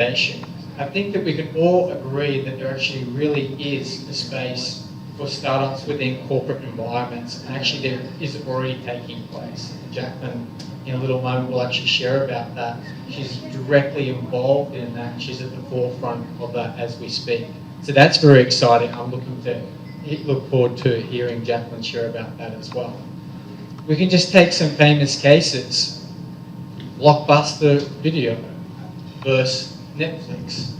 innovation. I think that we can all agree that there actually really is a space for startups within corporate environments, and actually there is already taking place. Jacqueline, in a little moment, will actually share about that. She's directly involved in that. She's at the forefront of that as we speak. So that's very exciting. I'm look forward to hearing Jacqueline share about that as well. We can just take some famous cases. Blockbuster Video versus Netflix.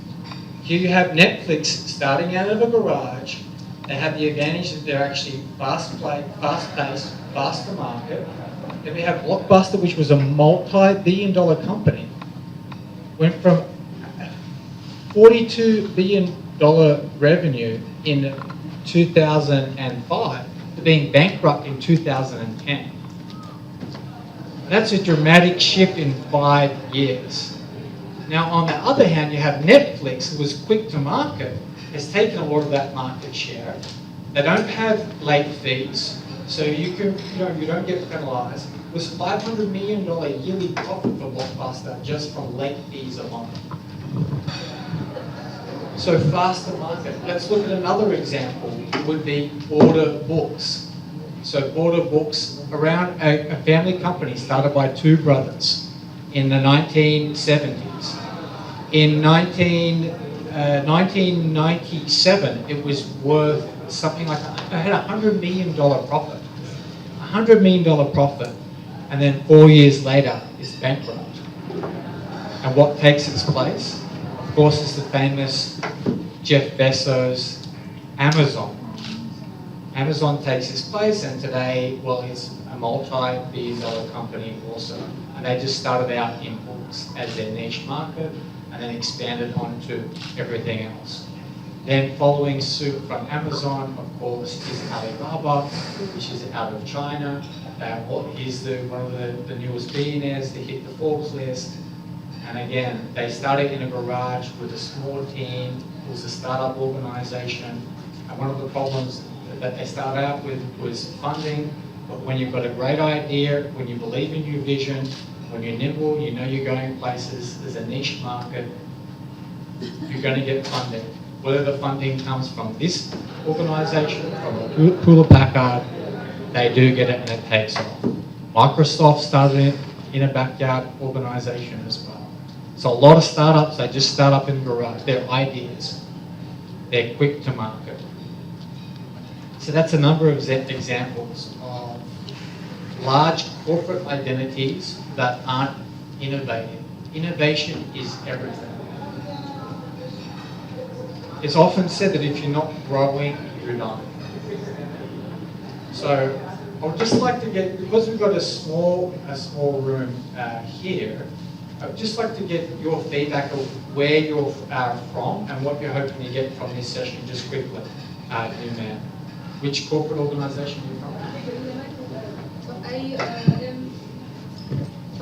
Here you have Netflix starting out of a garage. They have the advantage that they're actually fast-paced, fast to market. Then we have Blockbuster, which was a multi-billion-dollar company. Went from $42 billion revenue in 2005 to being bankrupt in 2010. That's a dramatic shift in 5 years. Now, on the other hand, you have Netflix, who was quick to market, has taken a lot of that market share. They don't have late fees, so you don't get penalized. It was $500 million yearly profit for Blockbuster just from late fees alone. So faster market. Let's look at another example. It would be Border Books. So Border Books, around a family company started by two brothers in the 1970s. In 1997, it was worth something like, it had a $100 million profit. $100 million profit, and then 4 years later, it's bankrupt. And what takes its place? Of course, it's the famous Jeff Bezos' Amazon. Amazon takes its place, and today, well, it's a multi-billion-dollar company also. And they just started out in books as their niche market, and then expanded onto everything else. Then following suit from Amazon, of course, is Alibaba, which is out of China. He's one of the newest billionaires to hit the Forbes list. And again, they started in a garage with a small team. It was a startup organization. And one of the problems that they started out with was funding. But when you've got a great idea, when you believe in your vision, when you're nimble, you know you're going places, there's a niche market, you're going to get funding. Whether the funding comes from this organization, from Hewlett Packard, they do get it and it takes off. Microsoft started in a backyard organization as well. So a lot of startups, they just start up in the garage. They're ideas. They're quick to market. So that's a number of examples of large corporate identities that aren't innovative. Innovation is everything. It's often said that if you're not growing, you're dying. So I would just like to get, because we've got a small room here, I would just like to get your feedback of where you're from and what you're hoping to get from this session, just quickly. New man. Which corporate organisation are you from?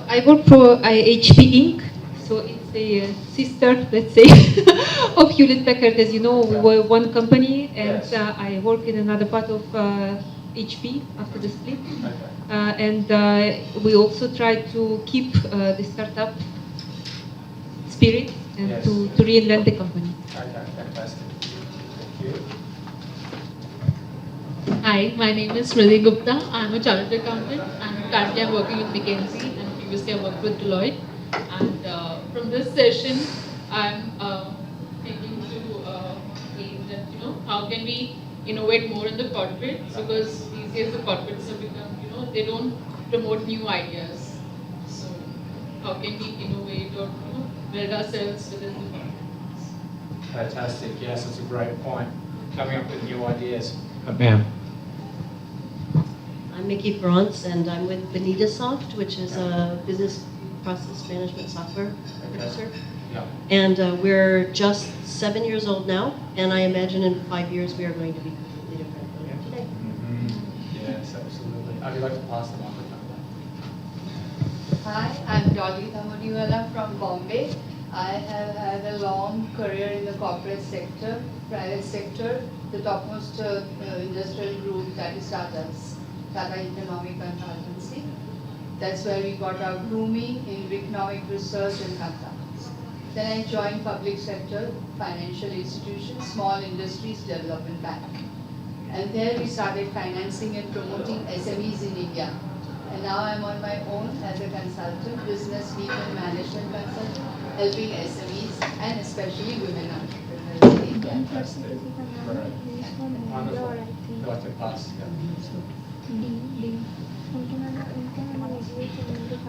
I work for HP Inc. So it's a sister, let's say, of Hewlett Packard. As you know, we were one company, and Yes. I work in another part of HP after the split. And we also try to keep the startup spirit and Yes. to reinvent the company. Okay, fantastic. Thank you. Hi, my name is Smriti Gupta. I'm a chartered accountant, and currently I'm working with McKinsey, and previously I worked with Deloitte. And from this session, I'm thinking to aim that, how can we innovate more in the corporates, because these days the corporates have become, they don't promote new ideas. So how can we innovate or build ourselves within the corporates? Fantastic. Yes, that's a great point. Coming up with new ideas. Ma'am. I'm Nikki Brantz, and I'm with Benitasoft, which is a business process management software producer. Yeah. And we're just 7 years old now, and I imagine in 5 years we are going to be completely different than we are today. Mm-hmm. Yes, absolutely. I'd like to pass the microphone. Hi, I'm Dolly Thamodiwala from Bombay. I have had a long career in the corporate sector, private sector, the topmost industrial group, that is Tata's, Tata Economic Consultancy. That's where we got our grooming in economic research and consultancy. Then I joined public sector, financial institutions, small industries development bank. And there we started financing and promoting SMEs in India. And now I'm on my own as a consultant, business people management consultant, helping SMEs and especially women entrepreneurs in India. Wonderful. I'd like to pass.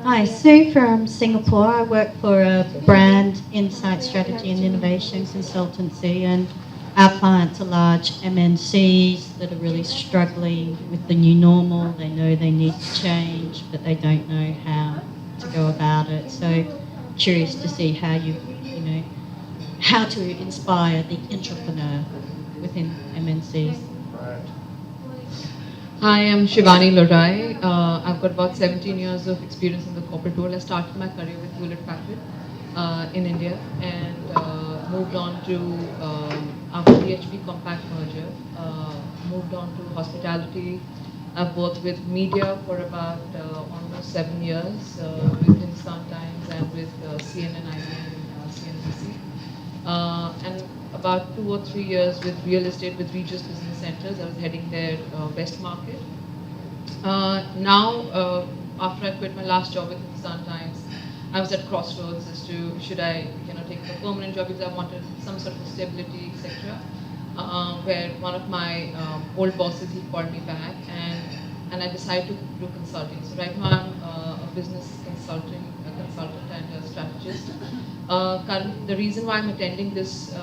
Hi, Sue from Singapore. I work for a brand insight strategy and innovation consultancy, and our clients are large MNCs that are really struggling with the new normal. They know they need to change, but they don't know how to go about it. So curious to see how how to inspire the entrepreneur within MNCs. Right. Hi, I'm Shivani Lodai. I've got about 17 years of experience in the corporate world. I started my career with Hewlett Packard in India and moved on to, after the HP Compact merger, moved on to hospitality. I've worked with media for about almost 7 years with Hindustan Times and with CNN, IBM, CNBC. And about 2 or 3 years with real estate with Regis Business Centers. I was heading their West market. Now, after I quit my last job with Hindustan Times, I was at crossroads as to should I take a permanent job because I wanted some sort of stability, etc. Where one of my old bosses, he called me back and I decided to do consulting. So right now I'm a business consultant and a strategist. The reason why I'm attending this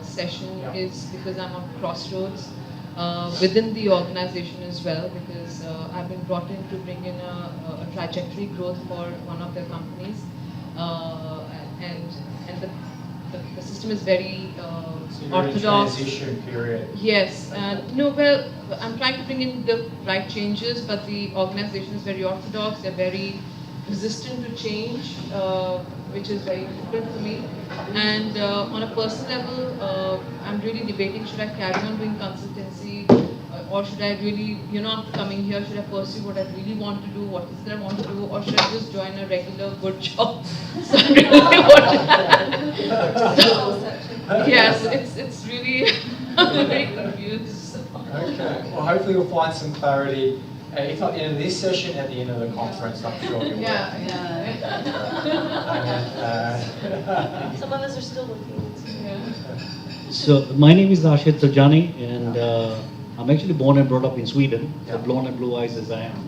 session is because I'm on crossroads within the organization as well, because I've been brought in to bring in a trajectory growth for one of their companies, and the system is very orthodox. Transition period. Yes. No, well, I'm trying to bring in the right changes, but the organization is very orthodox. They're very resistant to change, which is very difficult for me. And on a personal level, I'm really debating, should I carry on doing consultancy or should I really, after coming here, should I pursue what I really want to do, what is it I want to do, or should I just join a regular good job? So I really want yes, it's really, I'm very confused. Okay. Well, hopefully we'll find some clarity. If not at the end of this session, at the end of the conference, I'm sure you will. Yeah. Some of us are still looking. So my name is Ashit Turjani, and I'm actually born and brought up in Sweden, so blonde and blue eyes as I am.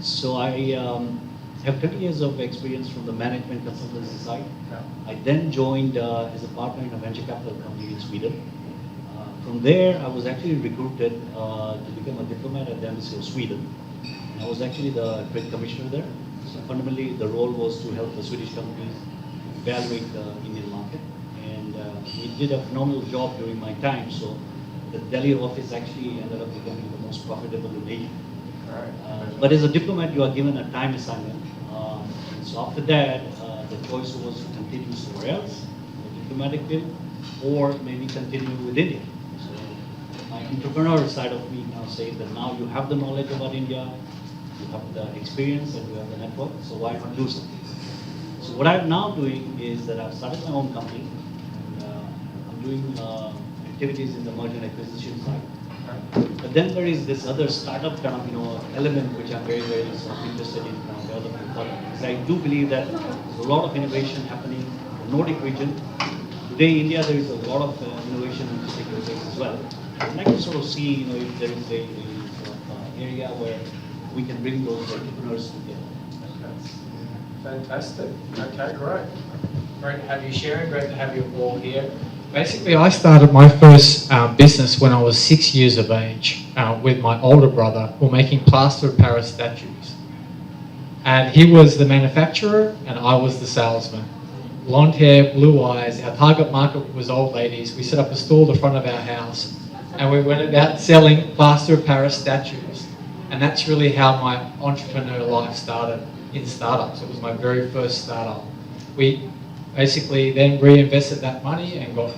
So I have 30 years of experience from the management consultancy side. I then joined as a partner in a venture capital company in Sweden. From there, I was actually recruited to become a diplomat at the Embassy of Sweden. I was actually the trade commissioner there. So fundamentally, the role was to help the Swedish companies evaluate the Indian market. And we did a phenomenal job during my time. So the Delhi office actually ended up becoming the most profitable in Asia. But as a diplomat, you are given a time assignment. And so after that, the choice was to continue somewhere else, the diplomatic field, or maybe continue with India. My entrepreneurial side of me now says that now you have the knowledge about India, you have the experience, and you have the network, so why not do something? So what I'm now doing is that I've started my own company, and I'm doing activities in the merger and acquisition side. But then there is this other startup kind of element which I'm very, very sort of interested in developing further. Because I do believe that there's a lot of innovation happening in the Nordic region. Today, India, there is a lot of innovation which is taking place as well. I'd like to sort of see, if there is a sort of area where we can bring those entrepreneurs together. Fantastic. Okay, great. Great to have you, Sharon. Great to have you all here. Basically, I started my first business when I was 6 years of age with my older brother. We were making plaster of Paris statues. And he was the manufacturer and I was the salesman. Blonde hair, blue eyes. Our target market was old ladies. We set up a stall at the front of our house and we went about selling plaster of Paris statues. And that's really how my entrepreneur life started in startups. It was my very first startup. We basically then reinvested that money and got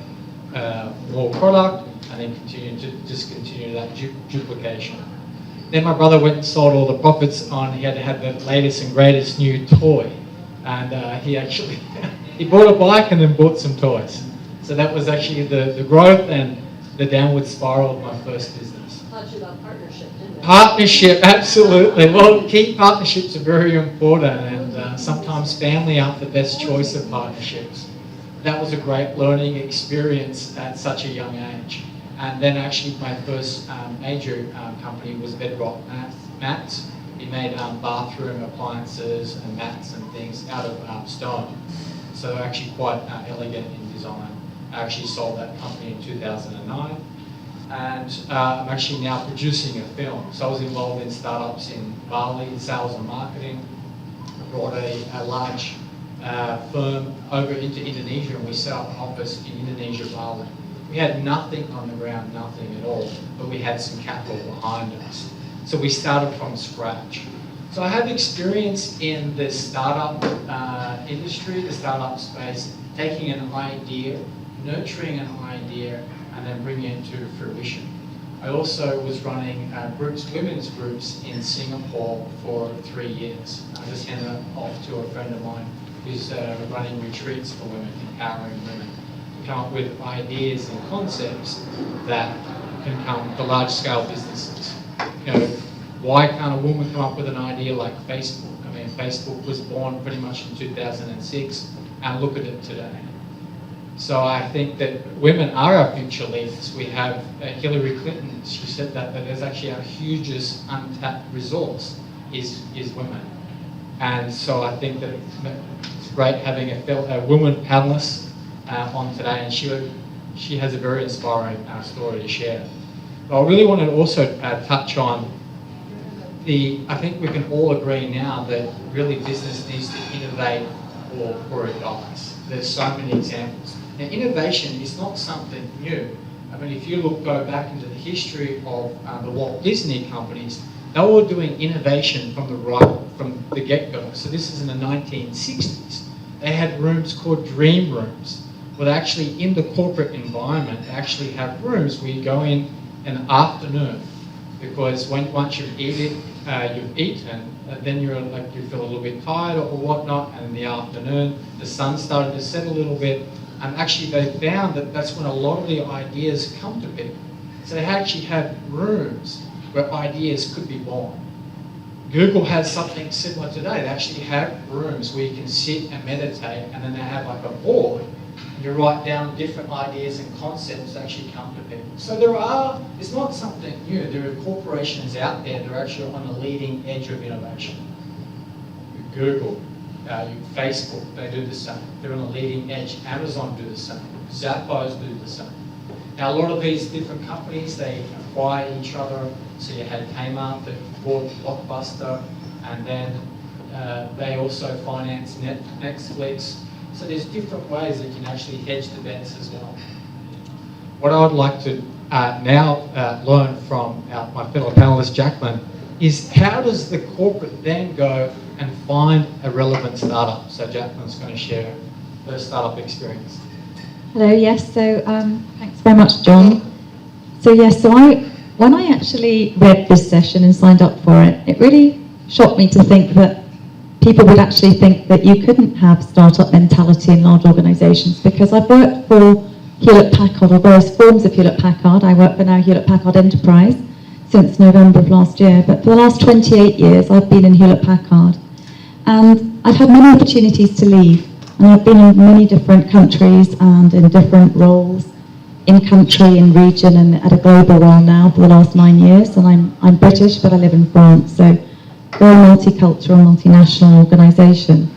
more product and then continued that duplication. Then my brother went and sold all the profits on, he had to have the latest and greatest new toy. And he actually He bought a bike and then bought some toys. So that was actually the growth and the downward spiral of my first business. Taught you about partnership, didn't it? Partnership, absolutely. Well, key partnerships are very important, and sometimes family aren't the best choice of partnerships. That was a great learning experience at such a young age. And then actually my first major company was Bedrock Mats. We made bathroom appliances and mats and things out of stone. So they're actually quite elegant in design. I actually sold that company in 2009. And I'm actually now producing a film. So I was involved in startups in Bali, sales and marketing. I brought a large firm over into Indonesia, and we set up an office in Indonesia, Bali. We had nothing on the ground, nothing at all, but we had some capital behind us. So we started from scratch. So I have experience in the startup industry, the startup space, taking an idea, nurturing an idea, and then bringing it to fruition. I also was running women's groups in Singapore for 3 years. I just handed it off to a friend of mine who's running retreats for women, empowering women to come up with ideas and concepts that can come to large-scale businesses. You know, why can't a woman come up with an idea like Facebook? I mean, Facebook was born pretty much in 2006, and look at it today. So I think that women are our future leaders. We have Hillary Clinton, she said that there's actually our hugest untapped resource is women. And so I think that it's great having a woman panelist on today, and she has a very inspiring story to share. But I really want to also touch on I think we can all agree now that really business needs to innovate or it dies. There's so many examples. Now, innovation is not something new. I mean, if you go back into the history of the Walt Disney companies, they were doing innovation from the get-go. So this is in the 1960s. They had rooms called dream rooms, where they actually, in the corporate environment, they actually have rooms where you go in the afternoon, because once you've eaten, then you feel a little bit tired or whatnot, and in the afternoon, the sun started to set a little bit, and actually they found that that's when a lot of the ideas come to people. So they actually had rooms where ideas could be born. Google has something similar today. They actually have rooms where you can sit and meditate, and then they have like a board, and you write down different ideas and concepts that actually come to people. So it's not something new. There are corporations out there that are actually on the leading edge of innovation. Google, Facebook, they do the same. They're on the leading edge. Amazon do the same. Zappos do the same. Now, a lot of these different companies, they acquire each other. So you had Kmart that bought Blockbuster, and then they also finance Netflix. So there's different ways that you can actually hedge the bets as well. What I would like to now learn from my fellow panelist, Jacqueline, is how does the corporate then go and find a relevant startup? So Jacqueline's going to share her startup experience. Hello, yes, so thanks very much, John. So yes, when I actually read this session and signed up for it, it really shocked me to think that people would actually think that you couldn't have startup mentality in large organizations, because I've worked for Hewlett-Packard, or various forms of Hewlett-Packard. I work for now Hewlett-Packard Enterprise since November of last year, but for the last 28 years I've been in Hewlett-Packard. And I've had many opportunities to leave, and I've been in many different countries and in different roles in country, in region, and at a global role now for the last 9 years. And I'm British, but I live in France, so very multicultural, multinational organisation.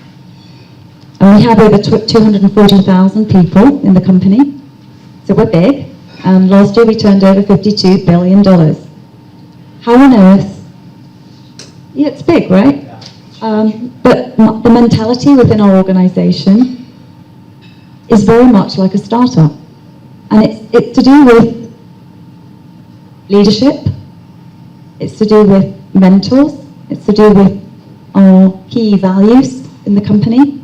And we have over 240,000 people in the company, so we're big. And last year we turned over $52 billion. How on earth? Yeah, it's big, right? But the mentality within our organisation is very much like a startup. And it's to do with leadership, it's to do with mentors, it's to do with our key values in the company.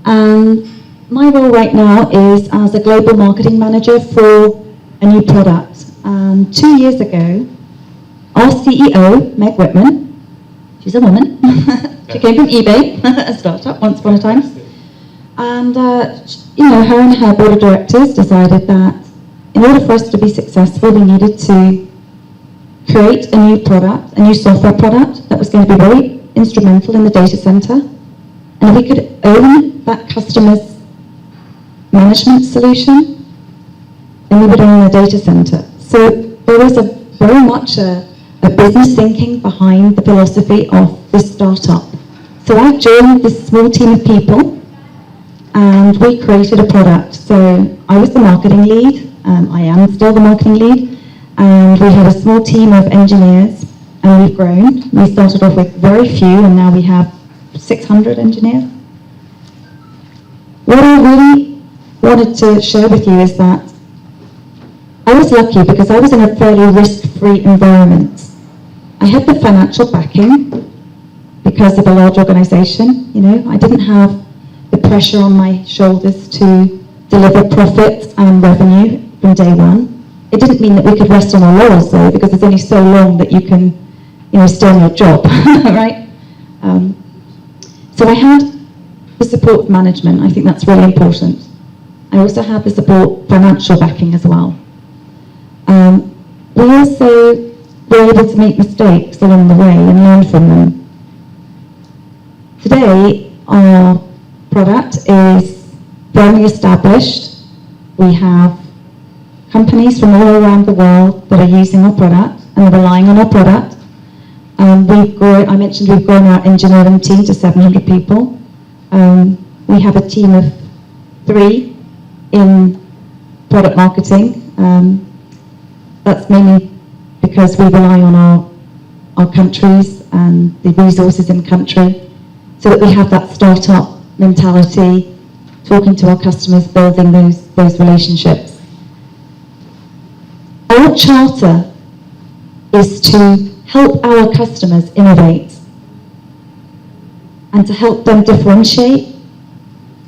And my role right now is as a global marketing manager for a new product. And 2 years ago, our CEO, Meg Whitman, she's a woman, she came from eBay, a startup once upon a time, And, her and her board of directors decided that in order for us to be successful, we needed to create a new product, a new software product that was going to be very instrumental in the data center. And if we could own that customer's management solution, then we would own the data center. So there was very much a business thinking behind the philosophy of this startup. So I joined this small team of people, and we created a product. So I was the marketing lead, I am still the marketing lead, and we had a small team of engineers, and we've grown. We started off with very few, and now we have 600 engineers. What I really wanted to share with you is that I was lucky because I was in a fairly risk-free environment. I had the financial backing because of a large organization. I didn't have the pressure on my shoulders to deliver profit and revenue from day one. It didn't mean that we could rest on our laurels though, because it's only so long that you can, stay on your job, right? So I had the support of management. I think that's really important. I also had the support, financial backing as well. We also were able to make mistakes along the way and learn from them. Today, our product is firmly established. We have companies from all around the world that are using our product and are relying on our product. I mentioned we've grown our engineering team to 700 people. We have a team of 3 in product marketing. That's mainly because we rely on our countries and the resources in country, so that we have that startup mentality, talking to our customers, building those relationships. Our charter is to help our customers innovate and to help them differentiate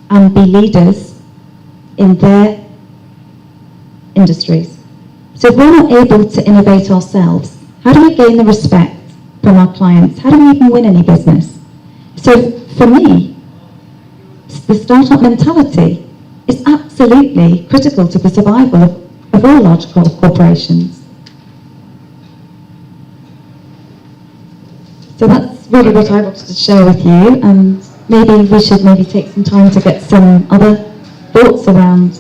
and be leaders in their industries. So if we're not able to innovate ourselves, how do we gain the respect from our clients? How do we even win any business? So for me, the startup mentality is absolutely critical to the survival of all large corporations. So that's really what I wanted to share with you, and maybe we should take some time to get some other thoughts around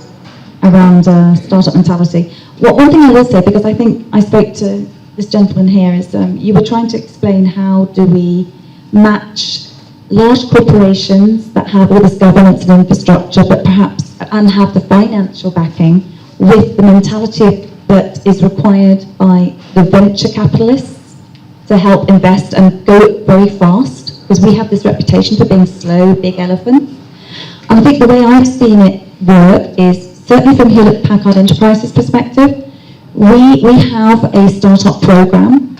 startup mentality. One thing I will say, because I think I spoke to this gentleman here, is you were trying to explain how do we match large corporations that have all this governance and infrastructure, but perhaps and have the financial backing with the mentality that is required by the venture capitalists to help invest and go very fast, because we have this reputation for being slow, big elephants. And I think the way I've seen it work is, certainly from Hewlett Packard Enterprises perspective, we have a startup program.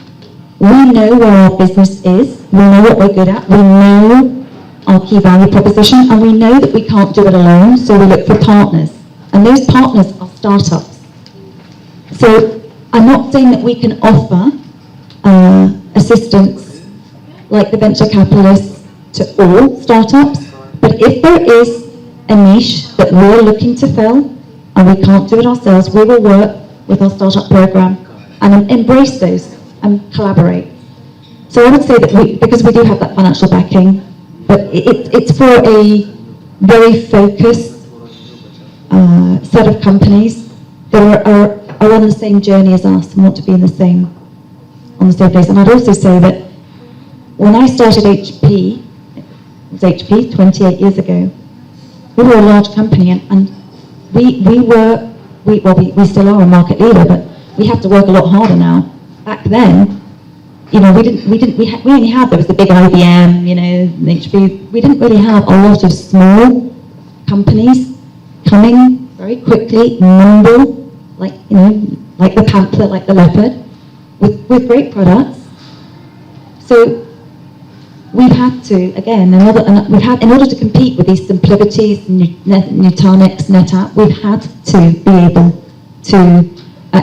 We know where our business is, we know what we're good at, we know our key value proposition, and we know that we can't do it alone, so we look for partners. And those partners are startups. So I'm not saying that we can offer assistance like the venture capitalists to all startups, but if there is a niche that we're looking to fill and we can't do it ourselves, we will work with our startup program and embrace those and collaborate. So I would say that because we do have that financial backing, but it's for a very focused set of companies that are on the same journey as us and want to be on the same place. And I'd also say that when I started HP, it was HP 28 years ago, we were a large company, and we still are a market leader, but we have to work a lot harder now. Back then, we only had, there was the big IBM, HP. We didn't really have a lot of small companies coming very quickly, nimble, like the panther, like the leopard, with great products. So we've had to, again, in order to compete with these SimpliVities, Nutanix, NetApp, we've had to be able to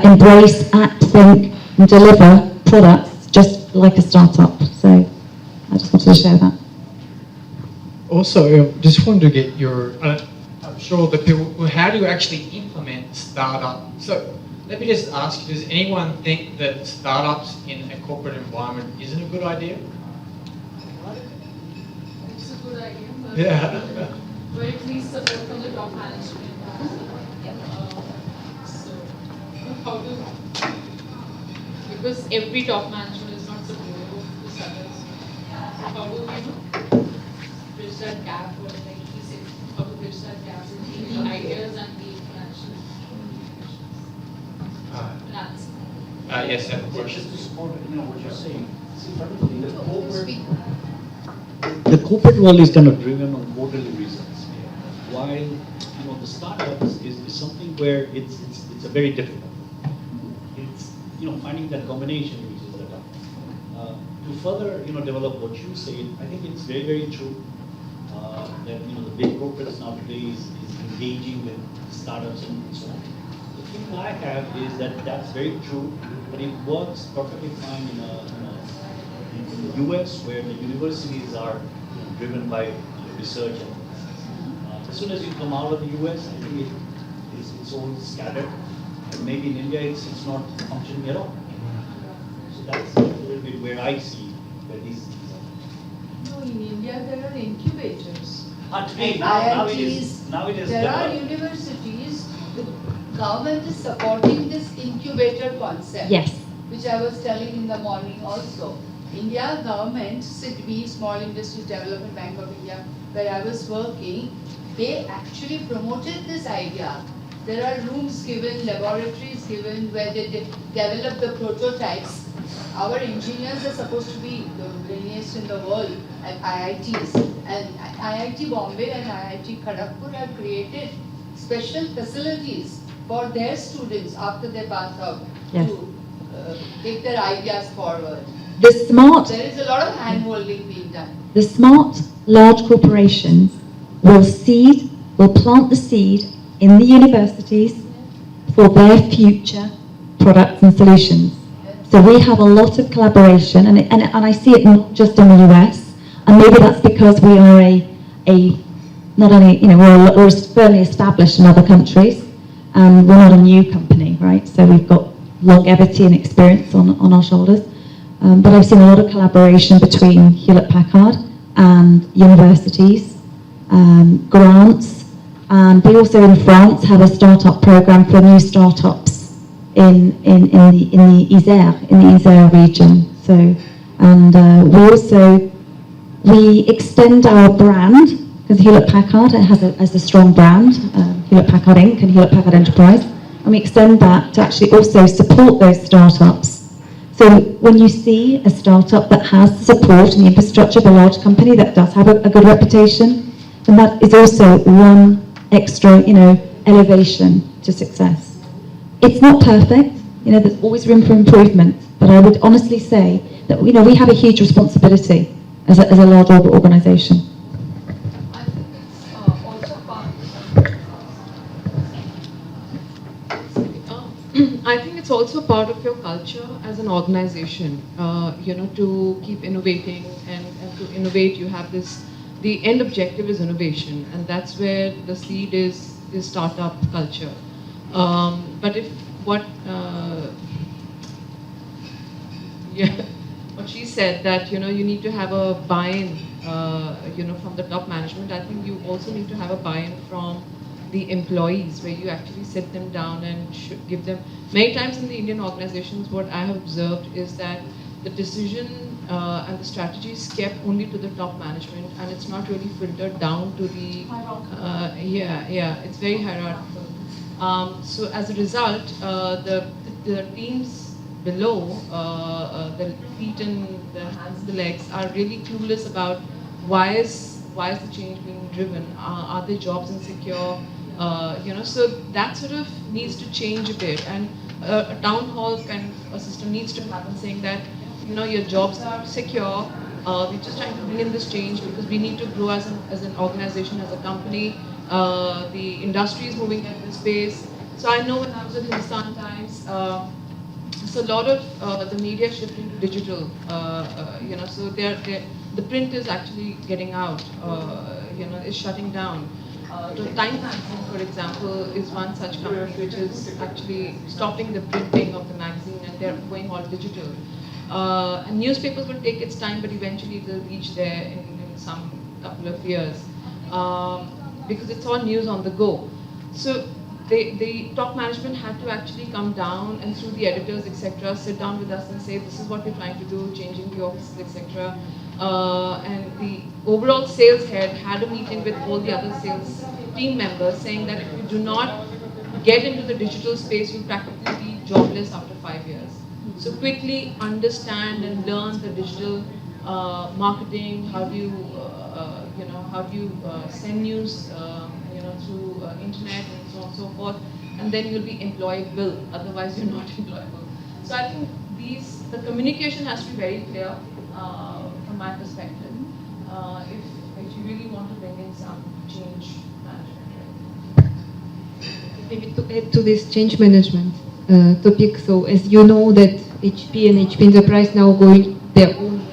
embrace, act, think, and deliver products just like a startup. So I just wanted to share that. Also, just wanted to get your, I'm sure the people, well, how do you actually implement startup? So let me just ask you, does anyone think that startups in a corporate environment isn't a good idea? It's a good idea, but Yeah. but it needs support from the top management. So how do, because every top management is not supportive of the startups. So how do we bridge that gap, or like he said, how to bridge that gap between the ideas and the financial finance? Yes, I have a question. Just to support what you're saying. See, the Speak. corporate world is kind of driven on quarterly results, while the startups is something where it's a very difficult. It's finding that combination which is the tough. To further develop what you said, I think it's very true that the big corporates nowadays is engaging with startups and so on. The feeling I have is that that's very true, but it works perfectly fine in the US, where the universities are driven by research. And as soon as you come out of the US, I think it's all scattered. And maybe in India, it's not functioning at all. So that's a little bit where I see where these are. No, in India there are incubators. Today, And now it is there are developed. universities, the government is supporting this incubator concept. Yes. Which I was telling in the morning also. India government, SIDBI, Small Industries Development Bank of India, where I was working, they actually promoted this idea. There are rooms given, laboratories given, where they develop the prototypes. Our engineers are supposed to be the brainiest in the world at IITs. And IIT Bombay and IIT Kharagpur have created special facilities for their students after they pass out Yes. to take their ideas forward. The smart, There is a lot of hand-holding being done. the smart large corporations will plant the seed in the universities for their future products and solutions. So we have a lot of collaboration, and I see it not just in the US, and maybe that's because we are a not only, we're firmly established in other countries, and we're not a new company, right? So we've got longevity and experience on our shoulders. But I've seen a lot of collaboration between Hewlett-Packard and universities, grants, and we also in France have a startup program for new startups in the Isère region. So, and we extend our brand, because Hewlett-Packard has a strong brand, Hewlett-Packard Inc. and Hewlett-Packard Enterprise, and we extend that to actually also support those startups. So when you see a startup that has the support and the infrastructure of a large company that does have a good reputation, then that is also one extra, elevation to success. It's not perfect, there's always room for improvement, but I would honestly say that, we have a huge responsibility as a large organization. I think it's also part. I think it's also part of your culture as an organization. To keep innovating and to innovate, you have this. The end objective is innovation, and that's where the seed is startup culture. But if what what she said, that you need to have a buy-in from the top management. I think you also need to have a buy-in from the employees, where you actually sit them down and should give them. Many times in the Indian organizations, what I have observed is that the decision and the strategy is kept only to the top management, and it's not really filtered down to the it's very hierarchical. So as a result, the teams below, the feet and the hands and the legs, are really clueless about why is the change being driven? Are their jobs insecure? So that sort of needs to change a bit, and a town hall kind of a system needs to happen, saying that your jobs are secure. We're just trying to bring in this change because we need to grow as an organization, as a company. The industry is moving at this pace. So I know when I was at Hindustan Times, so a lot of the media shifting to digital. So the print is actually getting out. is shutting down. The Time magazine, for example, is one such company which is actually stopping the printing of the magazine and they're going all digital. And newspapers will take its time, but eventually they'll reach there in some couple of years because it's all news on the go. So the top management had to actually come down and through the editors, etc., sit down with us and say, this is what we're trying to do, changing the offices, etc. And the overall sales head had a meeting with all the other sales team members saying that if you do not get into the digital space, you'll practically be jobless after 5 years. So quickly understand and learn the digital marketing, how do you, send news, through internet and so on and so forth, and then you'll be employable. Otherwise, you're not employable. So I think the communication has to be very clear from my perspective. If you really want to bring in some change management. Maybe to add to this change management topic, so as you know that HP and HP Enterprise now going their own way.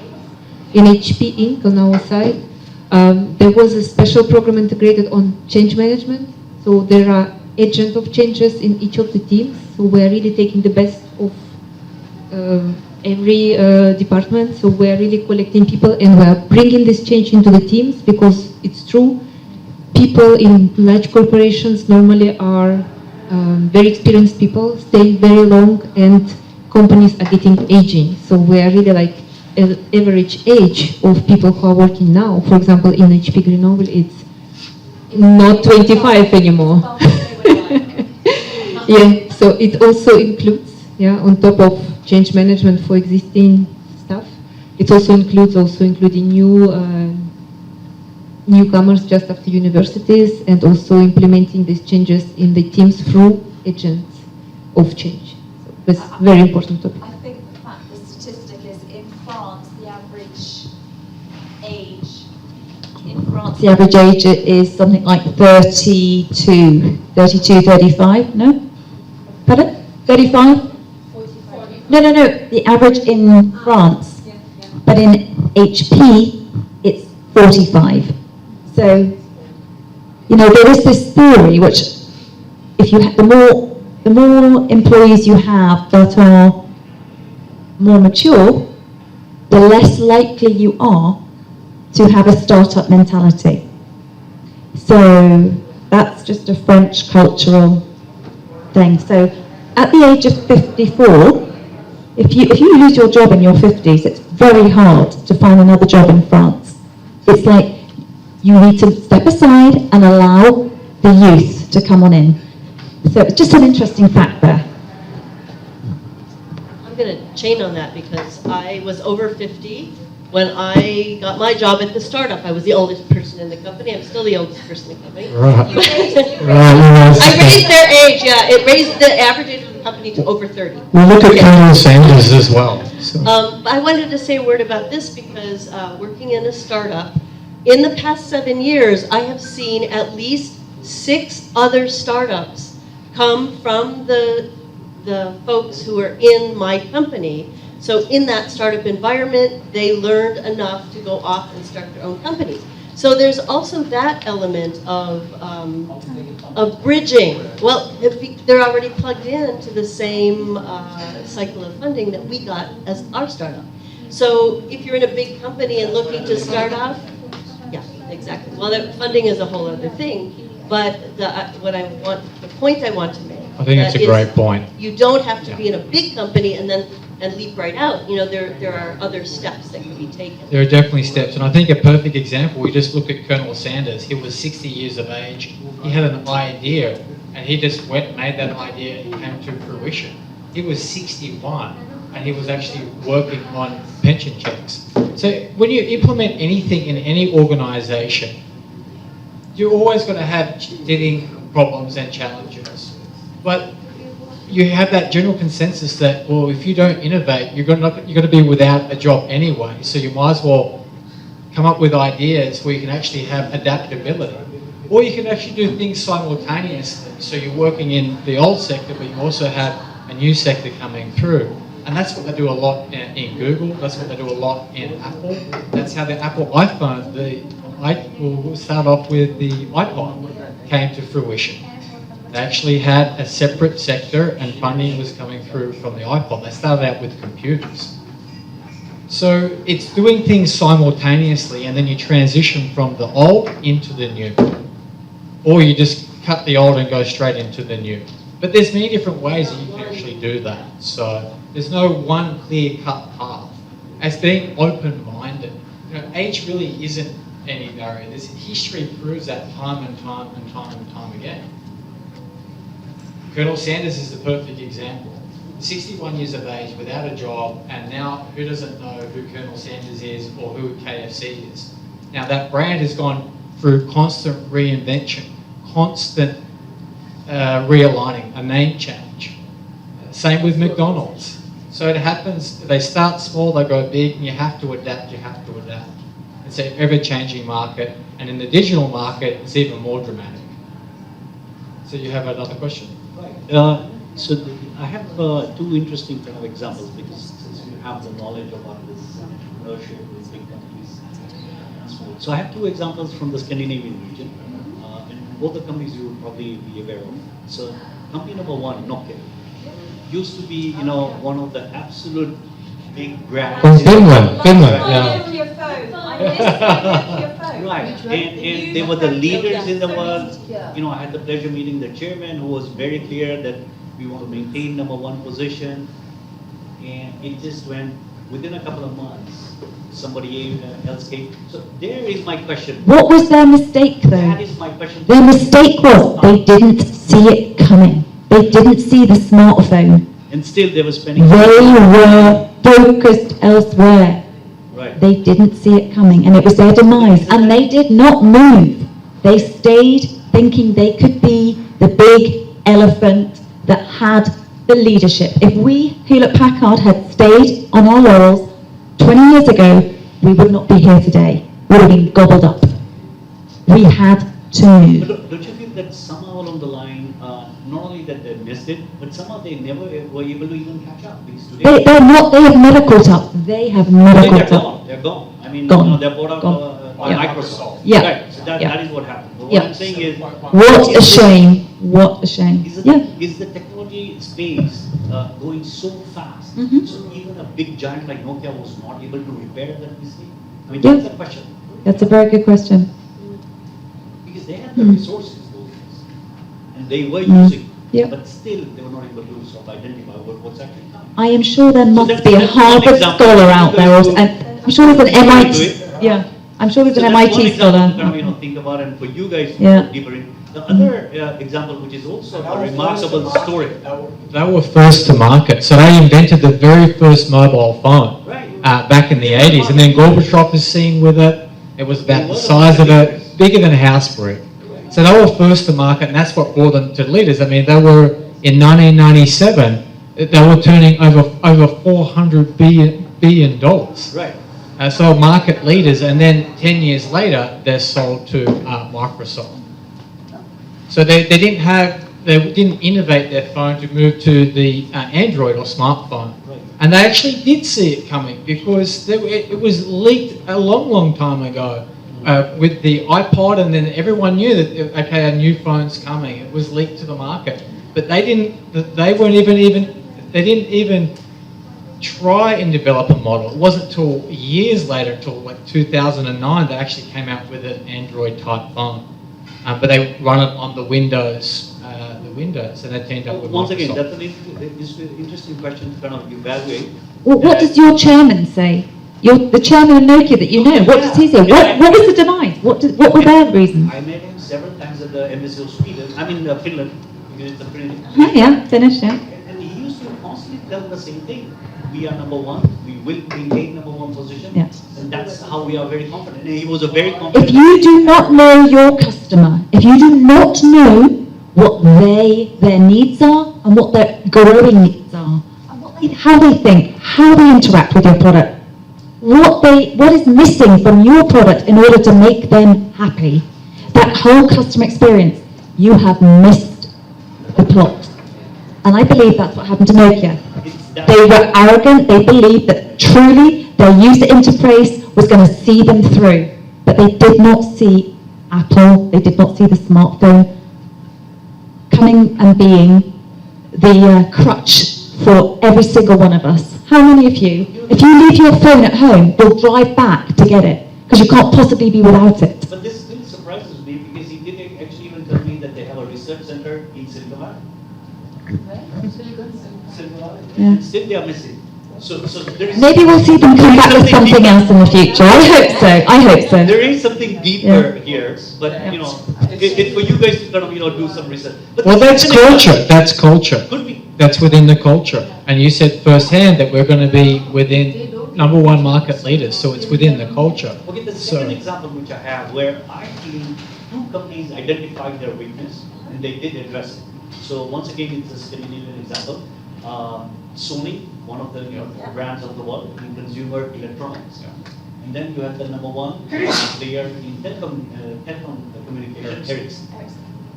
In HP Inc. on our side, there was a special program integrated on change management. So there are agents of changes in each of the teams. So we're really taking the best of every department. So we're really collecting people and we're bringing this change into the teams because it's true. People in large corporations normally are very experienced people, staying very long, and companies are getting aging. So we're really like average age of people who are working now. For example, in HP Grenoble, it's not 25 anymore. Yeah, so it also includes, on top of change management for existing staff, it also includes including newcomers just after universities and also implementing these changes in the teams through agents of change. So that's a very important topic. I think the fact the statistic is in France, the average age The average age is something like 32, 35, no? Pardon? 35? 45. No. The average in France. But in HP, it's 45. So, there is this theory which, if you have the more employees you have that are more mature, the less likely you are to have a startup mentality. So that's just a French cultural thing. So at the age of 54, if you lose your job in your 50s, it's very hard to find another job in France. It's like you need to step aside and allow the youth to come on in. So it's just an interesting fact there. I'm going to chain on that because I was over 50 when I got my job at the startup. I was the oldest person in the company. I'm still the oldest person in the company. Right. I raised their age, yeah. It raised the average age of the company to over 30. Well, look at Colonel Sanders as well. So. I wanted to say a word about this because working in a startup, in the past 7 years, I have seen at least 6 other startups come from the folks who are in my company. So in that startup environment, they learned enough to go off and start their own companies. So there's also that element of bridging. Well, they're already plugged into the same cycle of funding that we got as our startup. So if you're in a big company and looking to start off, yeah, exactly. Well, the funding is a whole other thing. But the point I want to make. I think it's a great point. You don't have to be in a big company and leap right out. There are other steps that can be taken. There are definitely steps, and I think a perfect example, we just look at Colonel Sanders. He was 60 years of age. He had an idea, and he just went and made that idea and it came to fruition. He was 61, and he was actually working on pension checks. So when you implement anything in any organization, you're always going to have teething problems and challenges. But you have that general consensus that, well, if you don't innovate, you're going to be without a job anyway. So you might as well come up with ideas where you can actually have adaptability. Or you can actually do things simultaneously. So you're working in the old sector, but you also have a new sector coming through. And that's what they do a lot in Google. That's what they do a lot in Apple. That's how the Apple iPhone, the we'll start off with the iPod came to fruition. They actually had a separate sector and funding was coming through from the iPod. They started out with computers. So it's doing things simultaneously and then you transition from the old into the new. Or you just cut the old and go straight into the new. But there's many different ways that you can actually do that. So there's no one clear-cut path. As being open-minded, age really isn't any barrier. History proves that time and time and time and time again. Colonel Sanders is the perfect example. 61 years of age, without a job, and now who doesn't know who Colonel Sanders is or who KFC is? Now that brand has gone through constant reinvention, constant realigning, a name change. Same with McDonald's. So it happens, they start small, they go big, and you have to adapt, you have to adapt. It's an ever-changing market, and in the digital market, it's even more dramatic. So you have another question? I have two interesting kind of examples because since you have the knowledge about this entrepreneurship with big companies. So I have two examples from the Scandinavian region, and both the companies you would probably be aware of. So company number one, Nokia, used to be one of the absolute big brands. Oh, Finland, yeah. On your phone. I missed your phone. Right, and they were the leaders in the world. I had the pleasure meeting the chairman who was very clear that we want to maintain number one position. And it just went, within a couple of months, somebody else came. So there is my question. What was their mistake though? That is my question. Their mistake was they didn't see it coming. They didn't see the smartphone. And still they were spending. They were focused elsewhere. Right. They didn't see it coming, and it was their demise. And they did not move. They stayed thinking they could be the big elephant that had the leadership. If we, Hewlett-Packard, had stayed on our laurels 20 years ago, we would not be here today. We would have been gobbled up. We had to move. But don't you feel that somehow along the line, not only that they missed it, but somehow they never were able to even catch up? Because today They have never caught up. They have never they're caught up. gone. They're gone. I mean, Gone. they're bought out by Yeah. Microsoft. Yeah. Right. So that, Yeah. that is what happened. But what Yeah. I'm saying is, What a shame. What a shame. is the technology space going so fast? Mhm. So even a big giant like Nokia was not able to repair that mistake? I mean, Yeah. that's the question. That's a very good question. Because they had the Mm. resources those days. And they were Mm. using, Yeah. but still they were not able to sort of identify what's actually coming. I am sure there must that's- be a that's one Harvard example. scholar out there, or, and I'm sure there's an Do MIT. it. Yeah, I'm sure there's So an that's one MIT example scholar. to kind of, think about, and for you guys to Yeah. go deeper in. The other example, which is also a remarkable story. They were first to market. So they invented the very first mobile phone Right. back in the 80s. And then Gorbachev is seen with it. It was about the size of it, bigger than a house brick. So they were first to market, and that's what brought them to leaders. I mean, they were, in 1997, they were turning over $400 billion. Right. So market leaders, and then 10 years later, they're sold to Microsoft. So they didn't innovate their phone to move to the Android or smartphone. Right. And they actually did see it coming because it was leaked a long, long time ago with the iPod, and then everyone knew that, okay, a new phone's coming. It was leaked to the market. But they didn't even try and develop a model. It wasn't till years later, till like 2009, they actually came out with an Android type phone. But they run it on the Windows, and they teamed up with Once Microsoft. again, that's an interesting question to kind of evaluate. Well, what does your chairman say? The chairman of Nokia that you know. What does he say? What was the demise? What were their reasons? I met him several times at the embassy of Sweden. I mean Finland, because it's a Finnish. Oh, yeah, Finnish, yeah. And he used to constantly tell the same thing. We are number one. We will maintain number one position. Yeah. And that's how we are very confident. And he was a very confident. If you do not know your customer, if you do not know what their needs are and what their growing needs are, how they think, how they interact with your product, what is missing from your product in order to make them happy, that whole customer experience, you have missed the plot. And I believe that's what happened to Nokia. They were arrogant, they believed that truly their user interface was going to see them through. but they did not see Apple, they did not see the smartphone coming and being the crutch for every single one of us. How many of you, if you leave your phone at home, will drive back to get it because you can't possibly be without it? But this still surprises me because he did actually even tell me that they have a research center in Silicon Valley. Silicon Valley. Yeah. Still they are missing. So there is Maybe we'll see them come back with something else in the future. I hope so. I hope so. There is something deeper here, but you know, it for you guys to kind of do some research. But Well, that's culture. That's culture. Could be. That's within the culture. And you said firsthand that we're going to be within #1 market leaders, so it's within the culture. Okay, the second example which I have, where I feel two companies identified their weakness and they did address it. So once again, it's a Scandinavian example. Sony, one of the brands of the world in consumer electronics. And then you have the #1 player in telecom communication, Ericsson.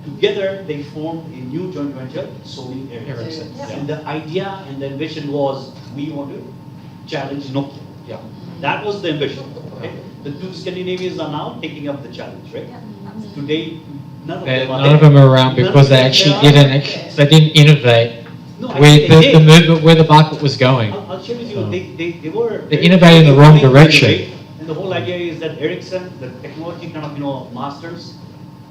Together, they formed a new joint venture, Sony Ericsson. And the idea and the ambition was, we want to challenge Nokia. Yeah. That was the ambition. Okay? The two Scandinavians are now taking up the challenge, right? Today, none of them are around because they actually didn't innovate with the movement where the market was going. I'll share with you, they innovated in the wrong direction. And the whole idea is that Ericsson, the technology kind of masters,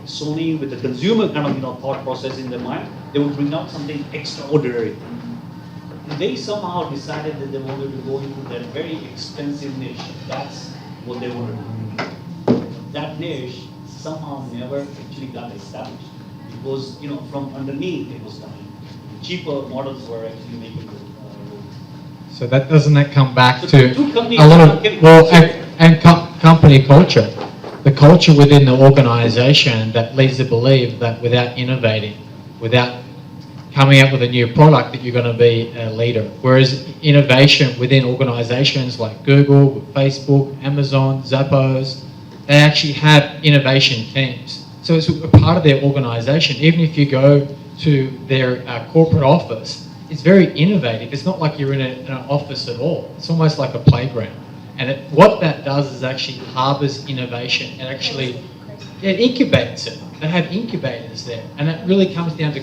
Sony with the consumer kind of thought process in their mind, they would bring out something extraordinary. And they somehow decided that they wanted to go into that very expensive niche. That's what they wanted to do. That niche somehow never actually got established because from underneath it was coming. Cheaper models were actually making the So doesn't that come back So to two companies a lot are of getting- company culture, the culture within the organisation that leads to believe that without innovating, without coming up with a new product, that you're going to be a leader. Whereas innovation within organisations like Google, Facebook, Amazon, Zappos, they actually have innovation teams. So it's a part of their organisation. Even if you go to their corporate office, it's very innovative. It's not like you're in an office at all. It's almost like a playground. And what that does is actually harbours innovation and actually it incubates it. They have incubators there. And it really comes down to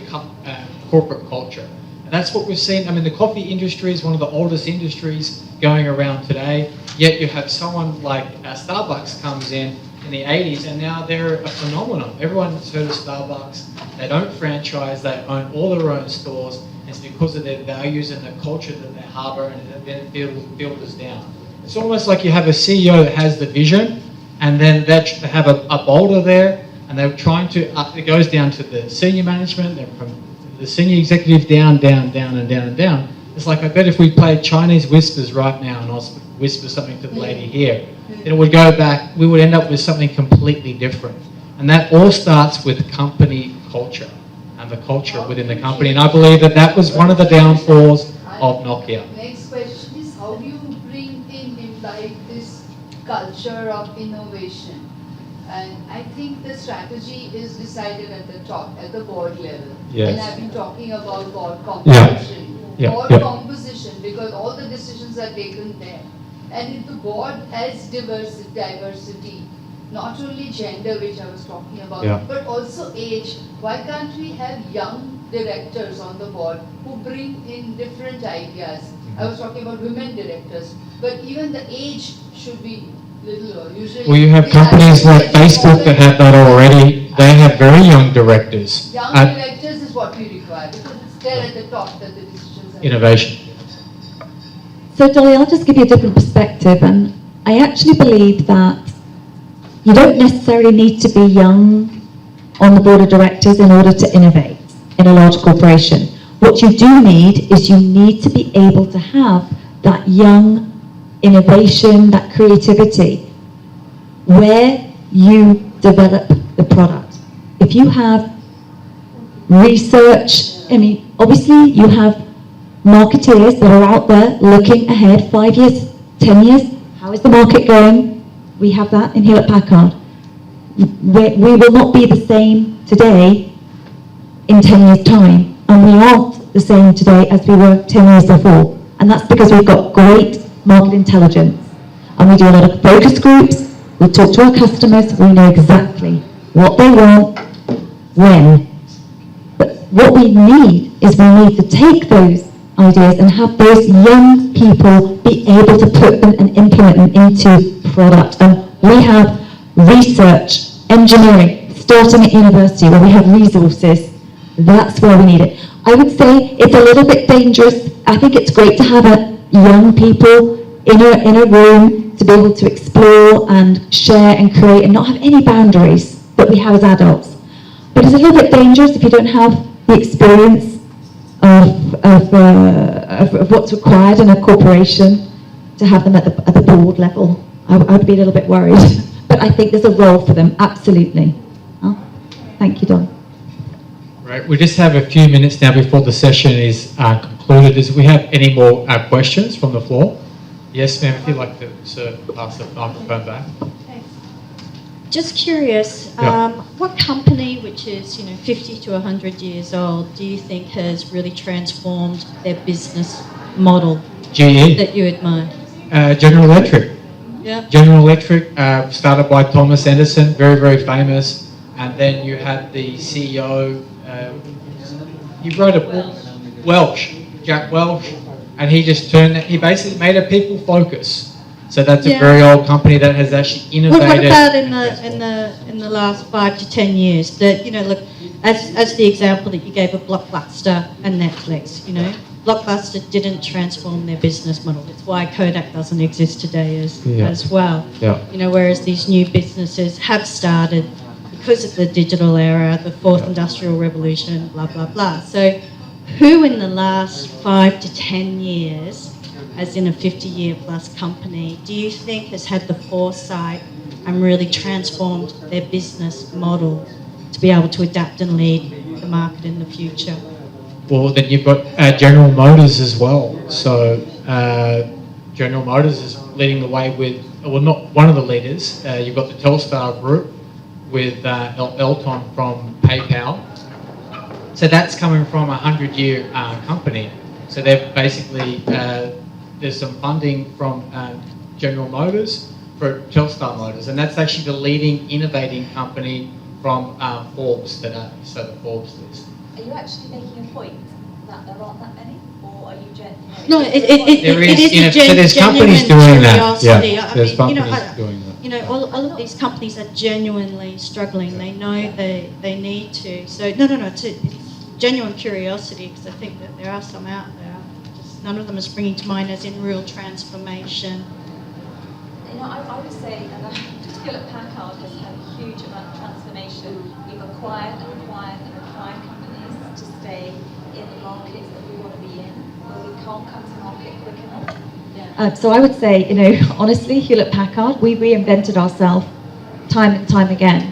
corporate culture. And that's what we've seen. I mean, the coffee industry is one of the oldest industries going around today. Yet you have someone like Starbucks comes in the 80s, and now they're a phenomenon. Everyone's heard of Starbucks. They don't franchise, they own all their own stores. It's because of their values and the culture that they harbour, and then filters down. It's almost like you have a CEO that has the vision, and then they have a boulder there, and they're trying to, it goes down to the senior management, then from the senior executive down, and down. It's like, I bet if we played Chinese whispers right now, and I'll whisper something to the lady here, then it would go back, we would end up with something completely different. And that all starts with company culture and the culture within the company. And I believe that was one of the downfalls of Nokia. Next question is, how do you bring in like this culture of innovation? And I think the strategy is decided at the top, at the board level. Yes. And I've been talking about board composition. Yeah. Board Yeah. composition, because all the decisions are taken there. And if the board has diversity, not only gender, which I was talking about, Yeah. but also age. Why can't we have young directors on the board who bring in different ideas? I was talking about women directors, but even the age should be little lower. Usually, Well, you have companies like Facebook that have that already. They have very young directors. Young directors is what we require, because it's there at the top that the decisions are Innovation. So Dolly, I'll just give you a different perspective, and I actually believe that you don't necessarily need to be young on the board of directors in order to innovate in a large corporation. What you do need is you need to be able to have that young innovation, that creativity, where you develop the product. If you have research, I mean, obviously you have marketeers that are out there looking ahead 5 years, 10 years. How is the market going? We have that in Hewlett Packard. We will not be the same today in 10 years' time, and we aren't the same today as we were 10 years before. And that's because we've got great market intelligence, and we do a lot of focus groups, We talk to our customers, we know exactly what they want, when. But what we need is we need to take those ideas and have those young people be able to put them and implement them into product. And we have research, engineering, starting at university where we have resources. That's where we need it. I would say it's a little bit dangerous. I think it's great to have young people in a room to be able to explore and share and create and not have any boundaries that we have as adults. But it's a little bit dangerous if you don't have the experience of what's required in a corporation to have them at the board level. I'd be a little bit worried. But I think there's a role for them, absolutely. Thank you, Don. Right, we just have a few minutes now before the session is concluded. Do we have any more questions from the floor? Yes, ma'am, if you'd like to pass the microphone back. Just curious, Yeah. what company which is 50 to 100 years old do you think has really transformed their business model GE, that you admire? General Electric. Yeah. General Electric, started by Thomas Edison, very, very famous. And then you had the CEO, he wrote a book, Jack Welch, and he basically made a people focus. So that's a very old company that has actually innovated. What about in the last 5 to 10 years? That look, as the example that you gave of Blockbuster and Netflix, Blockbuster didn't transform their business model. It's why Kodak doesn't exist today as well. Yeah. Whereas these new businesses have started because of the digital era, the fourth industrial revolution, blah blah blah. So, who in the last 5 to 10 years, as in a 50-year plus company, do you think has had the foresight and really transformed their business model to be able to adapt and lead the market in the future? Well, then you've got General Motors as well. So General Motors is leading the way with, well, not one of the leaders. You've got the Telstar Group with Elton from PayPal. So that's coming from a 100-year company. So they've basically, there's some funding from General Motors for Telstar Motors, and that's actually the leading innovating company from Forbes today, so the Forbes list. Are you actually making a point that there aren't that many, or are you No, it is so there's companies doing that. Yeah, There's companies doing that. All of these companies are genuinely struggling. They know they need to. So no, it's genuine curiosity, because I think that there are some out there. Just none of them are springing to mind as in real transformation. I would say, Hewlett Packard has had a huge amount of transformation. We've acquired companies to stay in the markets that we want to be in, where we can't come to market quick enough. So I would say, honestly, Hewlett Packard, we reinvented ourselves time and time again.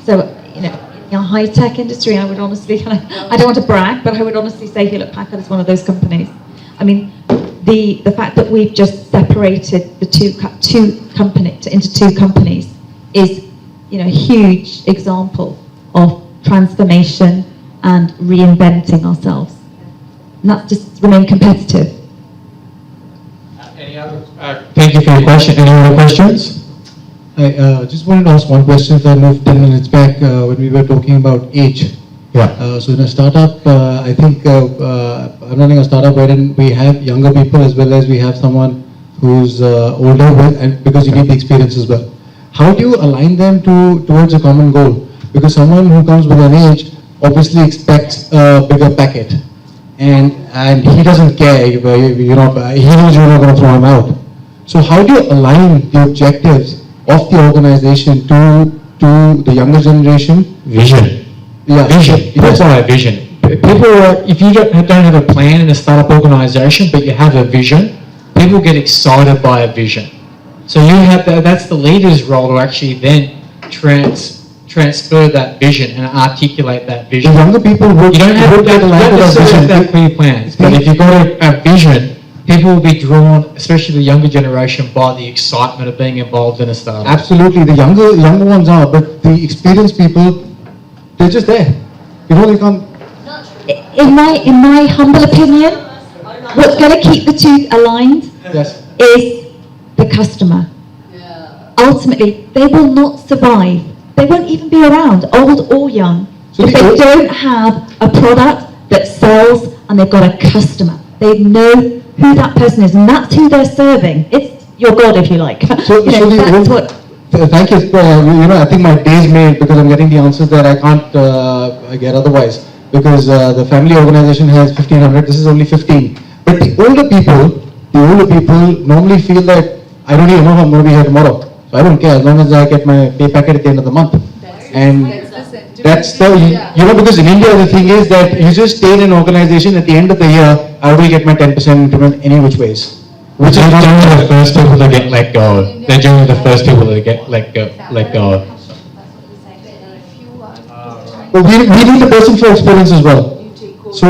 So, in the high-tech industry, I would honestly, I don't want to brag, but I would honestly say Hewlett Packard is one of those companies. I mean, the fact that we've just separated the into two companies is, a huge example of transformation and reinventing ourselves. And that's just remain competitive. Any other? Thank you for your question. Any other questions? I just wanted to ask one question that I moved 10 minutes back when we were talking about age. Yeah. So in a startup, I think I'm running a startup wherein we have younger people as well as we have someone who's older, and because you need the experience as well. How do you align them towards a common goal? Because someone who comes with an age obviously expects a bigger packet, and he doesn't care. He knows you're not going to throw him out. So how do you align the objectives of the organization to the younger generation? Vision. Yeah. Vision. That's why a vision. If you don't have a plan in a startup organization, but you have a vision, people get excited by a vision. So you have that's the leader's role to actually then transfer that vision and articulate that vision. The younger people you don't have to have clear plans, but if you've got a vision, people will be drawn, especially the younger generation, by the excitement of being involved in a startup. Absolutely, the younger ones are, but the experienced people, they're just there. They can't. In my humble opinion, what's going to keep the two aligned Yes. is the customer. Yeah. ultimately they will not survive. They won't even be around, old or young, So if they don't have a product that sells and they've got a customer. They know who that person is, and that's who they're serving. It's your God, if you like. So, You know, that's what. Thank you. I think my day is made because I'm getting the answers that I can't get otherwise. Because the family organization has 1,500. This is only 15. But the older people normally feel that I don't even know how I'm going to be here tomorrow. So I don't care as long as I get my pay packet at the end of the month. That's because in India the thing is that you just stay in an organization at the end of the year, I will get my 10% increment any which ways. Which is generally the first people to get let go. They're generally the first people to get let go. But we need a person for experience as well. So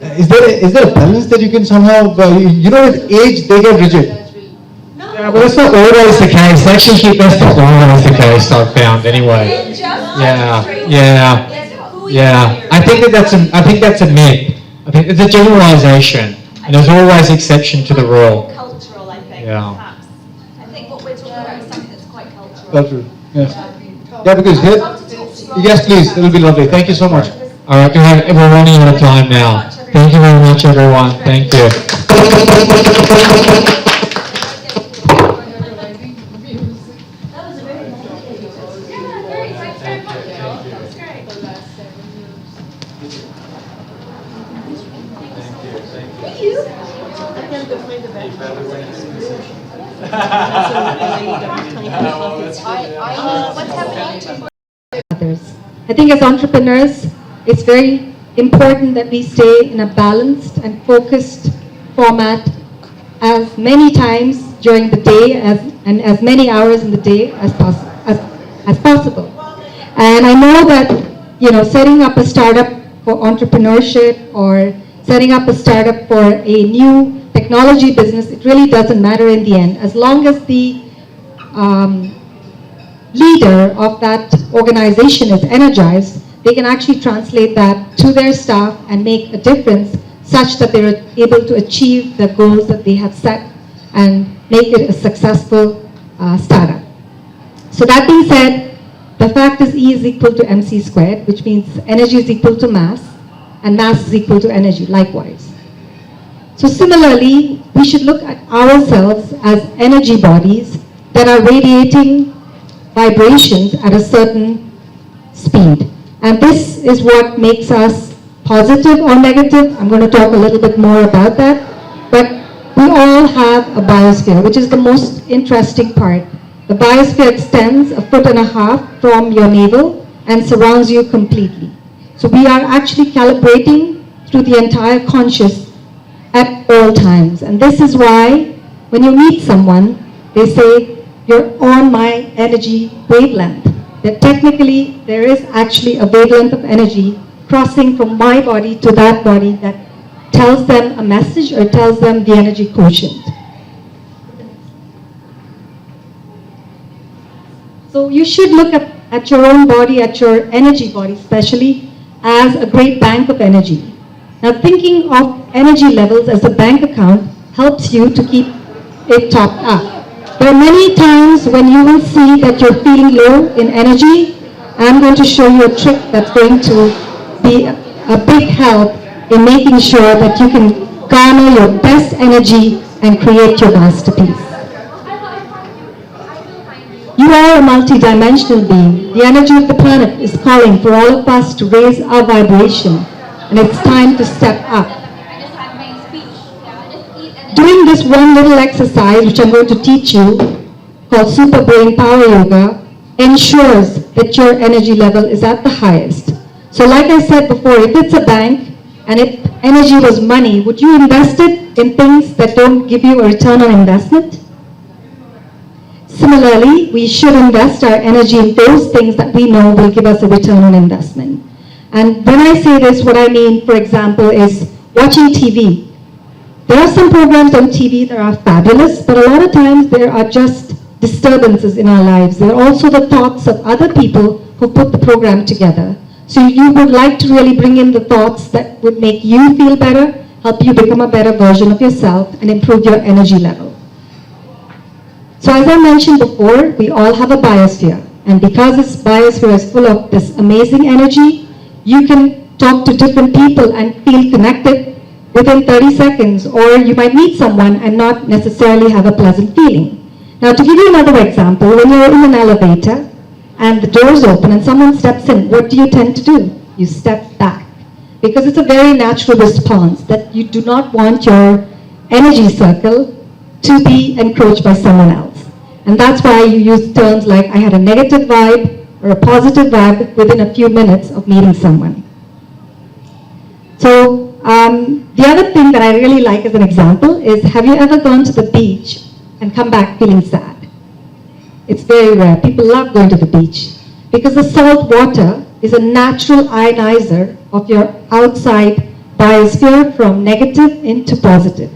is there a balance that you can somehow, with age they get rigid? Yeah, but that's not always the case. Actually, that's not always the case, I've found anyway. Yeah. I think that's a myth. I think it's a generalization. And there's always exception to the rule. Cultural, I think, Yeah. perhaps. I think what we're talking about is something that's quite cultural. Cultural, yes. Yeah, because yes, please, it'll be lovely. Thank you so much. All right, we're running out of time now. Thank you very much, everyone. Thank you. Others. I think as entrepreneurs, it's very important that we stay in a balanced and focused format as many times during the day and as many hours in the day as possible. And I know that, setting up a startup for entrepreneurship or setting up a startup for a new technology business, it really doesn't matter in the end. As long as the leader of that organization is energized, they can actually translate that to their staff and make a difference such that they're able to achieve the goals that they have set and make it a successful startup. So that being said, the fact is E is equal to MC squared, which means energy is equal to mass, and mass is equal to energy, likewise. So similarly, we should look at ourselves as energy bodies that are radiating vibrations at a certain speed. And this is what makes us positive or negative. I'm going to talk a little bit more about that. But we all have a biosphere, which is the most interesting part. The biosphere extends 1.5 feet from your navel and surrounds you completely. So we are actually calibrating through the entire conscious at all times. And this is why when you meet someone, they say, you're on my energy wavelength. That technically there is actually a wavelength of energy crossing from my body to that body that tells them a message or tells them the energy quotient. So you should look at your own body, at your energy body especially, as a great bank of energy. Now thinking of energy levels as a bank account helps you to keep it topped up. There are many times when you will see that you're feeling low in energy. I'm going to show you a trick that's going to be a big help in making sure that you can garner your best energy and create your masterpiece. You are a multidimensional being. The energy of the planet is calling for all of us to raise our vibration, and it's time to step up. Doing this one little exercise, which I'm going to teach you, called Super Brain Power Yoga, ensures that your energy level is at the highest. So like I said before, if it's a bank and if energy was money, would you invest it in things that don't give you a return on investment? Similarly, we should invest our energy in those things that we know will give us a return on investment. And when I say this, what I mean, for example, is watching TV. There are some programs on TV that are fabulous, but a lot of times there are just disturbances in our lives. There are also the thoughts of other people who put the program together. So you would like to really bring in the thoughts that would make you feel better, help you become a better version of yourself, and improve your energy level. So as I mentioned before, we all have a biosphere. And because this biosphere is full of this amazing energy, you can talk to different people and feel connected within 30 seconds, or you might meet someone and not necessarily have a pleasant feeling. Now, to give you another example, when you're in an elevator and the doors open and someone steps in, what do you tend to do? You step back. Because it's a very natural response that you do not want your energy circle to be encroached by someone else. And that's why you use terms like, I had a negative vibe or a positive vibe within a few minutes of meeting someone. So the other thing that I really like as an example is, have you ever gone to the beach and come back feeling sad? It's very rare. People love going to the beach because the salt water is a natural ionizer of your outside biosphere from negative into positive.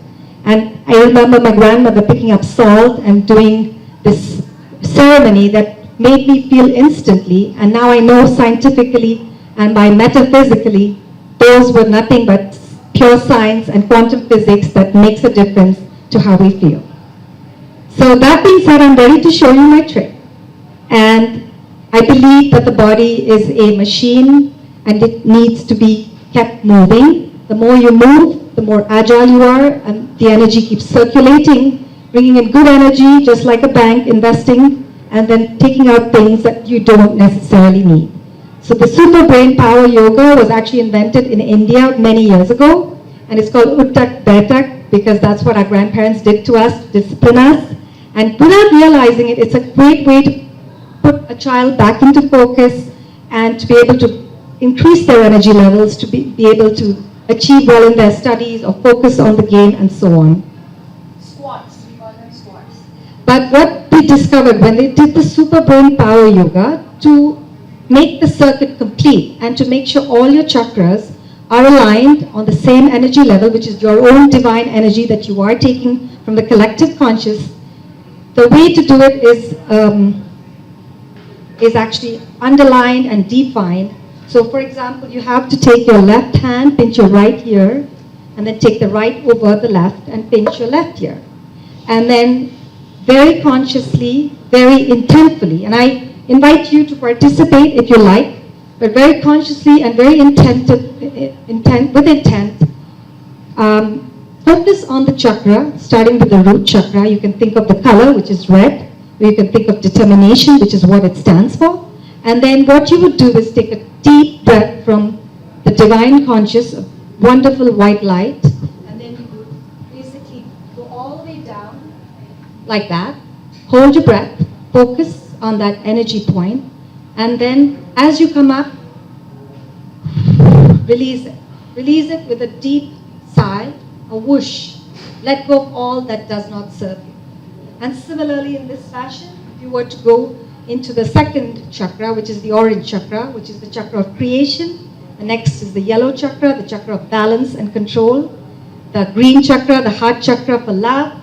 And I remember my grandmother picking up salt and doing this ceremony that made me feel instantly, and now I know scientifically and by metaphysically, those were nothing but pure science and quantum physics that makes a difference to how we feel. So that being said, I'm ready to show you my trick. And I believe that the body is a machine and it needs to be kept moving. The more you move, the more agile you are, and the energy keeps circulating, bringing in good energy, just like a bank investing, and then taking out things that you don't necessarily need. So the super brain power yoga was actually invented in India many years ago, and it's called Uttak Baitak because that's what our grandparents did to us, discipline us. And without realizing it, it's a great way to put a child back into focus and to be able to increase their energy levels, to be able to achieve well in their studies or focus on the game and so on. Squats, we call them squats. But what we discovered when they did the super brain power yoga, to make the circuit complete and to make sure all your chakras are aligned on the same energy level, which is your own divine energy that you are taking from the collective conscious, the way to do it is actually underlined and defined. So for example, you have to take your left hand, pinch your right ear, and then take the right over the left and pinch your left ear. And then very consciously, very intentfully, and I invite you to participate if you like, but very consciously and very with intent, focus on the chakra, starting with the root chakra. You can think of the color, which is red, or you can think of determination, which is what it stands for. And then what you would do is take a deep breath from the divine conscious, a wonderful white light, and then you would basically go all the way down like that. Hold your breath, focus on that energy point, and then as you come up, release it. Release it with a deep sigh, a whoosh. Let go of all that does not serve you. And similarly in this fashion, if you were to go into the second chakra, which is the orange chakra, which is the chakra of creation. The next is the yellow chakra, the chakra of balance and control. The green chakra, the heart chakra for love.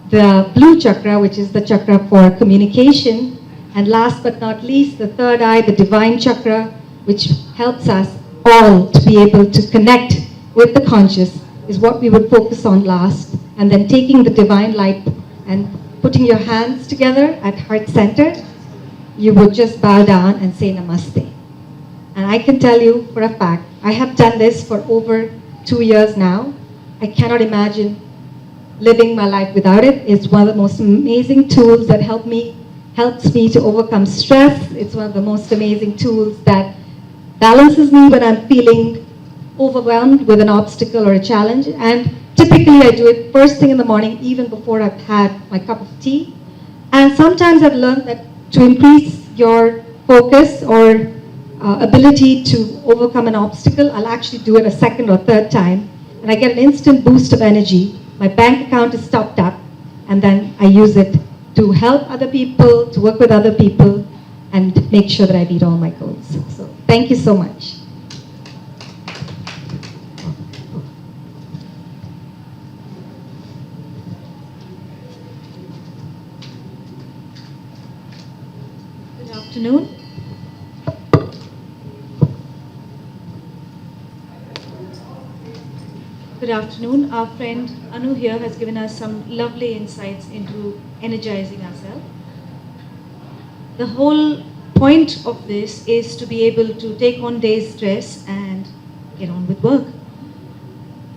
The blue chakra, which is the chakra for communication. And last but not least, the third eye, the divine chakra, which helps us all to be able to connect with the conscious, is what we would focus on last. And then taking the divine light and putting your hands together at heart center, you would just bow down and say namaste. And I can tell you for a fact, I have done this for over 2 years now. I cannot imagine living my life without it. It's one of the most amazing tools that helps me to overcome stress. It's one of the most amazing tools that balances me when I'm feeling overwhelmed with an obstacle or a challenge. And typically I do it first thing in the morning, even before I've had my cup of tea. And sometimes I've learned that to increase your focus or ability to overcome an obstacle, I'll actually do it a second or third time. And I get an instant boost of energy. My bank account is topped up, and then I use it to help other people, to work with other people, and make sure that I meet all my goals. So thank you so much. Good afternoon. Good afternoon. Our friend Anu here has given us some lovely insights into energizing ourselves. The whole point of this is to be able to take on day's stress and get on with work.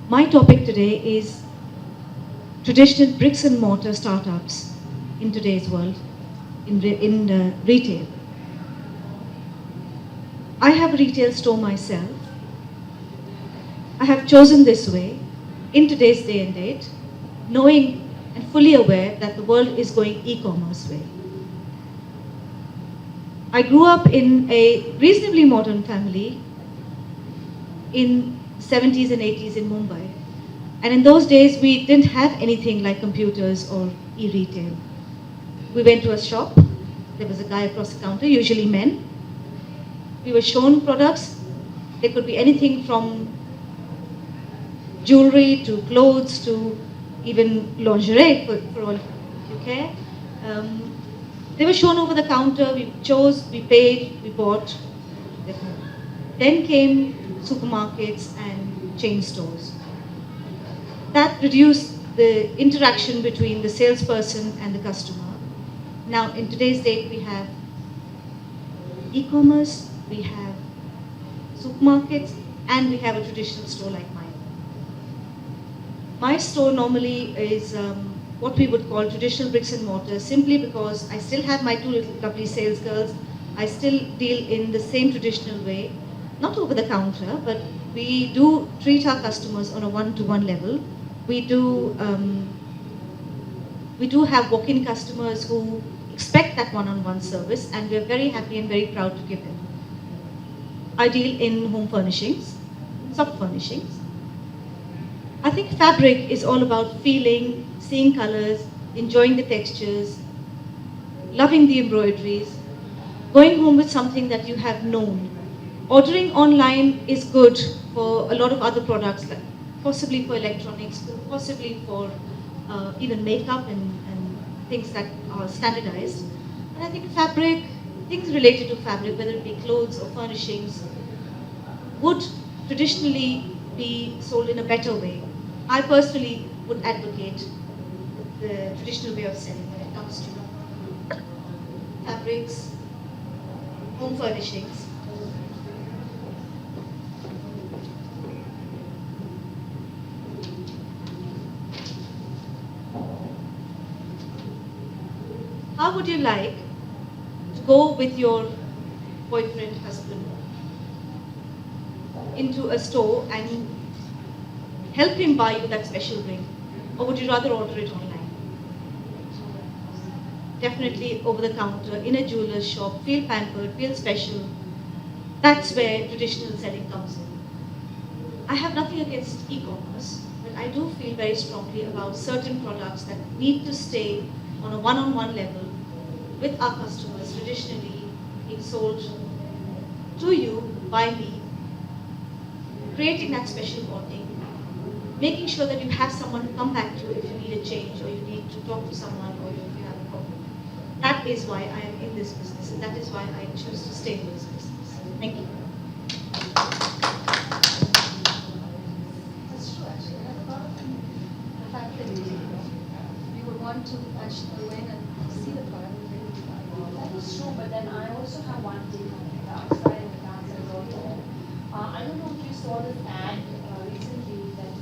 My topic today is traditional bricks and mortar startups in today's world, in retail. I have a retail store myself. I have chosen this way in today's day and date, knowing and fully aware that the world is going e-commerce way. I grew up in a reasonably modern family in 70s and 80s in Mumbai. And in those days, we didn't have anything like computers or e-retail. We went to a shop. There was a guy across the counter, usually men. We were shown products. There could be anything from jewelry to clothes to even lingerie for all you care. They were shown over the counter. We chose, we paid, we bought. Then came supermarkets and chain stores. That reduced the interaction between the salesperson and the customer. Now, in today's date, we have e-commerce, we have supermarkets, and we have a traditional store like mine. My store normally is what we would call traditional bricks and mortar, simply because I still have my two little lovely sales girls. I still deal in the same traditional way, not over the counter, but we do treat our customers on a one-to-one level. We do have walk-in customers who expect that one-on-one service, and we're very happy and very proud to give them. I deal in home furnishings, soft furnishings. I think fabric is all about feeling, seeing colors, enjoying the textures, loving the embroideries, going home with something that you have known. Ordering online is good for a lot of other products, like possibly for electronics, possibly for even makeup and things that are standardized. And I think fabric, things related to fabric, whether it be clothes or furnishings, would traditionally be sold in a better way. I personally would advocate the traditional way of selling when it comes to fabrics, home furnishings. How would you like to go with your boyfriend, husband, into a store and help him buy you that special ring? Or would you rather order it online? Definitely over the counter, in a jeweler's shop, feel pampered, feel special. That's where traditional selling comes in. I have nothing against e-commerce, but I do feel very strongly about certain products that need to stay on a one-on-one level with our customers, traditionally being sold to you by me, creating that special bonding, making sure that you have someone to come back to if you need a change or you need to talk to someone or if you have a problem. That is why I am in this business, and that is why I choose to stay in this business. Thank you. That's true, actually. That's part of the fact that we would want to actually go in and see the product. That is true, but then I also have one take on it, the upside and the downside also. I don't know if you saw this ad recently that,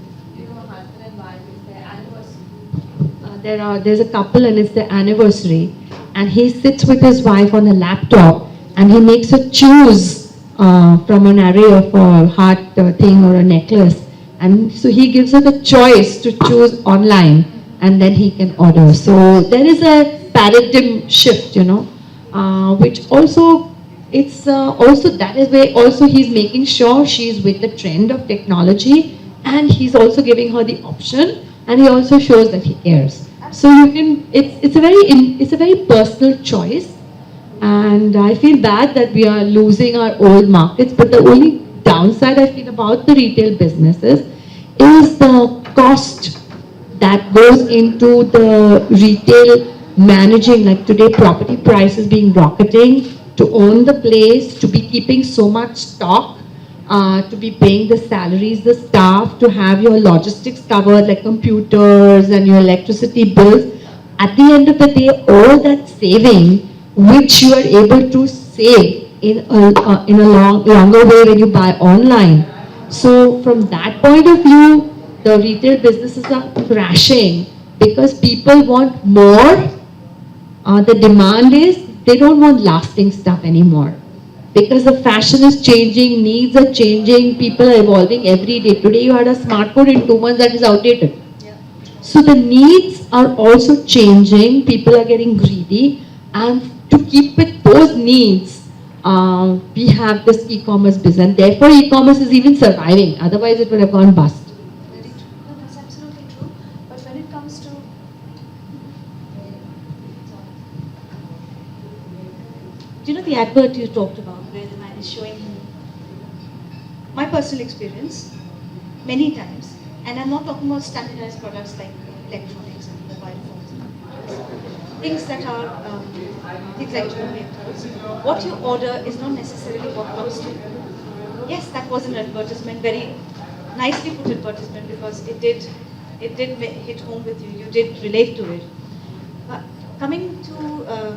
husband and wife, it's their anniversary. There's a couple and it's their anniversary, and he sits with his wife on a laptop and he makes her choose from an array of a heart thing or a necklace, and so he gives her the choice to choose online and then he can order. So there is a paradigm shift, which also it's also that is where also he's making sure she's with the trend of technology, and he's also giving her the option, and he also shows that he cares. So you can it's a very personal choice, and I feel bad that we are losing our old markets. But the only downside I feel about the retail businesses is the cost that goes into the retail managing. Like today, property prices being rocketing, to own the place, to be keeping so much stock, to be paying the salaries, the staff, to have your logistics covered like computers and your electricity bills. At the end of the day, all that saving which you are able to save in a longer way when you buy online. So from that point of view, the retail businesses are crashing because people want more. The demand is they don't want lasting stuff anymore because the fashion is changing, needs are changing, people are evolving every day. Today you had a smartphone in 2 months that is outdated. So the needs are also changing, people are getting greedy, and to keep with those needs, we have this e-commerce business, and therefore e-commerce is even surviving, otherwise it would have gone bust. Very true. No, that's absolutely true. But when it comes to Do you know the advert you talked about where the man is showing him? My personal experience, many times, and I'm not talking about standardized products like electronics and mobile phones, things that are things like jewelry and clothes. What you order is not necessarily what comes to you. Yes, that was an advertisement, very nicely put advertisement because it did hit home with you. You did relate to it. But coming to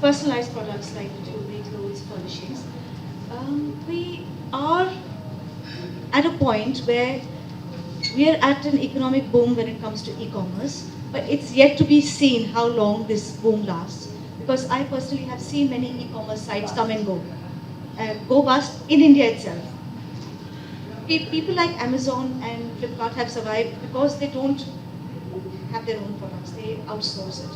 personalized products like jewelry, clothes, furnishings, we are at a point where we are at an economic boom when it comes to e-commerce, but it's yet to be seen how long this boom lasts. Because I personally have seen many e-commerce sites come and go bust in India itself. People like Amazon and Flipkart have survived because they don't have their own products, they outsource it.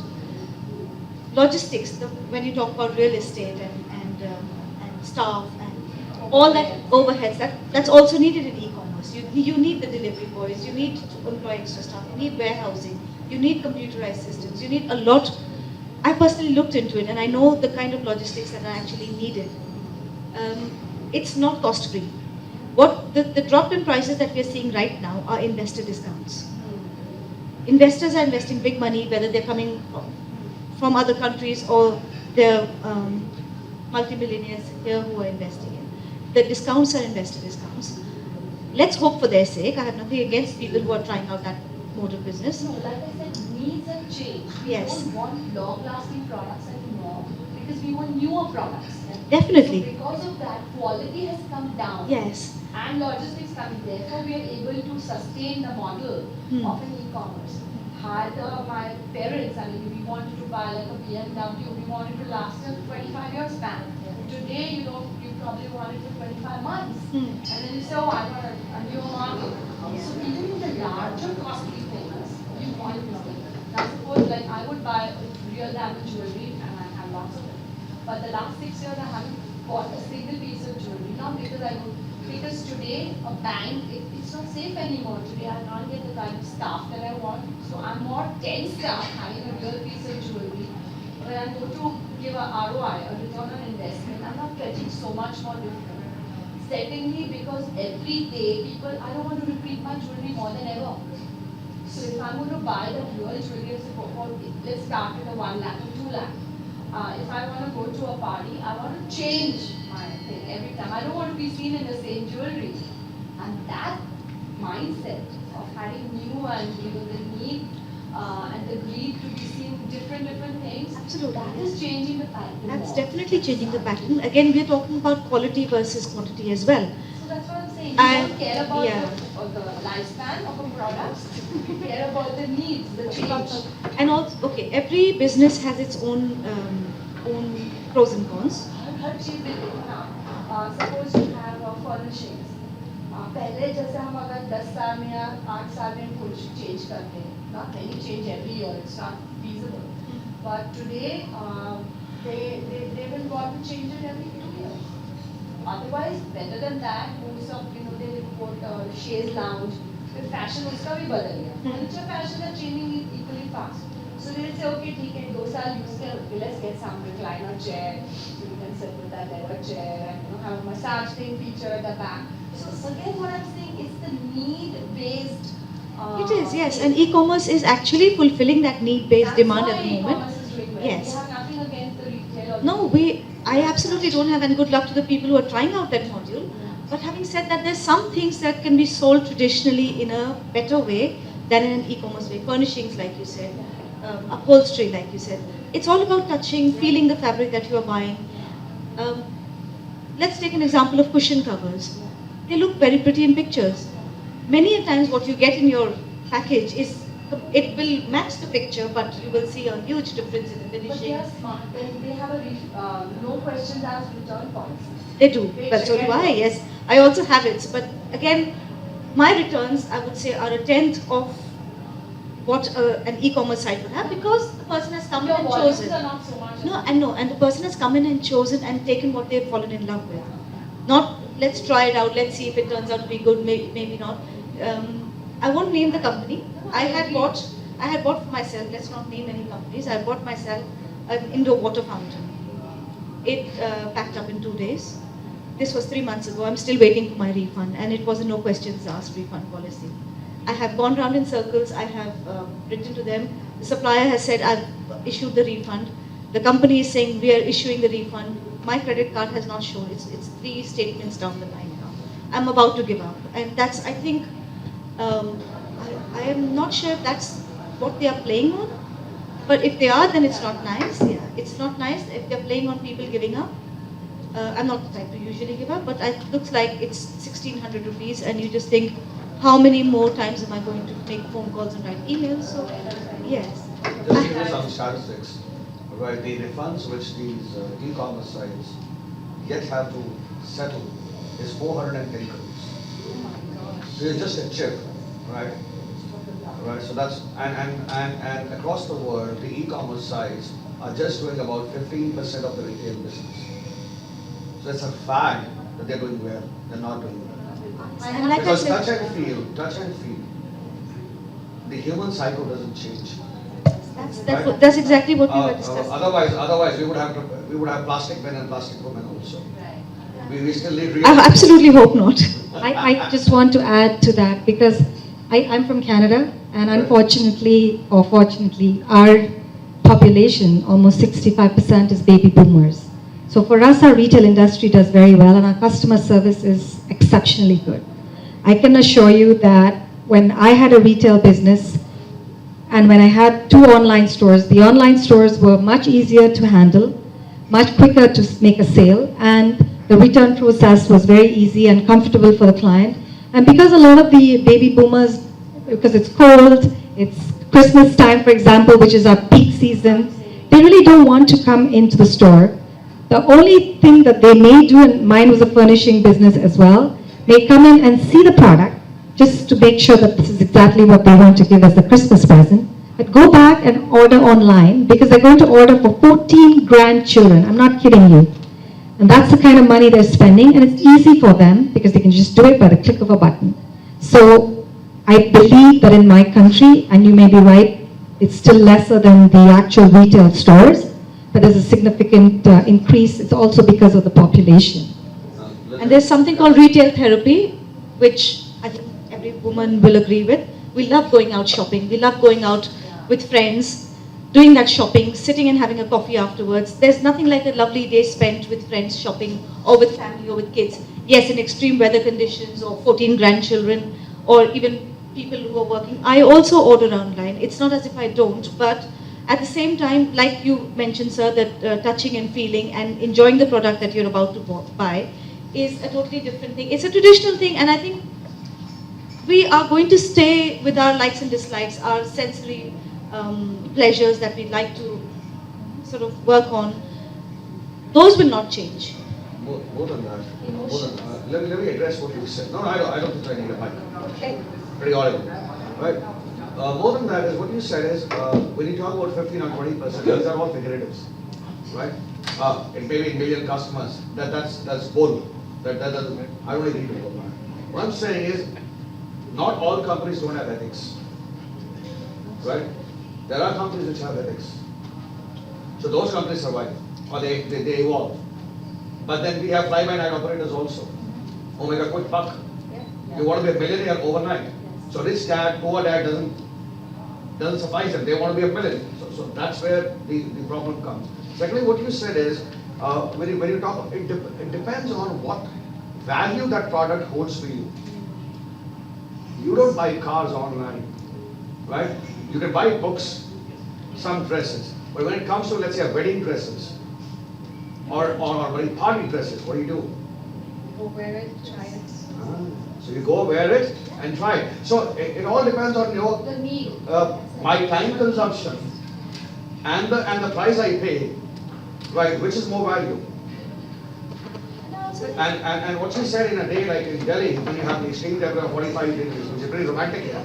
Logistics, when you talk about real estate and staff and all that overheads, that's also needed in e-commerce. You need the delivery boys, you need to employ extra staff, you need warehousing, you need computerized systems, you need a lot. I personally looked into it and I know the kind of logistics that are actually needed. It's not cost free. What the drop in prices that we are seeing right now are investor discounts. Investors are investing big money, whether they're coming from other countries or they're multimillionaires here who are investing in. The discounts are investor discounts. Let's hope for their sake. I have nothing against people who are trying out that mode of business. No, like I said, needs have changed. Yes. We don't want long-lasting products anymore because we want newer products. Definitely. So because of that, quality has come down. Yes. And logistics coming. Therefore, we are able to sustain the model of an e-commerce. Had my parents, I mean, we wanted to buy like a BMW, we wanted to last a 25-year span. Today, you probably want it for 25 months. And then you say, oh, I got a new model. So even in the larger costly things, you want this thing. Now suppose like I would buy real diamond jewelry and I have lots of it. But the last 6 years I haven't bought a single piece of jewelry. Not because today a bank, it's not safe anymore. Today I can't get the kind of staff that I want. So I'm more tensed up having a real piece of jewelry. When I go to give a ROI, a return on investment, I'm not getting so much more different. Secondly, because every day I don't want to repeat my jewelry more than ever. So if I'm going to buy the real jewelry, let's start with a 1 lakh or 2 lakh. If I want to go to a party, I want to change my thing every time. I don't want to be seen in the same jewelry. And that mindset of having new and the need and the greed to be seen different things. Absolutely. That is changing the pattern. That's definitely changing the pattern. Again, we're talking about quality versus quantity as well. So that's what I'm saying. We don't care about the lifespan of a product. We care about the needs, the change. And also, okay, every business has its own pros and cons. हर चीज देखो ना. Suppose you have furnishings. पहले जैसे हम अगर 10 साल में या 8 साल में कुछ change करते हैं, not any change every year, it's not feasible. But today, they will want to change it every 2 years. Otherwise, better than that, they report chaise lounge. With fashion, उसका भी बदल गया. Furniture fashion are changing equally fast. So they will say, okay, ठीक है, 2 साल use कर, let's get some recliner chair. So you can sit with that leather chair and have a massage thing feature at the back. So again, what I'm saying is the need-based. It is, yes, and e-commerce is actually fulfilling that need-based demand at the moment. Yes. We have nothing against the retailer. No, I absolutely don't have any good luck to the people who are trying out that module. But having said that, there's some things that can be sold traditionally in a better way than in an e-commerce way. Furnishings, like you said, upholstery, like you said. It's all about touching, feeling the fabric that you are buying. Um, let's take an example of cushion covers. They look very pretty in pictures. Many a times what you get in your package is, it will match the picture, but you will see a huge difference in the But finishing. they are smart. They have a no questions asked return policy. They do, but so do I, yes. I also have it. But again, my returns, I would say, are a tenth of what an e-commerce site would have, because the person has come in and chosen. Are not so much. And the person has come in and chosen and taken what they've fallen in love with. Not, let's try it out, let's see if it turns out to be good, maybe not. I won't name the company. I had bought for myself, let's not name any companies, I bought myself an indoor water fountain. It packed up in 2 days. This was 3 months ago. I'm still waiting for my refund, and it was a no questions asked refund policy. I have gone round in circles. I have written to them. The supplier has said I've issued the refund. The company is saying we are issuing the refund. My credit card has not shown. It's 3 statements down the line now. I'm about to give up, and that's, I think, I am not sure if that's what they are playing on. But if they are, then it's not nice. Yeah, it's not nice if they're playing on people giving up. I'm not the type to usually give up, but it looks like it's 1,600 rupees, and you just think, how many more times am I going to make phone calls and write emails? So, yes. Just to give you some statistics, right? The refunds which these e-commerce sites yet have to settle is 410 crores. So it's just a chip, right? Right. So that's and across the world, the e-commerce sites are just doing about 15% of the retail business. So it's a fact that they're doing well. They're not doing well. And like Because I touch said, and feel, the human cycle doesn't change. that's exactly what we were discussing. Otherwise we would have plastic men and plastic women also. We still need real. I absolutely hope not. I just want to add to that, because I'm from Canada, and unfortunately or fortunately, our population, almost 65%, is baby boomers. So for us, our retail industry does very well, and our customer service is exceptionally good. I can assure you that when I had a retail business and when I had 2 online stores, the online stores were much easier to handle, much quicker to make a sale, and the return process was very easy and comfortable for the client. And because a lot of the baby boomers, because it's cold, it's Christmas time, for example, which is our peak season, they really don't want to come into the store. The only thing that they may do, and mine was a furnishing business as well, they come in and see the product just to make sure that this is exactly what they want to give as a Christmas present, but go back and order online, because they're going to order for 14 grandchildren. I'm not kidding you. And that's the kind of money they're spending, and it's easy for them because they can just do it by the click of a button. So I believe that in my country, and you may be right, it's still lesser than the actual retail stores, but there's a significant increase. It's also because of the population. And there's something called retail therapy, which I think every woman will agree with. We love going out shopping. We love going out with friends, doing that shopping, sitting and having a coffee afterwards. There's nothing like a lovely day spent with friends shopping, or with family, or with kids. Yes, in extreme weather conditions, or 14 grandchildren, or even people who are working. I also order online. It's not as if I don't, but at the same time, like you mentioned, sir, that touching and feeling and enjoying the product that you're about to buy is a totally different thing. It's a traditional thing, and I think we are going to stay with our likes and dislikes, our sensory pleasures that we'd like to sort of work on. Those will not change. More than that. Let me address what you said. No, I don't think I need a mic. Okay. Pretty audible, right? More than that is what you said is when you talk about 15 or 20%, these are all figuratives, right? It may be a million customers. That's bull. That doesn't. I don't agree to bull. What I'm saying is, not all companies don't have ethics, right? There are companies which have ethics. So those companies survive, or they evolve. But then we have fly-by-night operators also. Oh, make a quick buck. You want to be a millionaire overnight. So rich dad, poor dad doesn't suffice them. They want to be a millionaire. So that's where the problem comes. Secondly, what you said is when you talk, it depends on what value that product holds for you. You don't buy cars online, right? You can buy books, some dresses, but when it comes to, let's say, wedding dresses or wedding party dresses, what do? Go wear it, try it. So you go wear it and try it. So it all depends on your The need. my time consumption and the price I pay, right? Which is more value? And what she said in a day like in Delhi, when you have the extreme temperature of 45 degrees, which is pretty romantic here,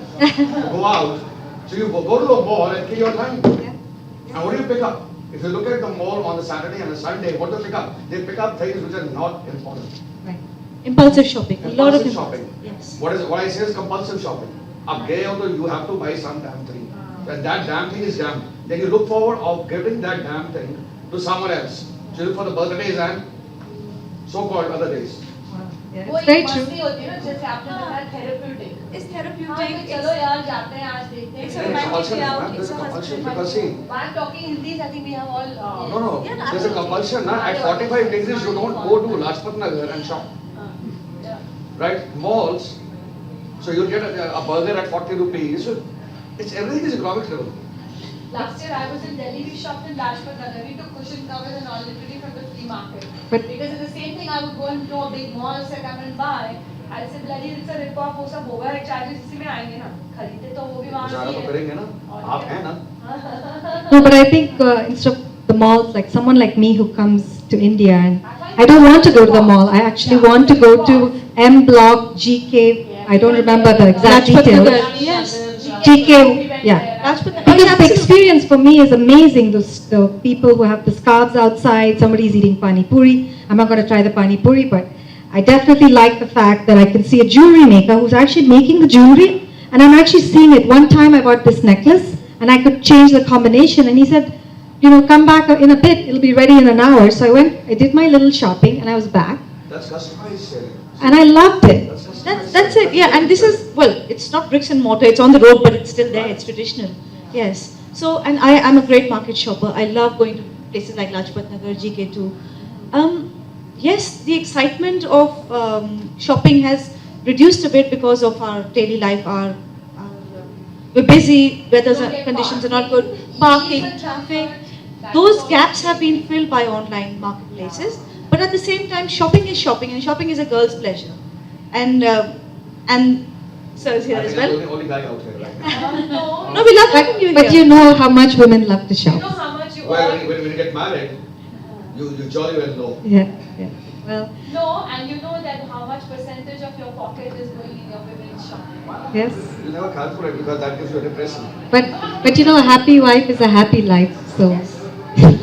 go out, so you go to a mall and kill your time. And what do you pick up? If you look at the mall on the Saturday and the Sunday, what do they pick up? They pick up things which are not important. Right. Impulsive shopping. A lot of Impulsive shopping. Yes. What I say is compulsive shopping. Up there, you have to buy some damn thing. And that damn thing is damn. Then you look forward of giving that damn thing to someone else. So you look for the birthdays and so-called other days. Yeah, वो it's very एक true. मस्ती होती है ना जैसे आपने बताया therapeutic It's हाँ therapeutic. तो चलो यार जाते हैं आज देखते हैं It's a compulsion, ma'am. There's a compulsion because see. I'm talking Hindi. I think we have all. No. There's a compulsion. Na? At 45 degrees, you don't go to Lajpat Nagar and shop. Right? Malls. So you get a burger at 40 rupees. So everything is economic level. Last year I was in Delhi. We shopped in Lajpat Nagar. We took cushion covers and all literally from the flea market. But- because it's the same thing, I would go into a big mall, say come and buy. I said bloody it's a rip off. वो सब overhead charges इसी में आएंगे ना. खरीदे तो वो भी वहाँ बेचारा से तो ही करेंगे ना. आप हैं ना. No, but I think instead of the malls, like someone like me who comes to India, and I don't want to go to the mall. I actually want to go to M Block, GK. I don't remember the exact Rajpat details. Nagar. Yes. GK, yeah. Rajpat Nagar. Because the Absolutely. experience for me is amazing. The people who have the scarves outside, somebody's eating pani puri. I'm not going to try the pani puri, but I definitely like the fact that I can see a jewelry maker who's actually making the jewelry, and I'm actually seeing it. One time I bought this necklace, and I could change the combination, and he said, come back in a bit, it'll be ready in an hour. So I went, I did my little shopping, and I was back, That's customized selling. and I loved it. That's it. Yeah, and this is it's not bricks and mortar. It's on the road, but it's still there. It's traditional. Yes. So, and I'm a great market shopper. I love going to places like Lajpat Nagar, GK2. Yes, the excitement of shopping has reduced a bit because of our daily life. We're busy. Weather conditions are not good. Parking, traffic. Those gaps have been filled by online marketplaces. But at the same time, shopping is shopping, and shopping is a girl's pleasure. And Sir is here I as think I'm well. the only guy out here right now. No, we love having you But here. you know how much women love to You shop. know how much you Well, earn. when you get married, you jolly well know. Yeah. Well, No, and you know that how much percentage of your pocket is going in your women's shopping. yes. You never calculate because that gives you a depression. But a happy wife is a happy life. So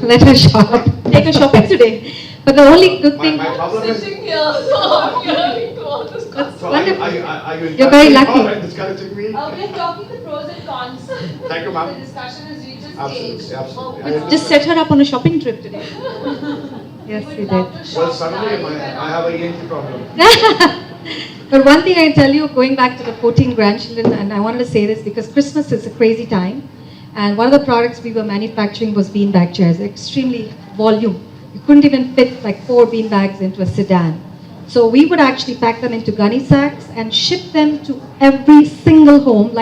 let her shop. Take her shopping today. But the only good thing. My problem is. Sitting here, so I'm hearing all this. So wonderful. are you You're very lucky. or discouraging me? We're talking the pros and cons. Thank you, ma'am. The discussion has reached a stage. Absolutely, absolutely. We just set her up on a shopping trip today. Yes, We we would love did. to shop Well, suddenly live and I have a ENT problem. But one thing I tell you, going back to the 14 grandchildren, and I wanted to say this because Christmas is a crazy time, and one of the products we were manufacturing was beanbag chairs, extremely volume. You couldn't even fit like 4 beanbags into a sedan. So we would actually pack them into gunny sacks and ship them to every single home,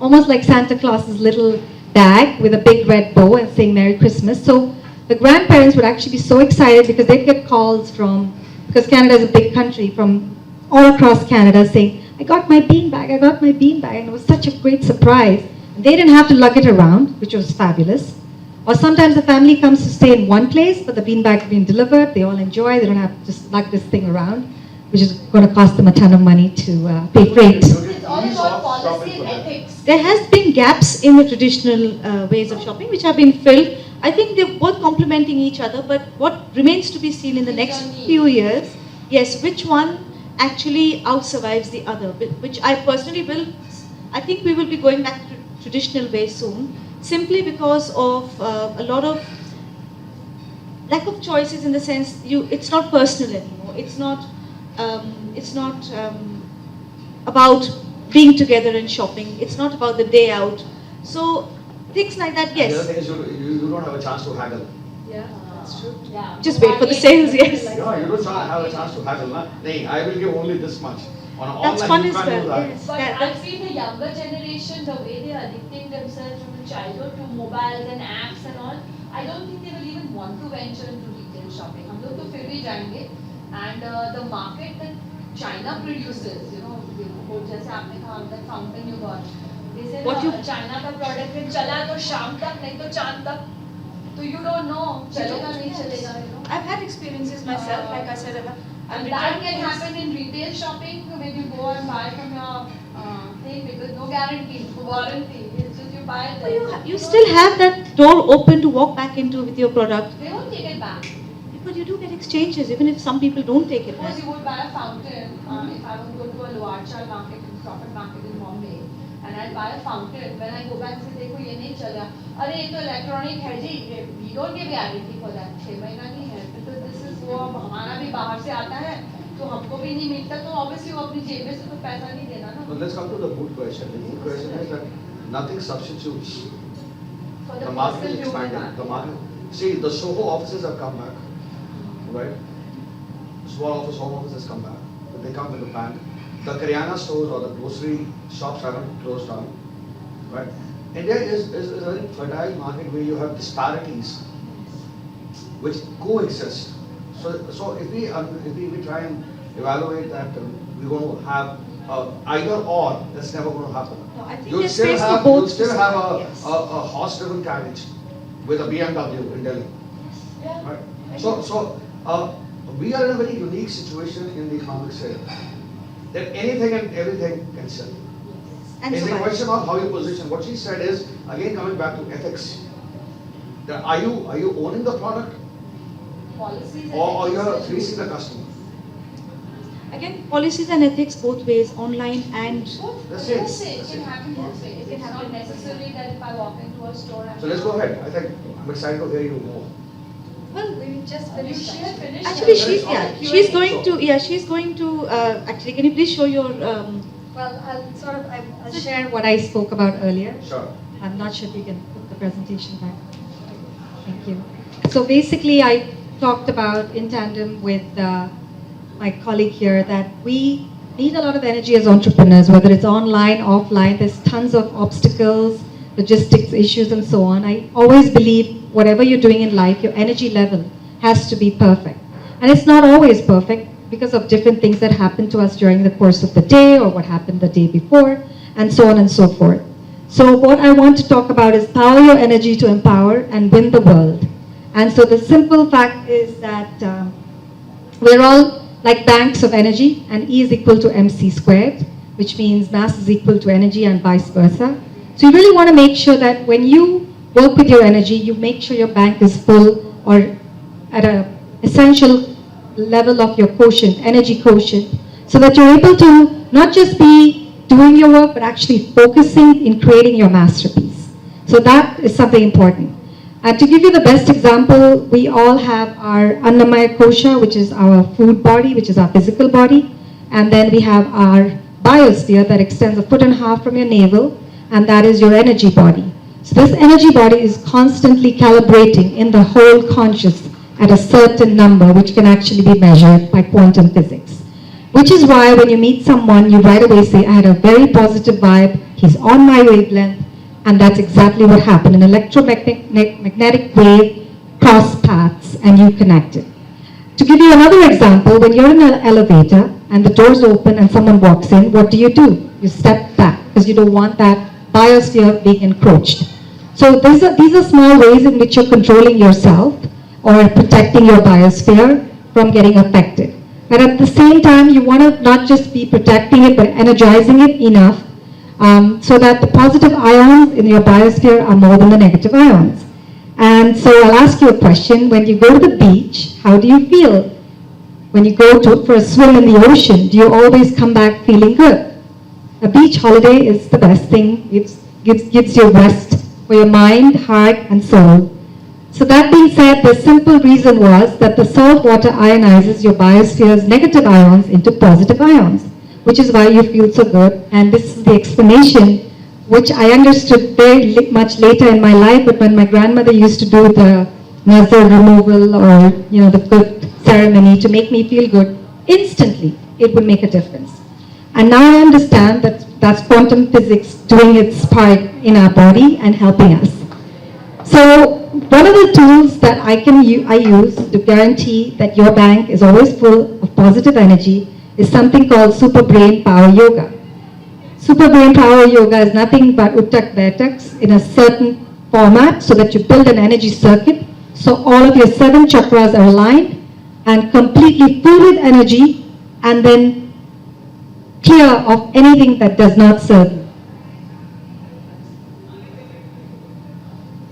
almost like Santa Claus's little bag with a big red bow and saying Merry Christmas. So the grandparents would actually be so excited because they'd get calls because Canada is a big country, from all across Canada saying, I got my beanbag, and it was such a great surprise. They didn't have to lug it around, which was fabulous. Or sometimes the family comes to stay in one place, but the beanbag's been delivered, they all enjoy, they don't have to just lug this thing around, which is going to cost them a ton of money to pay freight. It's all about policy and ethics. There has been gaps in the traditional ways of shopping which have been filled. I think they're both complementing each other, but what remains to be seen in the next few years, yes, which one actually outsurvives the other, which I personally I think we will be going back to traditional ways soon, simply because of a lot of lack of choices in the sense it's not personal anymore. It's not about being together and shopping. It's not about the day out. So things like that, The other yes. thing is you don't have a chance to haggle. Yeah. That's true. Yeah. Just wait for the sales, yes. Yeah, you don't have a chance to haggle, na? Nay, I will give only this much. On an That's online, fun you as can't do well, that. yes. But That- I've seen the younger generation, the way they are addicting themselves from childhood to mobiles and apps and all. I don't think they will even want to venture into retail shopping. हम लोग तो फिर भी जाएंगे. And the market that China produces, you know, वो जैसे आपने कहा that fountain you got. They say What you- China का product में चला तो शाम तक नहीं तो चांद तक. So you don't know चलेगा नहीं चलेगा, you know. I've had experiences myself, like I said, And that can happen in retail shopping when you go and buy from your thing because no guarantee, warranty. It's just you buy it. You still have that door open to walk back into with your product. They won't take it back. But you do get exchanges, even if some people don't take it back. Suppose you would buy a fountain. If I would go to a Loarchal market, Crawford market in Bombay, and I buy a fountain. When I go back and say, देखो ये नहीं चला. अरे ये तो electronic है जी. We don't give guarantee for that. 6 महीना नहीं है. तो this is वो हमारा भी बाहर से आता है. तो हमको भी नहीं मिलता. तो obviously वो अपनी जेब में से तो पैसा नहीं देना ना. But let's come to the mood question. The mood question is that nothing substitutes For the the market personal is expanding. human. The market. See, the Soho offices have come back, right? Small office, home office has come back. But they come with a bang. The Karyana stores or the grocery shops haven't closed down, right? India is a very fertile market where you have disparities which coexist. So if we try and evaluate that we're going to have either or, that's never going to happen. No, I think You'll there's still space have, for both. you'll still have yes. a horse-driven carriage with a BMW in Delhi. Yeah. Right? So we are in a very unique situation in the economic sphere that anything and everything can sell. And It's a survive. question of how you position. What she said is, again coming back to ethics, that are you owning the product Policies and or you're ethics. fleecing the customer? Again, policies and ethics both ways, online and That's it. Both ways. That's It can it. happen both ways. It's not necessarily that if I walk into a store and So let's go ahead. I think I'm excited to hear you more. well, We just You finished. should have finished. actually that. she's going to she's going to actually, can you please show your Well, I'll Share what I spoke about earlier. Sure. I'm not sure if you can put the presentation back. Thank you. So basically, I talked about in tandem with my colleague here that we need a lot of energy as entrepreneurs, whether it's online, offline. There's tons of obstacles, logistics issues, and so on. I always believe whatever you're doing in life, your energy level has to be perfect. And it's not always perfect because of different things that happen to us during the course of the day or what happened the day before, and so on and so forth. So what I want to talk about is power your energy to empower and win the world. And so the simple fact is that we're all like banks of energy, and E is equal to MC squared, which means mass is equal to energy and vice versa. So you really want to make sure that when you work with your energy, you make sure your bank is full or at an essential level of your quotient, energy quotient, so that you're able to not just be doing your work, but actually focusing in creating your masterpiece. So that is something important. And to give you the best example, we all have our Annamaya Kosha, which is our food body, which is our physical body. And then we have our biosphere that extends a foot and a half from your navel, and that is your energy body. So this energy body is constantly calibrating in the whole conscious at a certain number, which can actually be measured by quantum physics. Which is why when you meet someone, you right away say, I had a very positive vibe, he's on my wavelength, and that's exactly what happened. An electromagnetic wave crossed paths and you connected. To give you another example, when you're in an elevator and the doors open and someone walks in, what do? You step back because you don't want that biosphere being encroached. So these are small ways in which you're controlling yourself or protecting your biosphere from getting affected. But at the same time, you want to not just be protecting it, but energizing it enough so that the positive ions in your biosphere are more than the negative ions. And so I'll ask you a question. When you go to the beach, how do you feel? When you go for a swim in the ocean, do you always come back feeling good? A beach holiday is the best thing. It gives you rest for your mind, heart, and soul. So that being said, the simple reason was that the salt water ionizes your biosphere's negative ions into positive ions, which is why you feel so good. And this is the explanation, which I understood very much later in my life, but when my grandmother used to do the nazar removal or the good ceremony to make me feel good, instantly it will make a difference. And now I understand that that's quantum physics doing its part in our body and helping us. So one of the tools that I use to guarantee that your bank is always full of positive energy is something called Super Brain Power Yoga. Super Brain Power Yoga is nothing but Uttak Bhattaks in a certain format so that you build an energy circuit so all of your 7 chakras are aligned and completely full with energy and then clear of anything that does not serve you.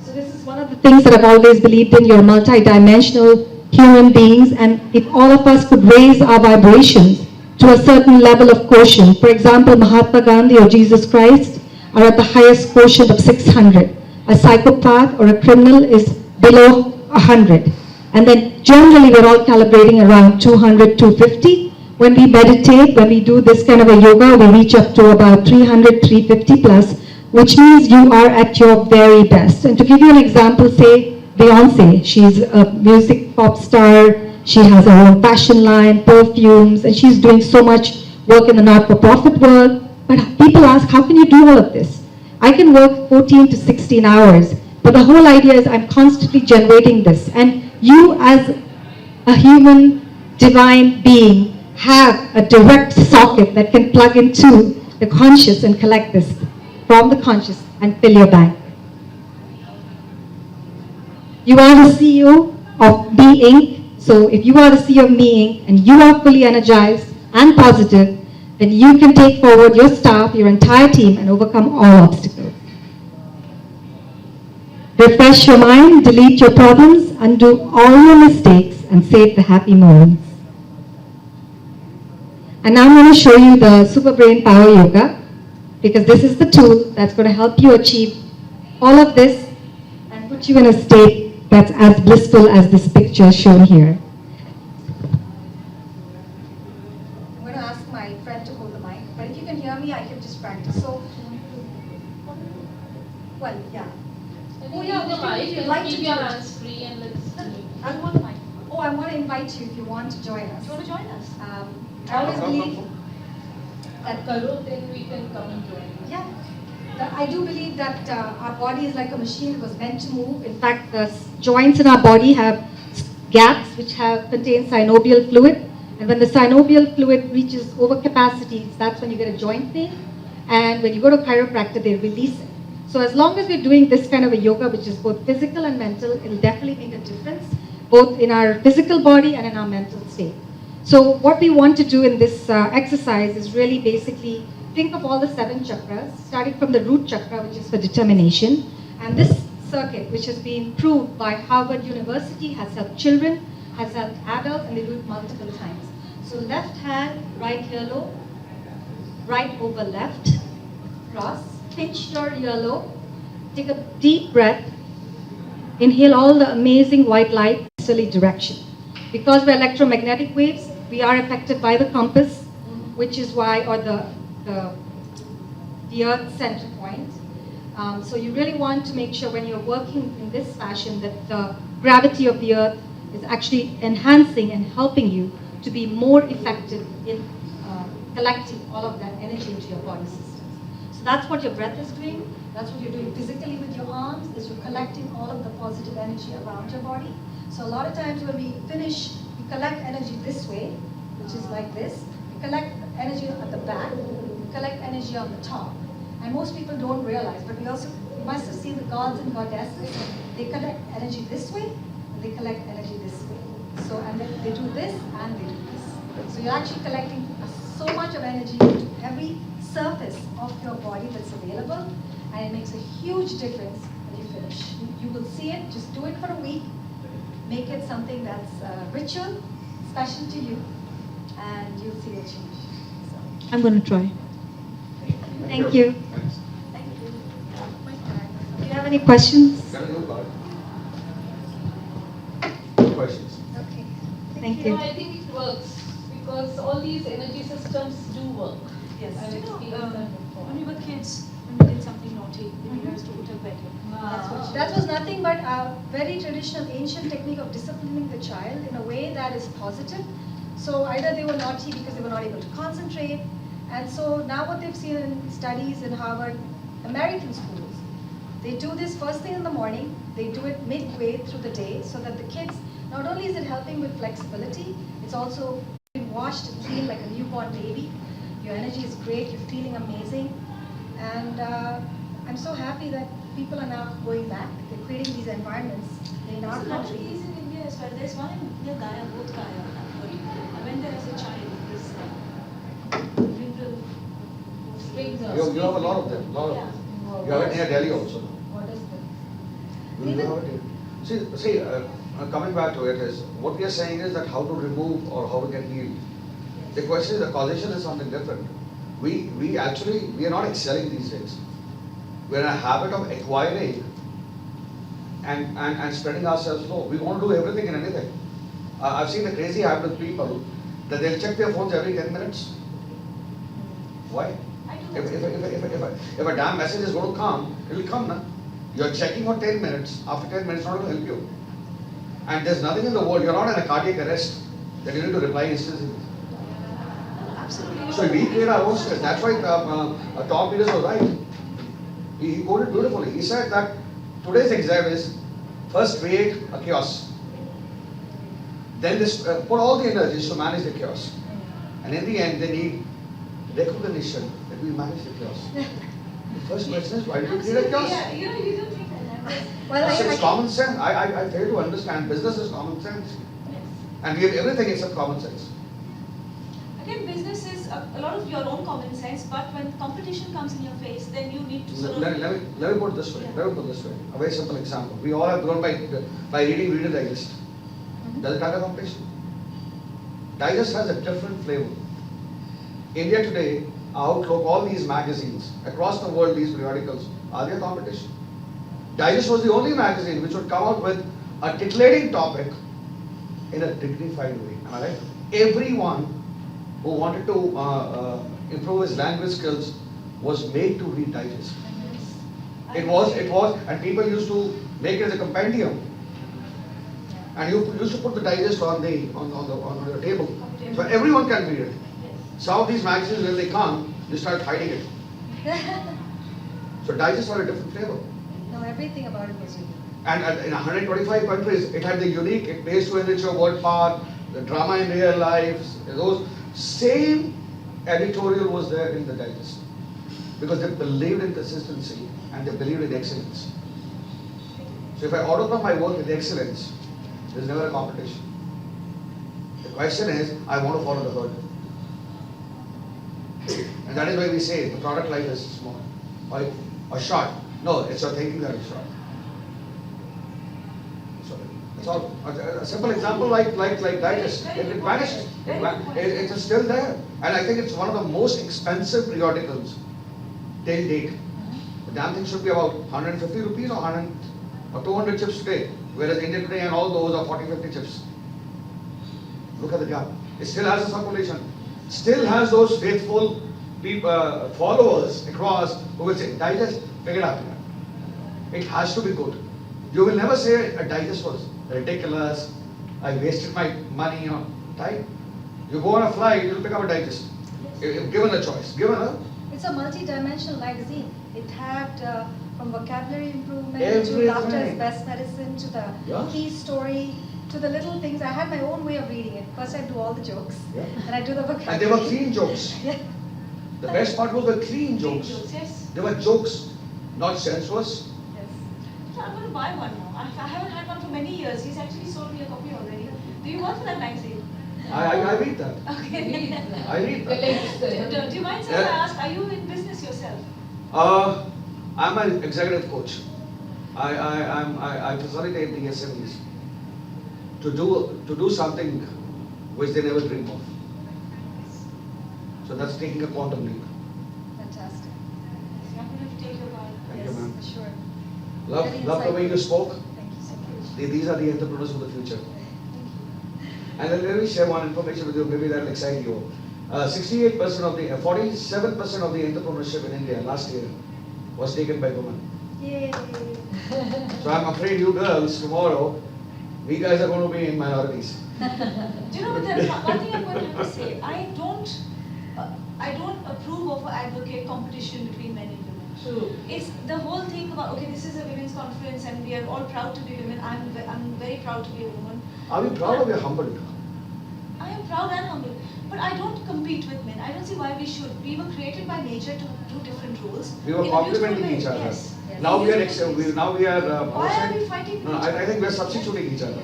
So this is one of the things that I've always believed in. You're multi-dimensional human beings, and if all of us could raise our vibrations to a certain level of quotient, for example, Mahatma Gandhi or Jesus Christ are at the highest quotient of 600. A psychopath or a criminal is below 100. And then generally we're all calibrating around 200, 250. When we meditate, when we do this kind of a yoga, we reach up to about 300, 350 plus, which means you are at your very best. And to give you an example, say Beyonce, she's a music pop star, she has her own fashion line, perfumes, and she's doing so much work in the not-for-profit world. But people ask, how can you do all of this? I can work 14 to 16 hours, but the whole idea is I'm constantly generating this. And you as a human divine being have a direct socket that can plug into the conscious and collect this from the conscious and fill your bank. You are the CEO of Me Inc. So if you are the CEO of Me Inc. and you are fully energized and positive, then you can take forward your staff, your entire team, and overcome all obstacles. Refresh your mind, delete your problems, undo all your mistakes, and save the happy moments. And now I'm going to show you the Super Brain Power Yoga, because this is the tool that's going to help you achieve all of this and put you in a state that's as blissful as this picture shown here. I'm going to ask my friend to hold the mic, but if you can hear me, I can just practice. So, well, yeah. Oh yeah, if you'd like to keep do your it. hands free and let's. I want the mic. Oh, I want to invite you if you want to join us. You want to join us? I always believe At Karo, then we can come and join. Yeah. I do believe that our body is like a machine. It was meant to move. In fact, the joints in our body have gaps which contain synovial fluid. And when the synovial fluid reaches overcapacities, that's when you get a joint pain. And when you go to chiropractor, they release it. So as long as we're doing this kind of a yoga, which is both physical and mental, it'll definitely make a difference, both in our physical body and in our mental state. So what we want to do in this exercise is really basically think of all the 7 chakras, starting from the root chakra, which is for determination. And this circuit, which has been proved by Harvard University, has helped children, has helped adults, and they do it multiple times. So left hand, right earlobe, right over left, cross, pinch your earlobe, take a deep breath, inhale all the amazing white light, westerly direction. Because we're electromagnetic waves, we are affected by the compass, which is why, or the Earth center point. So you really want to make sure when you're working in this fashion that the gravity of the Earth is actually enhancing and helping you to be more effective in collecting all of that energy into your body systems. So that's what your breath is doing. That's what you're doing physically with your arms, is you're collecting all of the positive energy around your body. So a lot of times when we finish, we collect energy this way, which is like this. We collect energy at the back, we collect energy on the top. And most people don't realize, but we must have seen the gods and goddesses. They collect energy this way, and they collect energy this way. So, and then they do this, and they do this. So you're actually collecting so much of energy into every surface of your body that's available, and it makes a huge difference when you finish. You will see it, just do it for a week, make it something that's ritual, special to you, and you'll see a change. So. I'm going to try. Thank you. Thank you. Do you have any questions? Questions? Okay. Thank you. I think it works because all these energy systems do work. Yes. I've experienced that before. When we were kids, when we did something naughty, we used to Uttak Bhattaks. That's what That was nothing but a very traditional ancient technique of disciplining the child in a way that is positive. So either they were naughty because they were not able to concentrate. And so now what they've seen in studies in Harvard, American schools, they do this first thing in the morning, they do it midway through the day so that the kids, not only is it helping with flexibility, it's also being washed and clean like a newborn baby. Your energy is great, you're feeling amazing. And I'm so happy that people are now going back. They're creating these environments in our There's a lot of country. these in India as well. There's one in near Gaya, both Gaya. I went there as a child. This liberal You have a lot of them, lot of them. You have it near Delhi also. What is that? You have it here. See, coming back to it is, what we are saying is that how to remove or how to get healed. The question is, the causation is something different. We are not excelling these days. We're in a habit of acquiring and spreading ourselves low. We want to do everything and anything. I've seen the crazy habit of people that they'll check their phones every 10 minutes. Why? If a damn message is going to come, it will come. Na? You're checking for 10 minutes. After 10 minutes, it's not going to help you. And there's nothing in the world. You're not in a cardiac arrest that you need to reply instantly. Absolutely. So we create our own stress. That's why Tom Peters was right. He quoted beautifully. He said that today's exam is first create a chaos. Then put all the energies to manage the chaos. And in the end, they need recognition that we manage the chaos. The first question is, why do you create a chaos? Yeah, you don't think that. Well, It's common sense. I fail to understand. Business is common sense. And we have everything except common sense. Again, business is a lot of your own common sense, but when competition comes in your face, then you need to sort of... Let me put it this way. Yeah. Let me put it this way. A very simple example. We all have grown by reading Reader Digest. Does it have a competition? Digest has a different flavor. India Today, Outlook, all these magazines, across the world, these periodicals, are their competition. Digest was the only magazine which would come out with a titillating topic in a dignified way. Am I right? Everyone who wanted to improve his language skills was made to read Digest. It was, and people used to make it as a compendium. And you used to put the digest on the table, so everyone can read it. Some of these magazines, when they come, they start hiding it. So digest had a different flavor. No, everything about it was unique. And in 125 countries, it had the unique, it pays to enrich your word part, the drama in real life, those same editorial was there in the digest. Because they believed in consistency and they believed in excellence. So if I autograph my work with excellence, there's never a competition. The question is, I want to follow the herd. And that is why we say the product life is small or short. No, it's your thinking that is short. So it's all a simple example like digest. It vanished. It is still there. And I think it's one of the most expensive periodicals till date. The damn thing should be about 150 rupees or 100 or 200 chips today. Whereas India Today and all those are 40, 50 chips. Look at the gap. It still has a circulation. Still has those faithful people, followers across who will say, digest, pick it up. It has to be good. You will never say a digest was ridiculous, I wasted my money on time. You go on a flight, you'll pick up a digest. If given a choice. It's a multi-dimensional magazine. It had from vocabulary improvement Everything. to laughter is best medicine to the key story to the little things. I had my own way of reading it. First I do all the jokes, and I do the vocabulary. And they were clean jokes. Yeah. The best part was the clean jokes. Yes. They were jokes, not sensuous. Yes. So I'm going to buy one now. I haven't had one for many years. He's actually sold me a copy already. Do you work for that magazine? I read that. Okay. I read that. Do you mind, sir, I ask, are you in business yourself? I'm an executive coach. I facilitate the SMEs to do something which they never dream of. So that's taking a quantum leap. Fantastic. So I'm going to take your call. Thank Yes, you, ma'am. for sure. Love the way you spoke. Thank you so much. These are the entrepreneurs of the future. And let me share one information with you, maybe that will excite you. 47% of the entrepreneurship in India last year was taken by women. Yay. So I'm afraid you girls tomorrow, we guys are going to be in minorities. Do you know what? There's one thing I'm going to have to say. I don't approve of or advocate competition between men and women. True. It's the whole thing about, okay, this is a women's conference and we are all proud to be women. I'm very proud to be a woman. Are we proud or we are humbled? I am proud and humble, but I don't compete with men. I don't see why we should. We were created by nature to do different roles. We were in a beautiful complementing way. each other. Yes. Now we are, Why are we fighting with no, each other? I think we are substituting each other.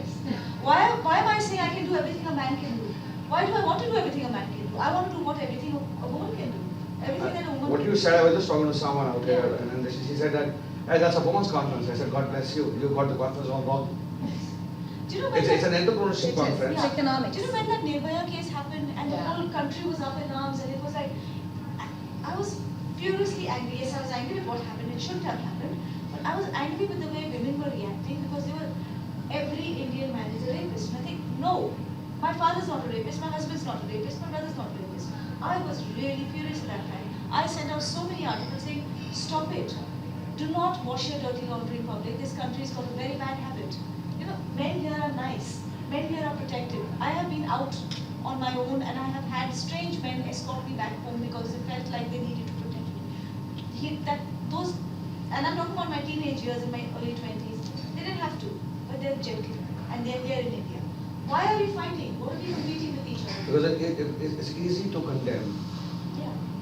Why am I saying I can do everything a man can do? Why do I want to do everything a man can do? I want to do everything a woman can do. Everything that a woman What can you do. said, I was just talking to someone out there, and then she said that, hey, that's a women's conference. I said, God bless you. You got the conference all wrong. Do you know when It's an entrepreneurship conference. It's economics. Do you know when that Nirbhaya case happened and the whole country was up in arms and it was like, I was furiously angry. Yes, I was angry with what happened. It shouldn't have happened. But I was angry with the way women were reacting because every Indian man is a rapist. And I think, no, my father's not a rapist, my husband's not a rapist, my brother's not a rapist. I was really furious at that time. I sent out so many articles saying, stop it. Do not wash your dirty laundry in public. This country's got a very bad habit. You know, men here are nice. Men here are protective. I have been out on my own and I have had strange men escort me back home because they felt like they needed to protect me. And I'm talking about my teenage years in my early 20s. They didn't have to, but they're gentle and they're here in India. Why are we fighting? What are we competing with each other? Because it's easy to condemn,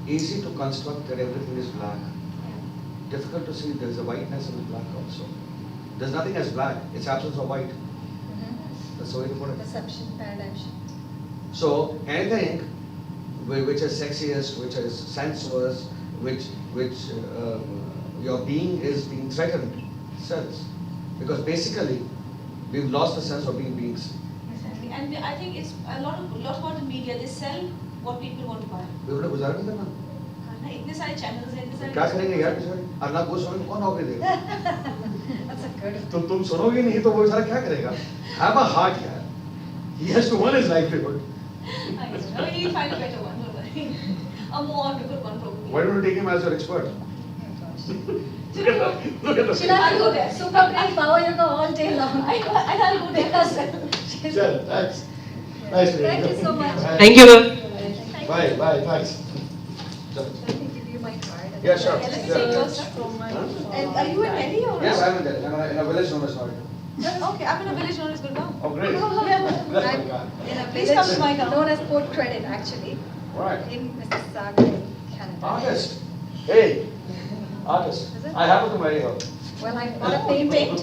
easy to construct that everything is black. Difficult to see there's a whiteness in the black also. There's nothing as black, it's absence of white. That's the way to put it. Perception, paradigm shift. So anything which is sexiest, which is sensuous, which your being is being threatened, sells. Because basically, we've lost the sense of being beings. Exactly. And I think it's a lot about the media. They sell what people want to buy. बेवड़े गुजारा नहीं करना इतने सारे channels हैं, इतने सारे क्या करेंगे यार बेचारे अर्नब गोस्वामी को कौन नौकरी देगा That's a good. तुम सुनोगे नहीं तो वो बेचारा क्या करेगा have a heart यार he has to earn his livelihood I know. He'll find a better one, don't worry. A more honorable one probably. why don't you take him as your expert look at the Should I go there? Super great power yoga all day long. I'll go there. Chal, thanks nice meeting Thank you so much. Thank you. bye thanks Let me give you my card. yeah sure Let me take your stuff from my. And are you in Delhi or? yes I'm in Delhi I'm in a village known as Noida Okay, I'm in a village known as Gurgaon. oh great Yeah. bless my God In a Please come to my village town. known as Port Credit, actually, right in Mississauga, in Canada. artist hey artist Is it? I happen to marry her Well, I bought a painting.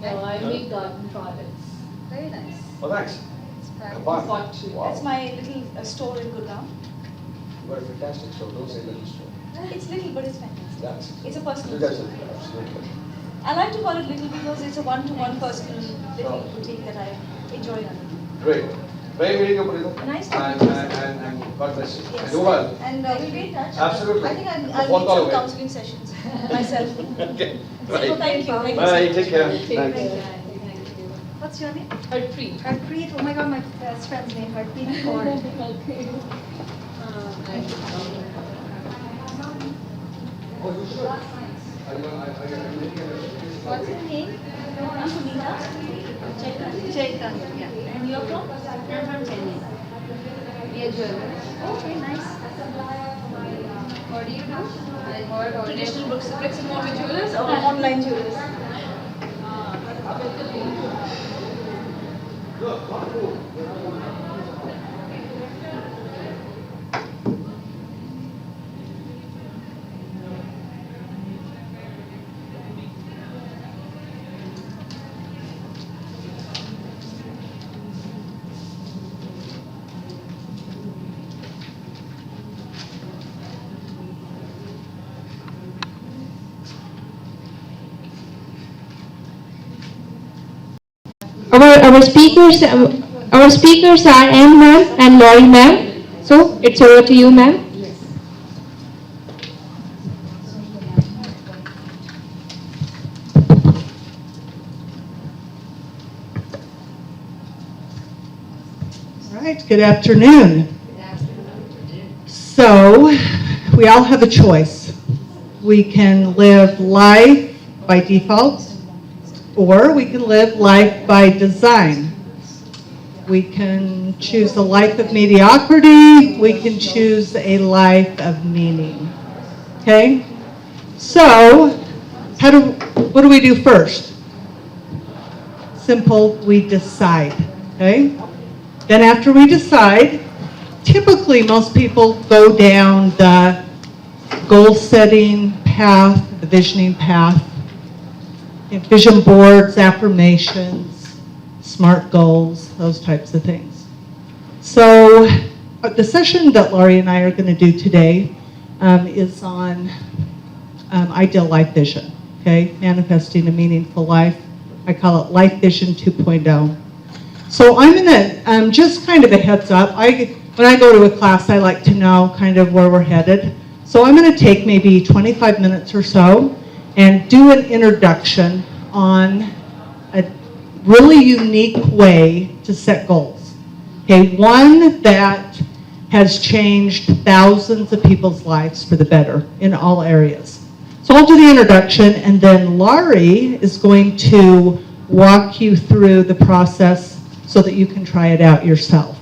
No, I make garden products. Very nice. oh thanks It's Come practical. on. Pottery. Wow. That's my little store in Gurgaon. You are a fantastic show. Don't say little show. It's little, but it's fantastic. That's It's a personal That's store. it. Absolutely. I like to call it little because it's a one-to-one personal little boutique that I enjoy running. Great. Very meeting you, Purita. Nice talking to you. And God bless you. Yes. And do well. And we'll be in touch. Absolutely. I think The I'll phone need call some away. counseling sessions myself. Okay. So Bye. thank you. Thank you. Bye. so Take care. much. Thanks. Thank you. What's your name? Harpreet. Harpreet, oh my god, my best friend's name, Harpreet Kaur. Okay. Oh, you should. What's your name? I'm Sunita. Chaitanya. Yeah. And you're from? I'm from Chennai. We are jewelers. Okay, nice. What do you do? I heard all Traditional bricks and mortar jewelers or online jewelers? Look, come on. Our speakers are Anne ma'am and Laurie ma'am. So it's over to you, ma'am. All right, good afternoon. So, we all have a choice. We can live life by default, or we can live life by design. We can choose a life of mediocrity. We can choose a life of meaning. Okay? So, what do we do first? Simple, we decide. Okay? Then after we decide, typically most people go down the goal setting path, the visioning path, vision boards, affirmations, SMART goals, those types of things. So the session that Laurie and I are going to do today is on ideal life vision, okay? Manifesting a meaningful life. I call it Life Vision 2.0. So I'm going to, just kind of a heads up, when I go to a class, I like to know kind of where we're headed. So I'm going to take maybe 25 minutes or so and do an introduction on a really unique way to set goals. Okay, one that has changed thousands of people's lives for the better in all areas. So I'll do the introduction, and then Laurie is going to walk you through the process so that you can try it out yourself.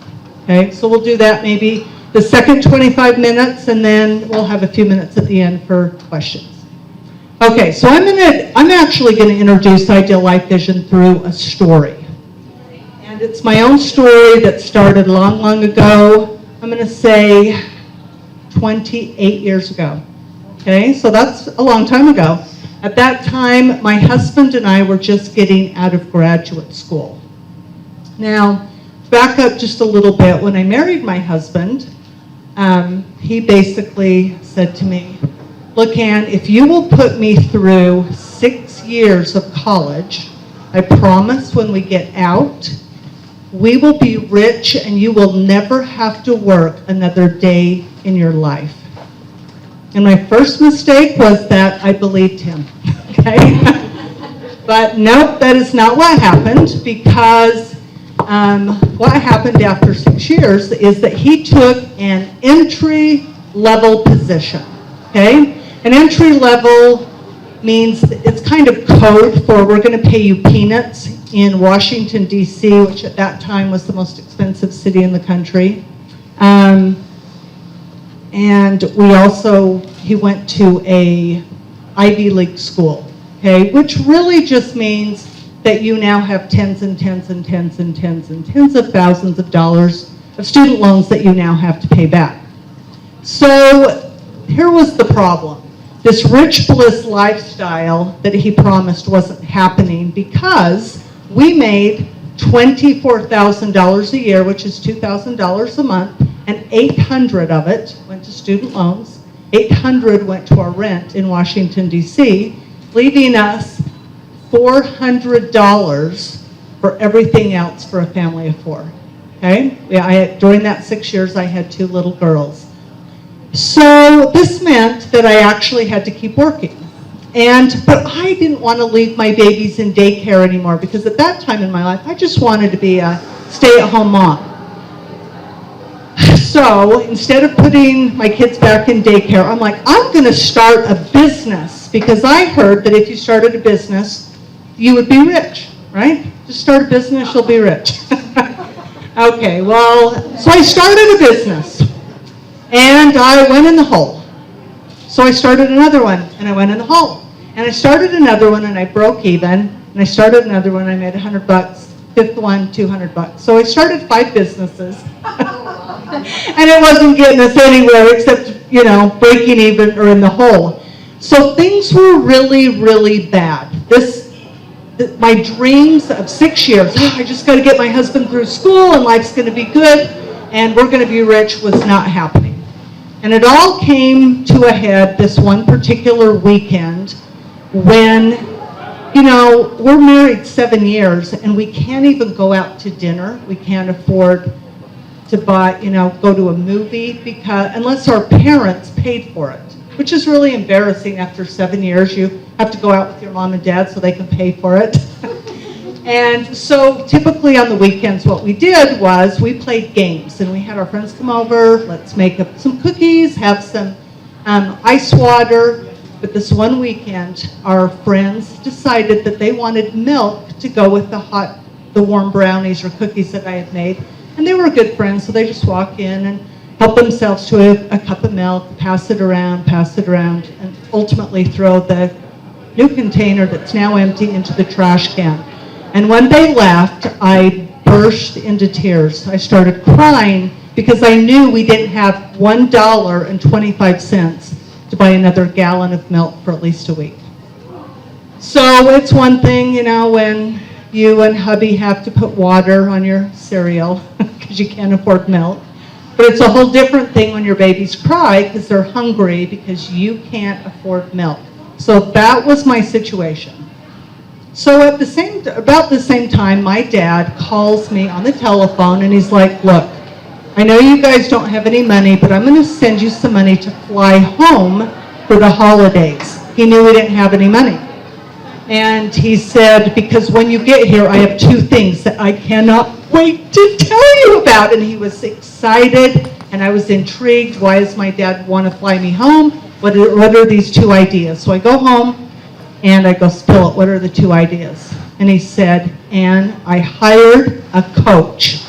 Okay, so we'll do that maybe the second 25 minutes, and then we'll have a few minutes at the end for questions. Okay, so I'm actually going to introduce Ideal Life Vision through a story. And it's my own story that started long, long ago. I'm going to say 28 years ago. Okay, so that's a long time ago. At that time, my husband and I were just getting out of graduate school. Now, back up just a little bit. When I married my husband, he basically said to me, look, Ann, if you will put me through 6 years of college, I promise when we get out, we will be rich and you will never have to work another day in your life. And my first mistake was that I believed him, okay? But nope, that is not what happened, because what happened after 6 years is that he took an entry-level position, okay? An entry-level means it's kind of code for we're going to pay you peanuts in Washington, D.C., which at that time was the most expensive city in the country. And he went to a Ivy League school, okay, which really just means that you now have tens and tens and tens and tens and tens of thousands of dollars of student loans that you now have to pay back. So here was the problem. This rich bliss lifestyle that he promised wasn't happening because we made $24,000 a year, which is $2,000 a month, and $800 of it went to student loans. $800 went to our rent in Washington, D.C., leaving us $400 for everything else for a family of four. Okay? During that 6 years, I had 2 little girls. So this meant that I actually had to keep working. But I didn't want to leave my babies in daycare anymore, because at that time in my life, I just wanted to be a stay-at-home mom. So instead of putting my kids back in daycare, I'm like, I'm going to start a business, because I heard that if you started a business, you would be rich, right? Just start a business, you'll be rich. Okay, well, so I started a business, and I went in the hole. So I started another one, and I went in the hole. And I started another one, and I broke even. And I started another one, and I made $100. Fifth one, $200. So I started 5 businesses. And it wasn't getting us anywhere except, breaking even or in the hole. So things were really, really bad. My dreams of 6 years, I just got to get my husband through school, and life's going to be good, and we're going to be rich, was not happening. And it all came to a head this one particular weekend when, we're married 7 years, and we can't even go out to dinner. We can't afford to buy, go to a movie, unless our parents paid for it, which is really embarrassing. After 7 years, you have to go out with your mom and dad so they can pay for it. And so typically on the weekends, what we did was we played games, and we had our friends come over. Let's make up some cookies, have some ice water, But this one weekend, our friends decided that they wanted milk to go with the warm brownies or cookies that I had made. And they were good friends, so they just walk in and help themselves to a cup of milk, pass it around, and ultimately throw the new container that's now empty into the trash can. And when they left, I burst into tears. I started crying because I knew we didn't have $1.25 to buy another gallon of milk for at least a week. So it's one thing, you know, when you and hubby have to put water on your cereal because you can't afford milk. But it's a whole different thing when your babies cry because they're hungry because you can't afford milk. So that was my situation. So about the same time, my dad calls me on the telephone and he's like, look, I know you guys don't have any money, but I'm going to send you some money to fly home for the holidays. He knew we didn't have any money. And he said, because when you get here, I have two things that I cannot wait to tell you about. And he was excited, and I was intrigued. Why does my dad want to fly me home? What are these two ideas? So I go home, and I go, spill it. What are the two ideas? And he said, Ann, I hired a coach.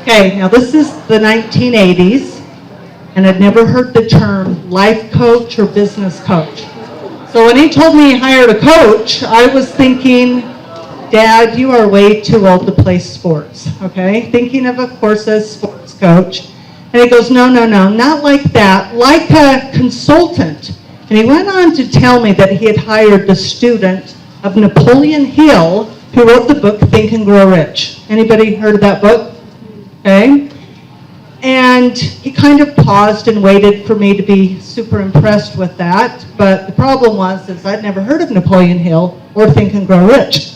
Okay, now this is the 1980s, and I'd never heard the term life coach or business coach. So when he told me he hired a coach, I was thinking, Dad, you are way too old to play sports, okay? Thinking of course, as sports coach. And he goes, no, not like that, like a consultant. And he went on to tell me that he had hired the student of Napoleon Hill, who wrote the book Think and Grow Rich. Anybody heard of that book? Okay. And he kind of paused and waited for me to be super impressed with that. But the problem was I'd never heard of Napoleon Hill or Think and Grow Rich.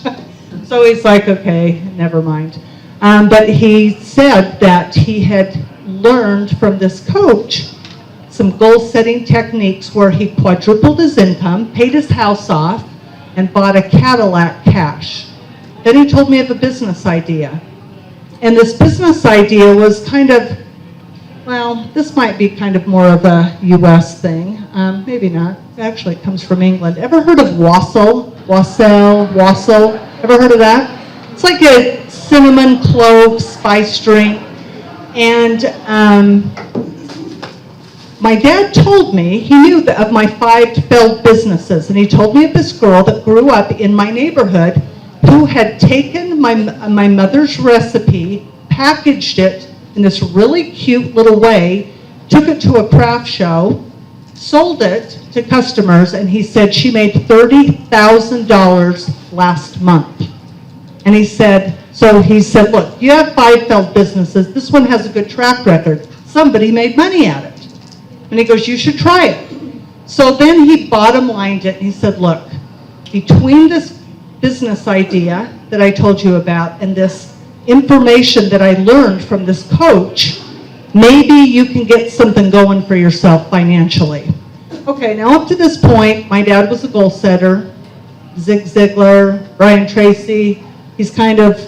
So he's like, okay, never mind. But he said that he had learned from this coach some goal-setting techniques where he quadrupled his income, paid his house off, and bought a Cadillac cash. Then he told me of a business idea. And this business idea was kind of, well, this might be kind of more of a U.S. thing. Maybe not. Actually, it comes from England. Ever heard of wassail? Ever heard of that? It's like a cinnamon clove spice drink. And my dad told me, he knew of my 5 failed businesses, and he told me of this girl that grew up in my neighborhood who had taken my mother's recipe, packaged it in this really cute little way, took it to a craft show, sold it to customers, and he said she made $30,000 last month. And he said, look, you have 5 failed businesses. This one has a good track record. Somebody made money at it. And he goes, you should try it. So then he bottom lined it, and he said, look, between this business idea that I told you about and this information that I learned from this coach, maybe you can get something going for yourself financially. Okay, now up to this point, my dad was a goal setter. Zig Ziglar, Brian Tracy, he's kind of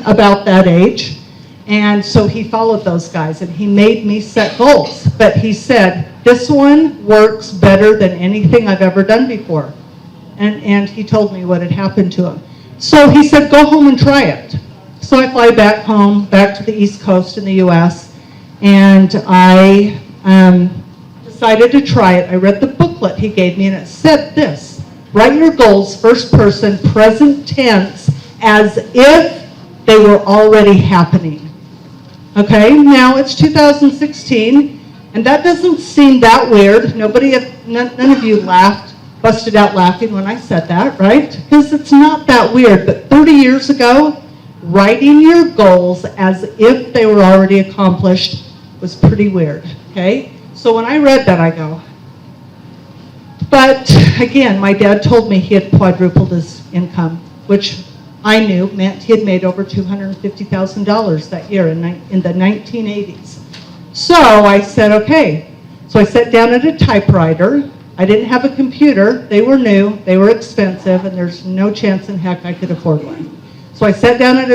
about that age. And so he followed those guys, and he made me set goals. But he said, this one works better than anything I've ever done before. And he told me what had happened to him. So he said, go home and try it. So I fly back home, back to the East Coast in the US, and I decided to try it. I read the booklet he gave me, and it said this: write your goals first person, present tense, as if they were already happening. Okay, now it's 2016, and that doesn't seem that weird. None of you busted out laughing when I said that, right? Because it's not that weird. But 30 years ago, writing your goals as if they were already accomplished was pretty weird, okay? So when I read that, I go, but again, my dad told me he had quadrupled his income, which I knew meant he had made over $250,000 that year in the 1980s. So I said, okay. So I sat down at a typewriter. I didn't have a computer. They were new, they were expensive, and there's no chance in heck I could afford one. So I sat down at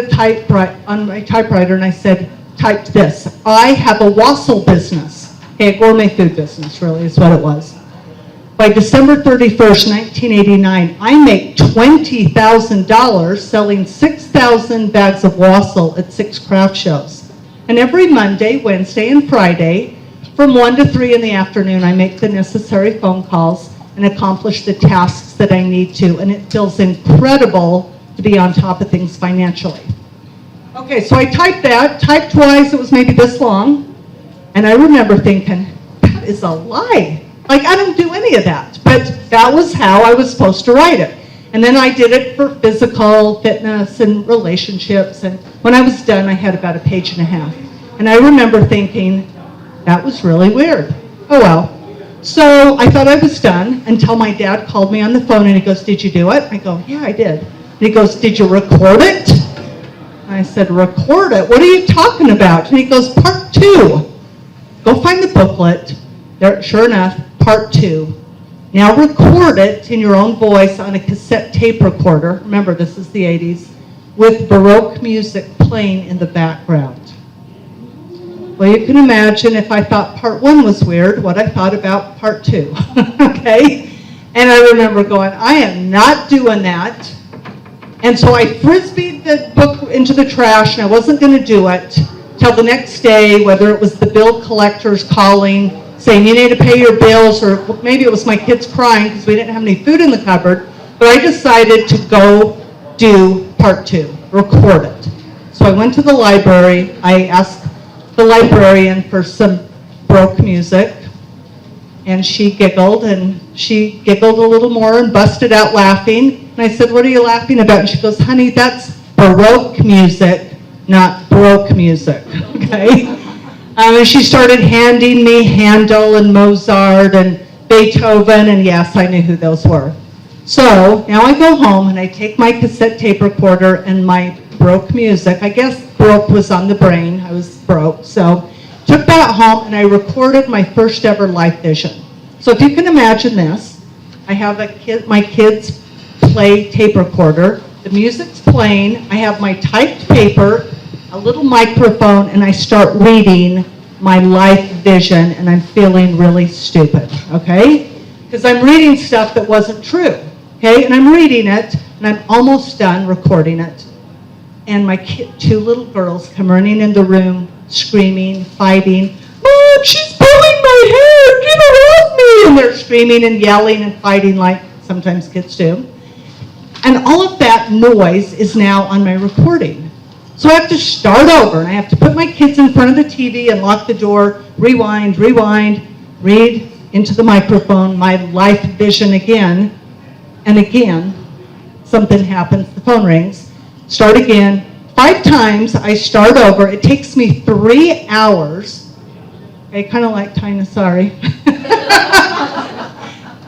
on my typewriter and I said, typed this: I have a wassail business. Okay, a gourmet food business, really, is what it was. By December 31st, 1989, I make $20,000 selling 6,000 bags of wassail at 6 craft shows. And every Monday, Wednesday, and Friday, from 1 to 3 in the afternoon, I make the necessary phone calls and accomplish the tasks that I need to. And it feels incredible to be on top of things financially. Okay, so I typed twice, it was maybe this long. And I remember thinking, that is a lie. Like, I don't do any of that. But that was how I was supposed to write it. And then I did it for physical fitness and relationships. And when I was done, I had about a page and a half. And I remember thinking, that was really weird. Oh well. So I thought I was done until my dad called me on the phone and he goes, did you do it? I go, yeah, I did. And he goes, did you record it? And I said, record it? What are you talking about? And he goes, part 2. Go find the booklet. There, sure enough, part 2. Now record it in your own voice on a cassette tape recorder. Remember, this is the 80s, with Baroque music playing in the background. Well, you can imagine if I thought part 1 was weird, what I thought about part 2, okay? And I remember going, I am not doing that. And so I frisbeed the book into the trash, and I wasn't going to do it till the next day, whether it was the bill collectors calling, saying you need to pay your bills, or maybe it was my kids crying because we didn't have any food in the cupboard. But I decided to go do part 2, record it. So I went to the library. I asked the librarian for some Baroque music, and she giggled a little more and busted out laughing. And I said, what are you laughing about? And she goes, honey, that's Baroque music, not Baroque music, okay? And she started handing me Handel and Mozart and Beethoven, and yes, I knew who those were. So now I go home and I take my cassette tape recorder and my Baroque music. I guess Baroque was on the brain. I was broke. So took that home and I recorded my first ever life vision. So if you can imagine this, I have my kids play tape recorder. The music's playing. I have my typed paper, a little microphone, and I start reading my life vision, and I'm feeling really stupid, okay? Because I'm reading stuff that wasn't true, okay? And I'm reading it, and I'm almost done recording it. And my 2 little girls come running in the room, screaming, fighting, Mom, she's pulling my hair, get her off me! And they're screaming and yelling and fighting like sometimes kids do. And all of that noise is now on my recording. So I have to start over, and I have to put my kids in front of the TV and lock the door, rewind, read into the microphone, my life vision again, and again, something happens, the phone rings, start again. 5 times, I start over. It takes me 3 hours, okay, kind of like Tina, sorry.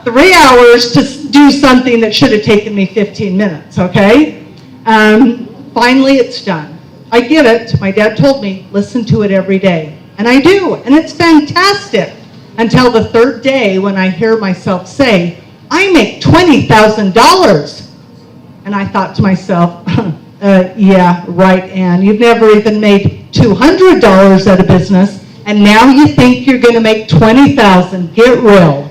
3 hours to do something that should have taken me 15 minutes, okay? Finally, it's done. I get it. My dad told me, listen to it every day. And I do, and it's fantastic. Until the 3rd day when I hear myself say, I make $20,000. And I thought to myself, yeah, right, Ann. You've never even made $200 at a business, and now you think you're going to make $20,000. Get real.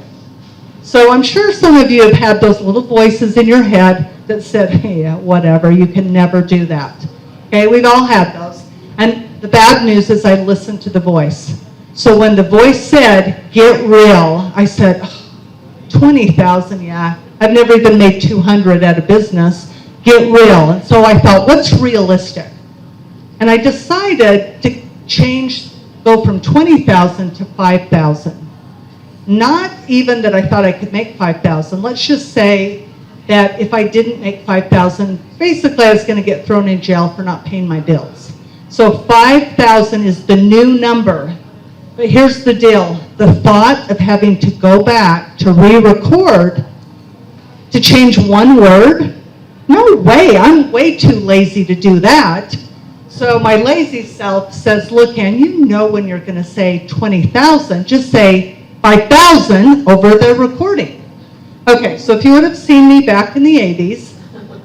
So I'm sure some of you have had those little voices in your head that said, hey, yeah, whatever, you can never do that. Okay, we've all had those. And the bad news is I listened to the voice. So when the voice said, get real, I said, oh, 20,000, yeah. I've never even made 200 at a business. Get real. And so I thought, what's realistic? And I decided to go from 20,000 to 5,000. Not even that I thought I could make 5,000. Let's just say that if I didn't make 5,000, basically I was going to get thrown in jail for not paying my bills. So 5,000 is the new number. But here's the deal. The thought of having to go back to re-record to change one word, no way. I'm way too lazy to do that. So my lazy self says, look, Ann, you know when you're going to say 20,000, just say 5,000 over the recording. Okay, so if you would have seen me back in the 80s,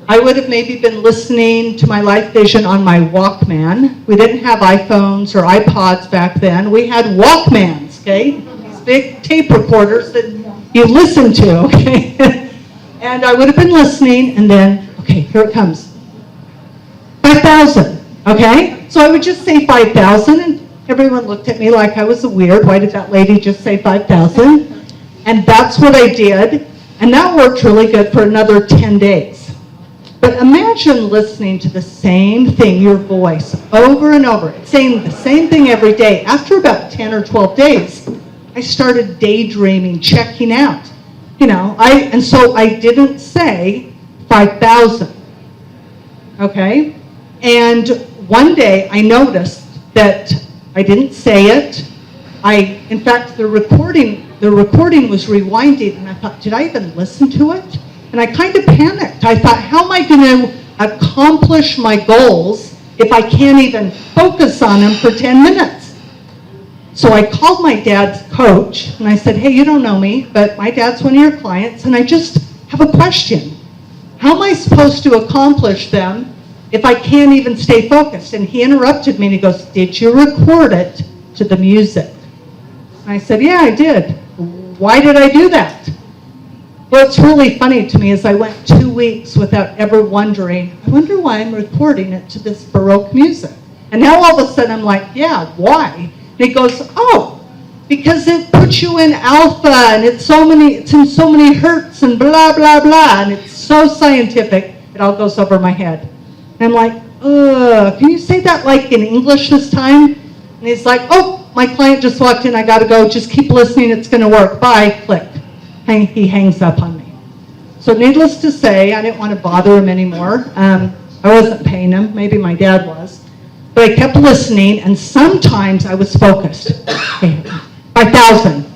I would have maybe been listening to my life vision on my Walkman. We didn't have iPhones or iPods back then. We had Walkmans, okay? These big tape recorders that you listen to, okay? And I would have been listening, and then, okay, here it comes. 5,000, okay? So I would just say 5,000, and everyone looked at me like I was weird. Why did that lady just say 5,000? And that's what I did, and that worked really good for another 10 days. But imagine listening to the same thing, your voice, over and over, saying the same thing every day. After about 10 or 12 days, I started daydreaming, checking out. And so I didn't say 5,000, okay? And one day I noticed that I didn't say it. In fact, the recording was rewinding, and I thought, did I even listen to it? And I kind of panicked. I thought, how am I going to accomplish my goals if I can't even focus on them for 10 minutes? So I called my dad's coach, and I said, hey, you don't know me, but my dad's one of your clients, and I just have a question. How am I supposed to accomplish them if I can't even stay focused? And he interrupted me, and he goes, did you record it to the music? And I said, yeah, I did. Why did I do that? What's really funny to me is I went 2 weeks without ever wondering, I wonder why I'm recording it to this Baroque music. And now all of a sudden I'm like, yeah, why? And he goes, oh, because it puts you in alpha, and it's in so many hertz, and blah, blah, blah, and it's so scientific, it all goes over my head. And I'm like, can you say that like in English this time? And he's like, oh, my client just walked in, I gotta go, just keep listening, it's gonna work, bye, click. He hangs up on me. So needless to say, I didn't want to bother him anymore. I wasn't paying him, maybe my dad was. But I kept listening, and sometimes I was focused. Okay, 5,000.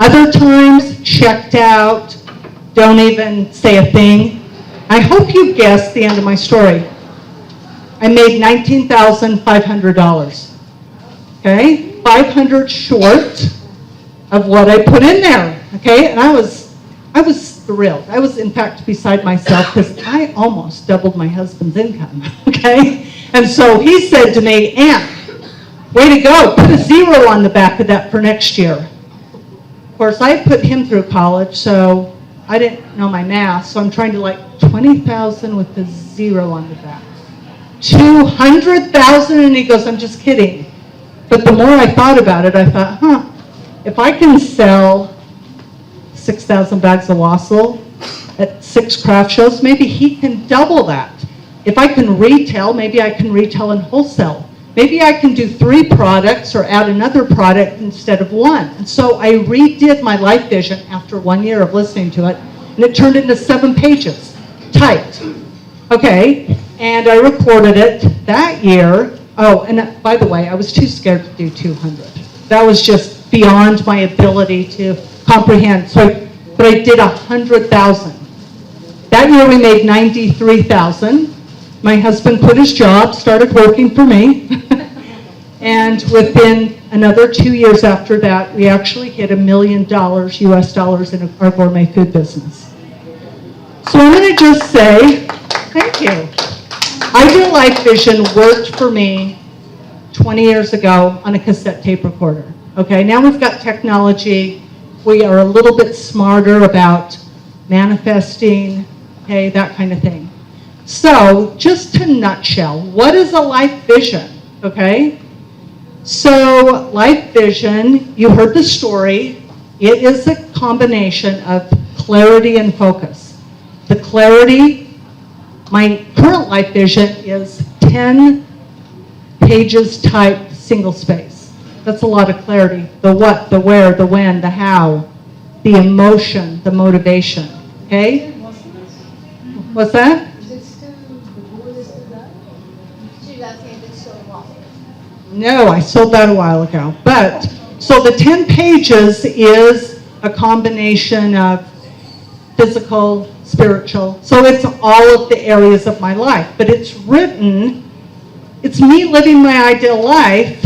Other times, checked out, don't even say a thing. I hope you guessed the end of my story. I made $19,500. Okay, 500 short of what I put in there. Okay, and I was thrilled. I was, in fact, beside myself because I almost doubled my husband's income. Okay, and so he said to me, Ann, way to go, put a 0 on the back of that for next year. Of course, I put him through college, so I didn't know my math, so I'm trying to like 20,000 with a 0 on the back. 200,000, and he goes, I'm just kidding. But the more I thought about it, I thought, if I can sell 6,000 bags of wassail at 6 craft shows, maybe he can double that. If I can retail, maybe I can retail and wholesale. Maybe I can do 3 products or add another product instead of 1. And so I redid my life vision after 1 year of listening to it, and it turned into 7 pages, typed. Okay, and I recorded it that year. Oh, and by the way, I was too scared to do 200. That was just beyond my ability to comprehend. But I did 100,000. That year we made 93,000. My husband quit his job, started working for me. And within another 2 years after that, we actually hit $1 million US dollars in our gourmet food business. So I'm going to just say, thank you. Ideal Life Vision worked for me 20 years ago on a cassette tape recorder. Okay, now we've got technology. We are a little bit smarter about manifesting, okay, that kind of thing. So, just to nutshell, what is a life vision, okay? So, life vision, you heard the story. It is a combination of clarity and focus. The clarity, my current life vision is 10 pages typed single space. That's a lot of clarity. The what, the where, the when, the how, the emotion, the motivation. Okay? What's that? Is it still, the goal is still that? She's asking if it's still wrong. No, I sold that a while ago. But, so the 10 pages is a combination of physical, spiritual. So it's all of the areas of my life. But it's written, it's me living my ideal life,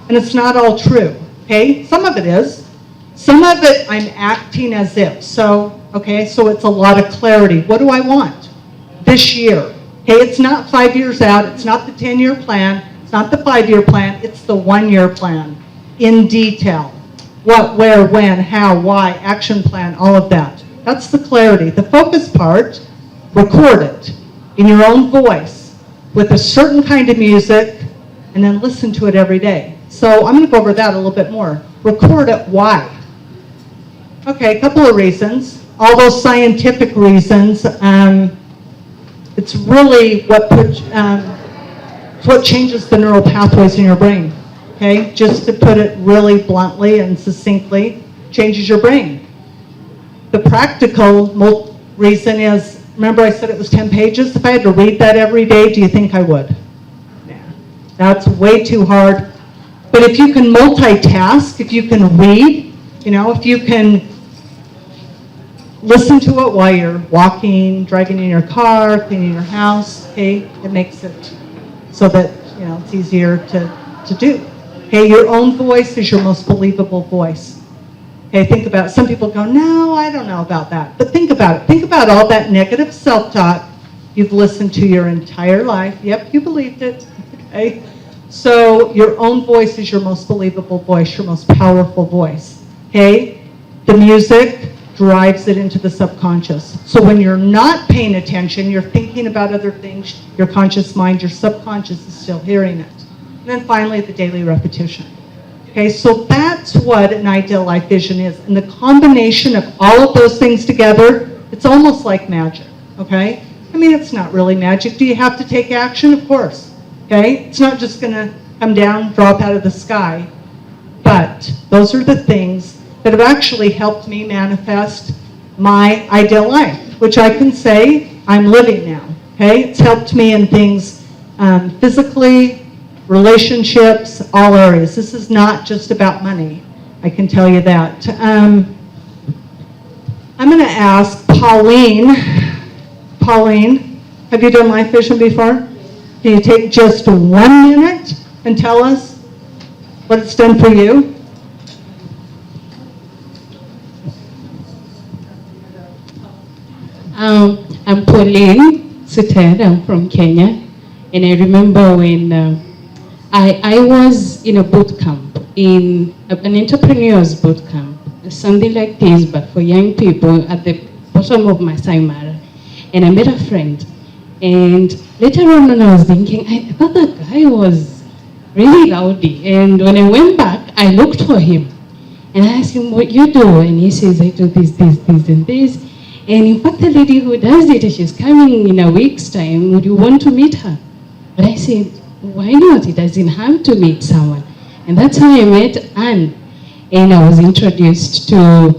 and it's not all true, okay? Some of it is. Some of it I'm acting as if. So, okay, so it's a lot of clarity. What do I want this year? Okay, it's not 5 years out. It's not the 10-year plan. It's not the 5-year plan. It's the 1-year plan in detail. What, where, when, how, why, action plan, all of that. That's the clarity. The focus part, record it in your own voice with a certain kind of music, and then listen to it every day. So I'm going to go over that a little bit more. Record it, why? Okay, a couple of reasons. All those scientific reasons. It's really what changes the neural pathways in your brain. Okay, just to put it really bluntly and succinctly, changes your brain. The practical reason is, remember I said it was 10 pages? If I had to read that every day, do you think I would? Nah, that's way too hard. But if you can multitask, if you can read, if you can listen to it while you're walking, driving in your car, cleaning your house, okay, it makes it so that, it's easier to do. Okay, your own voice is your most believable voice. Okay, think about it. Some people go, no, I don't know about that. But think about it. Think about all that negative self-talk you've listened to your entire life. Yep, you believed it. Okay, so your own voice is your most believable voice, your most powerful voice. Okay, the music drives it into the subconscious. So when you're not paying attention, you're thinking about other things, your conscious mind, your subconscious is still hearing it. And then finally, the daily repetition. Okay, so that's what an ideal life vision is. And the combination of all of those things together, it's almost like magic, okay? I mean, it's not really magic. Do you have to take action? Of course, okay? It's not just gonna come down, drop out of the sky. But those are the things that have actually helped me manifest my ideal life, which I can say I'm living now, okay? It's helped me in things physically, relationships, all areas. This is not just about money, I can tell you that. I'm going to ask Pauline. Pauline, have you done Life Vision before? Can you take just 1 minute and tell us what it's done for you? I'm Pauline Suted. I'm from Kenya. And I remember when I was in a boot camp, in an entrepreneur's boot camp, something like this, but for young people at the bottom of Masai Mara. And I met a friend. And later on when I was thinking, I thought that guy was really rowdy. And when I went back, I looked for him. And I asked him, what you do? And he says, I do this, and this. And in fact, the lady who does it, she's coming in a week's time. Would you want to meet her? But I said, why not? It doesn't have to meet someone. And that's how I met Anne. And I was introduced to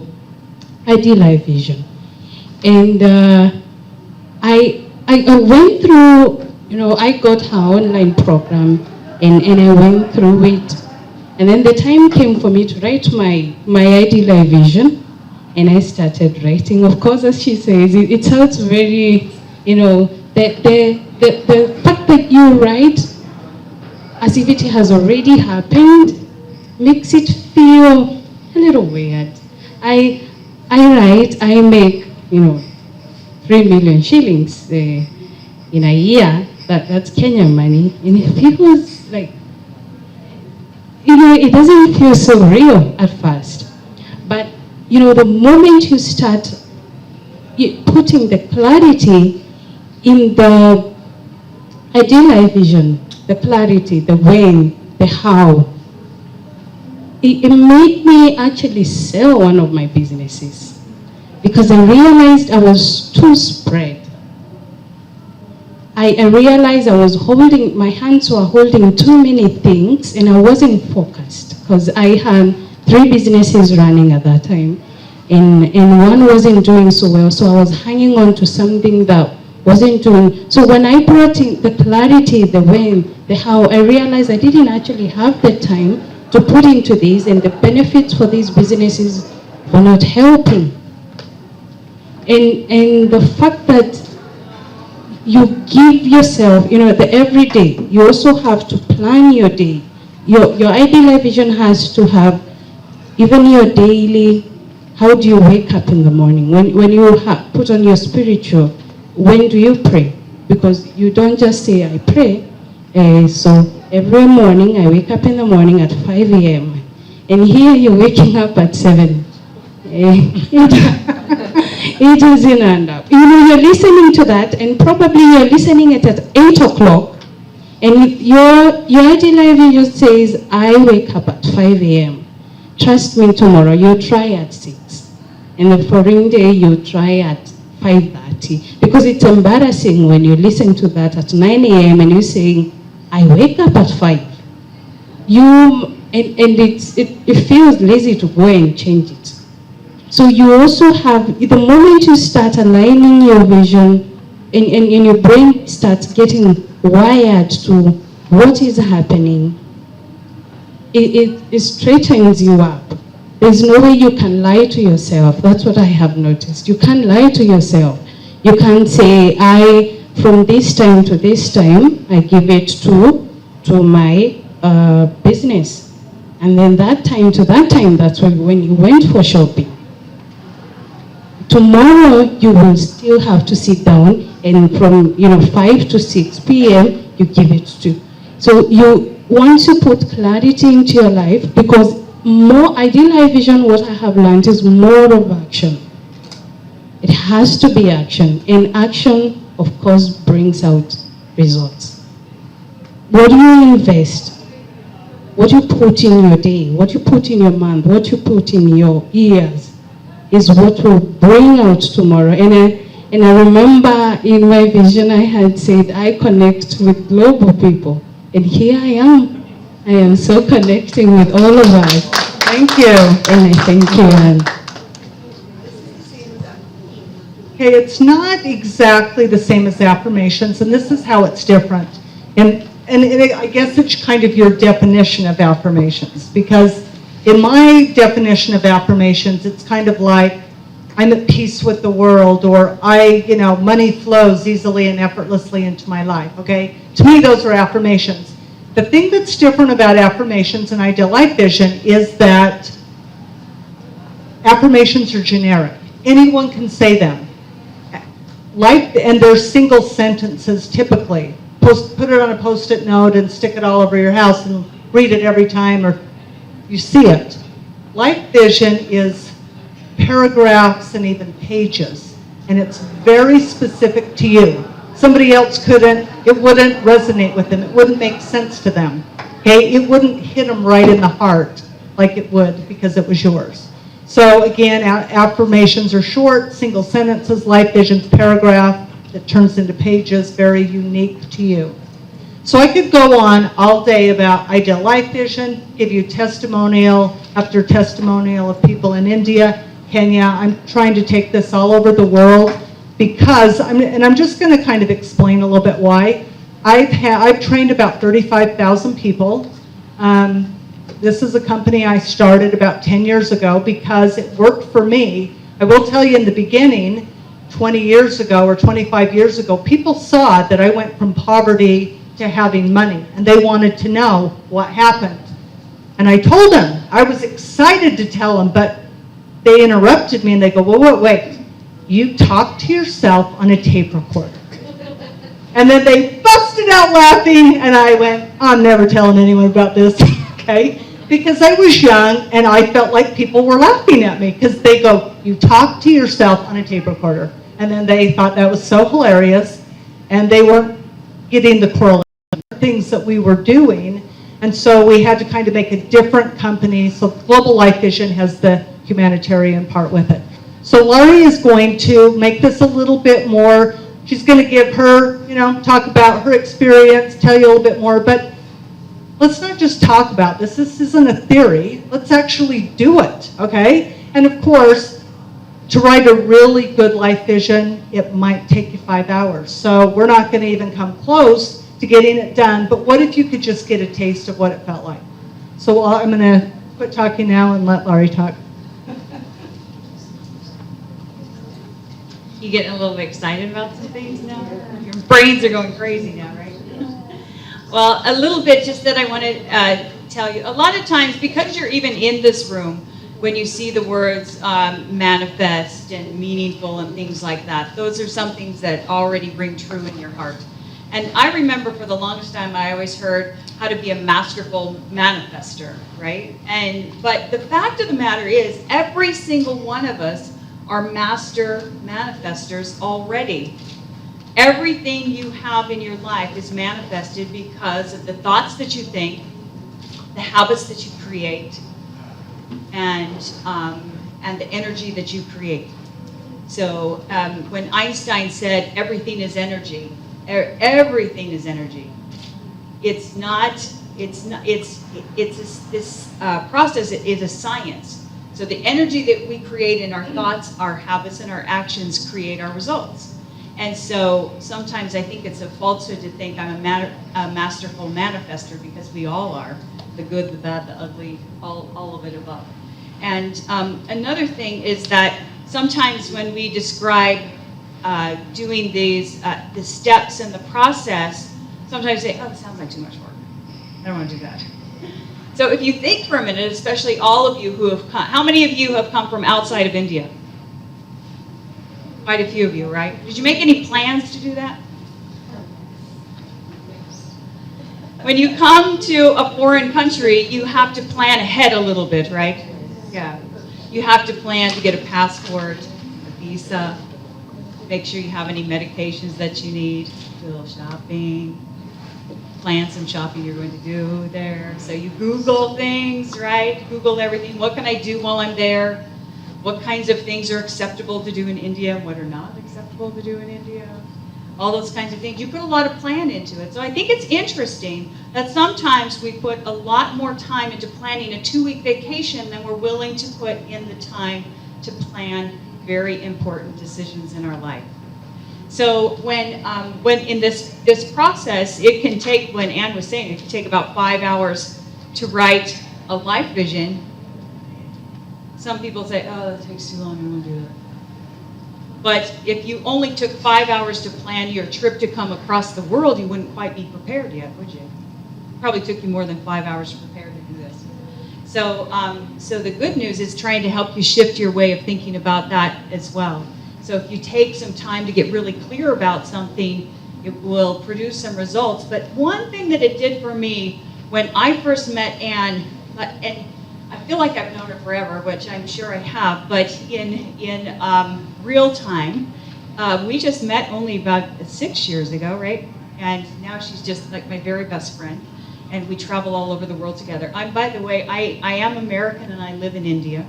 ID Life Vision. And I went through, I got her online program and I went through it. And then the time came for me to write my ID Life Vision. And I started writing. Of course, as she says, it sounds very, the fact that you write as if it has already happened makes it feel a little weird. I write, I make, 3 million shillings in a year. That's Kenyan money. And it feels like, it doesn't feel so real at first. But, the moment you start putting the clarity in the ideal life vision, the clarity, the when, the how, it made me actually sell one of my businesses because I realized I was too spread. I realized my hands were holding too many things and I wasn't focused because I had 3 businesses running at that time and one wasn't doing so well, so I was hanging on to something that wasn't doing. So when I brought in the clarity, the when, the how, I realized I didn't actually have the time to put into these and the benefits for these businesses were not helping. And the fact that you give yourself, the everyday, you also have to plan your day. Your ideal life vision has to have even your daily, how do you wake up in the morning? When you put on your spiritual, when do you pray? Because you don't just say, I pray. So every morning, I wake up in the morning at 5 a.m. And here you're waking up at 7. It doesn't end up. You know, you're listening to that, and probably you're listening it at 8 o'clock, and your ideal vision says, I wake up at 5 a.m. Trust me, tomorrow you'll try at 6. And the following day you'll try at 5:30. Because it's embarrassing when you listen to that at 9 a.m. and you're saying, I wake up at 5. It feels lazy to go and change it. So you also have, the moment you start aligning your vision and your brain starts getting wired to what is happening, it straightens you up. There's no way you can lie to yourself. That's what I have noticed. You can't lie to yourself. You can't say, from this time to this time, I give it to my business. And then that time to that time, that's when you went for shopping. Tomorrow, you will still have to sit down, and from 5 to 6 p.m., you give it to. So once you put clarity into your life, because more ideal life vision, what I have learned is more of action. It has to be action, and action, of course, brings out results. What do you invest? What you put in your day, what you put in your month, what you put in your years is what will bring out tomorrow. And I remember in my vision I had said, I connect with global people. And here I am. I am so connecting with all of us. Thank you. And I thank you, Anne. Okay, it's not exactly the same as affirmations, and this is how it's different. And I guess it's kind of your definition of affirmations, because in my definition of affirmations, it's kind of like, I'm at peace with the world, or money flows easily and effortlessly into my life, okay? To me, those are affirmations. The thing that's different about affirmations and ideal life vision is that affirmations are generic. Anyone can say them. And they're single sentences typically. Put it on a Post-it note and stick it all over your house and read it every time or you see it. Life vision is paragraphs and even pages, and it's very specific to you. Somebody else it wouldn't resonate with them. It wouldn't make sense to them. Okay, it wouldn't hit them right in the heart like it would because it was yours. So again, affirmations are short, single sentences. Life vision's paragraph that turns into pages, very unique to you. So I could go on all day about ideal life vision, give you testimonial after testimonial of people in India, Kenya. I'm trying to take this all over the world because, I'm just going to kind of explain a little bit why. I've trained about 35,000 people. This is a company I started about 10 years ago because it worked for me. I will tell you in the beginning, 20 years ago or 25 years ago, people saw that I went from poverty to having money, and they wanted to know what happened. And I told them, I was excited to tell them, but they interrupted me and they go, wait, you talk to yourself on a tape recorder. And then they busted out laughing, and I went, I'm never telling anyone about this, okay? Because I was young, and I felt like people were laughing at me, because they go, you talk to yourself on a tape recorder. And then they thought that was so hilarious, and they weren't getting the correlation of things that we were doing. And so we had to kind of make a different company. So Global Life Vision has the humanitarian part with it. So Laurie is going to make this a little bit more, she's going to give her, talk about her experience, tell you a little bit more, but let's not just talk about this. This isn't a theory. Let's actually do it, okay? And of course, to write a really good life vision, it might take you 5 hours. So we're not going to even come close to getting it done, but what if you could just get a taste of what it felt like? So I'm going to quit talking now and let Laurie talk. You getting a little bit excited about some things now? Your brains are going crazy now, right? Well, a little bit just that I want to tell you. A lot of times, because you're even in this room, when you see the words manifest and meaningful and things like that, those are some things that already ring true in your heart. And I remember for the longest time, I always heard how to be a masterful manifester, right? But the fact of the matter is, every single one of us are master manifestors already. Everything you have in your life is manifested because of the thoughts that you think, the habits that you create, and the energy that you create. So when Einstein said everything is energy, everything is energy. It's this process is a science. So the energy that we create in our thoughts, our habits, and our actions create our results. And so sometimes I think it's a falsehood to think I'm a masterful manifester, because we all are. The good, the bad, the ugly, all of it above. And another thing is that sometimes when we describe doing these, the steps and the process, sometimes they say, oh, it sounds like too much work. I don't want to do that. So if you think for a minute, especially all of you who have come, how many of you have come from outside of India? Quite a few of you, right? Did you make any plans to do that? When you come to a foreign country, you have to plan ahead a little bit, right? Yeah. You have to plan to get a passport, a visa, make sure you have any medications that you need, do a little shopping, plan some shopping you're going to do there. So you Google things, right? Google everything. What can I do while I'm there? What kinds of things are acceptable to do in India? What are not acceptable to do in India? All those kinds of things. You put a lot of plan into it. So I think it's interesting that sometimes we put a lot more time into planning a 2-week vacation than we're willing to put in the time to plan very important decisions in our life. So when in this process, it can take, when Anne was saying, it can take about 5 hours to write a life vision. Some people say, oh, that takes too long, I won't do that. But if you only took 5 hours to plan your trip to come across the world, you wouldn't quite be prepared yet, would you? Probably took you more than 5 hours to prepare to do this. So, so the good news is trying to help you shift your way of thinking about that as well. So if you take some time to get really clear about something, it will produce some results. But one thing that it did for me when I first met Anne, and I feel like I've known her forever, which I'm sure I have, but in real time, we just met only about 6 years ago, right? And now she's just like my very best friend, and we travel all over the world together. By the way, I am American and I live in India,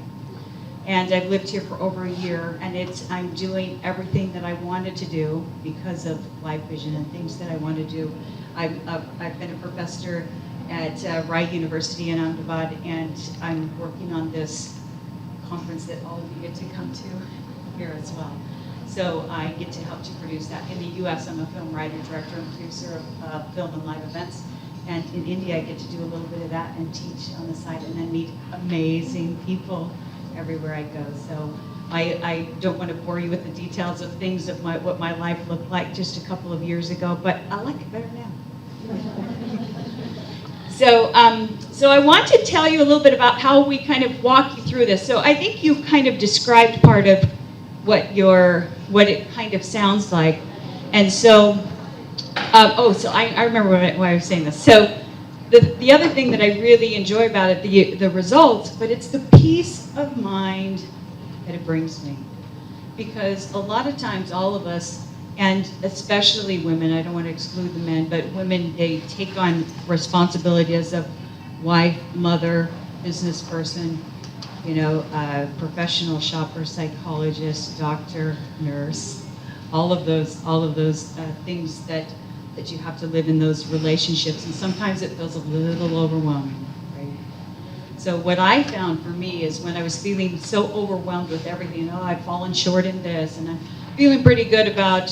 and I've lived here for over a year, and I'm doing everything that I wanted to do because of Life Vision and things that I want to do. I've been a professor at Rai University in Ahmedabad, and I'm working on this conference that all of you get to come to here as well. So I get to help to produce that. In the US, I'm a film writer, director, and producer of film and live events. And in India, I get to do a little bit of that and teach on the side, and then meet amazing people everywhere I go. So I don't want to bore you with the details of things of what my life looked like just a couple of years ago, but I like it better now. So, so I want to tell you a little bit about how we kind of walk you through this. So I think you've kind of described part of what it kind of sounds like. And so, so I remember why I was saying this. So the other thing that I really enjoy about it, the results, but it's the peace of mind that it brings me. Because a lot of times all of us, and especially women, I don't want to exclude the men, but women, they take on responsibilities of wife, mother, business person, professional shopper, psychologist, doctor, nurse, all of those things that you have to live in those relationships, and sometimes it feels a little overwhelming, right? So what I found for me is when I was feeling so overwhelmed with everything, I've fallen short in this, and I'm feeling pretty good about,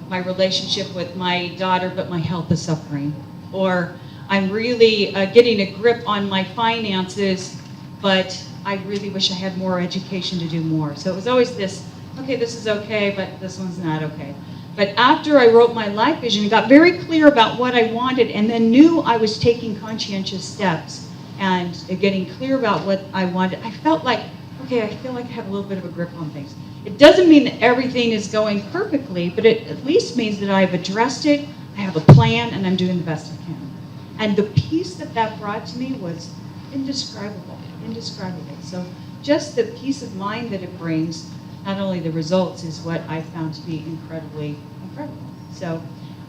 my relationship with my daughter, but my health is suffering. Or I'm really getting a grip on my finances, but I really wish I had more education to do more. So it was always this, okay, this is okay, but this one's not okay. But after I wrote my life vision, I got very clear about what I wanted, and then knew I was taking conscientious steps and getting clear about what I wanted. I felt like, okay, I feel like I have a little bit of a grip on things. It doesn't mean that everything is going perfectly, but it at least means that I've addressed it, I have a plan, and I'm doing the best I can. And the peace that that brought to me was indescribable, indescribable. So just the peace of mind that it brings, not only the results, is what I found to be incredibly incredible. So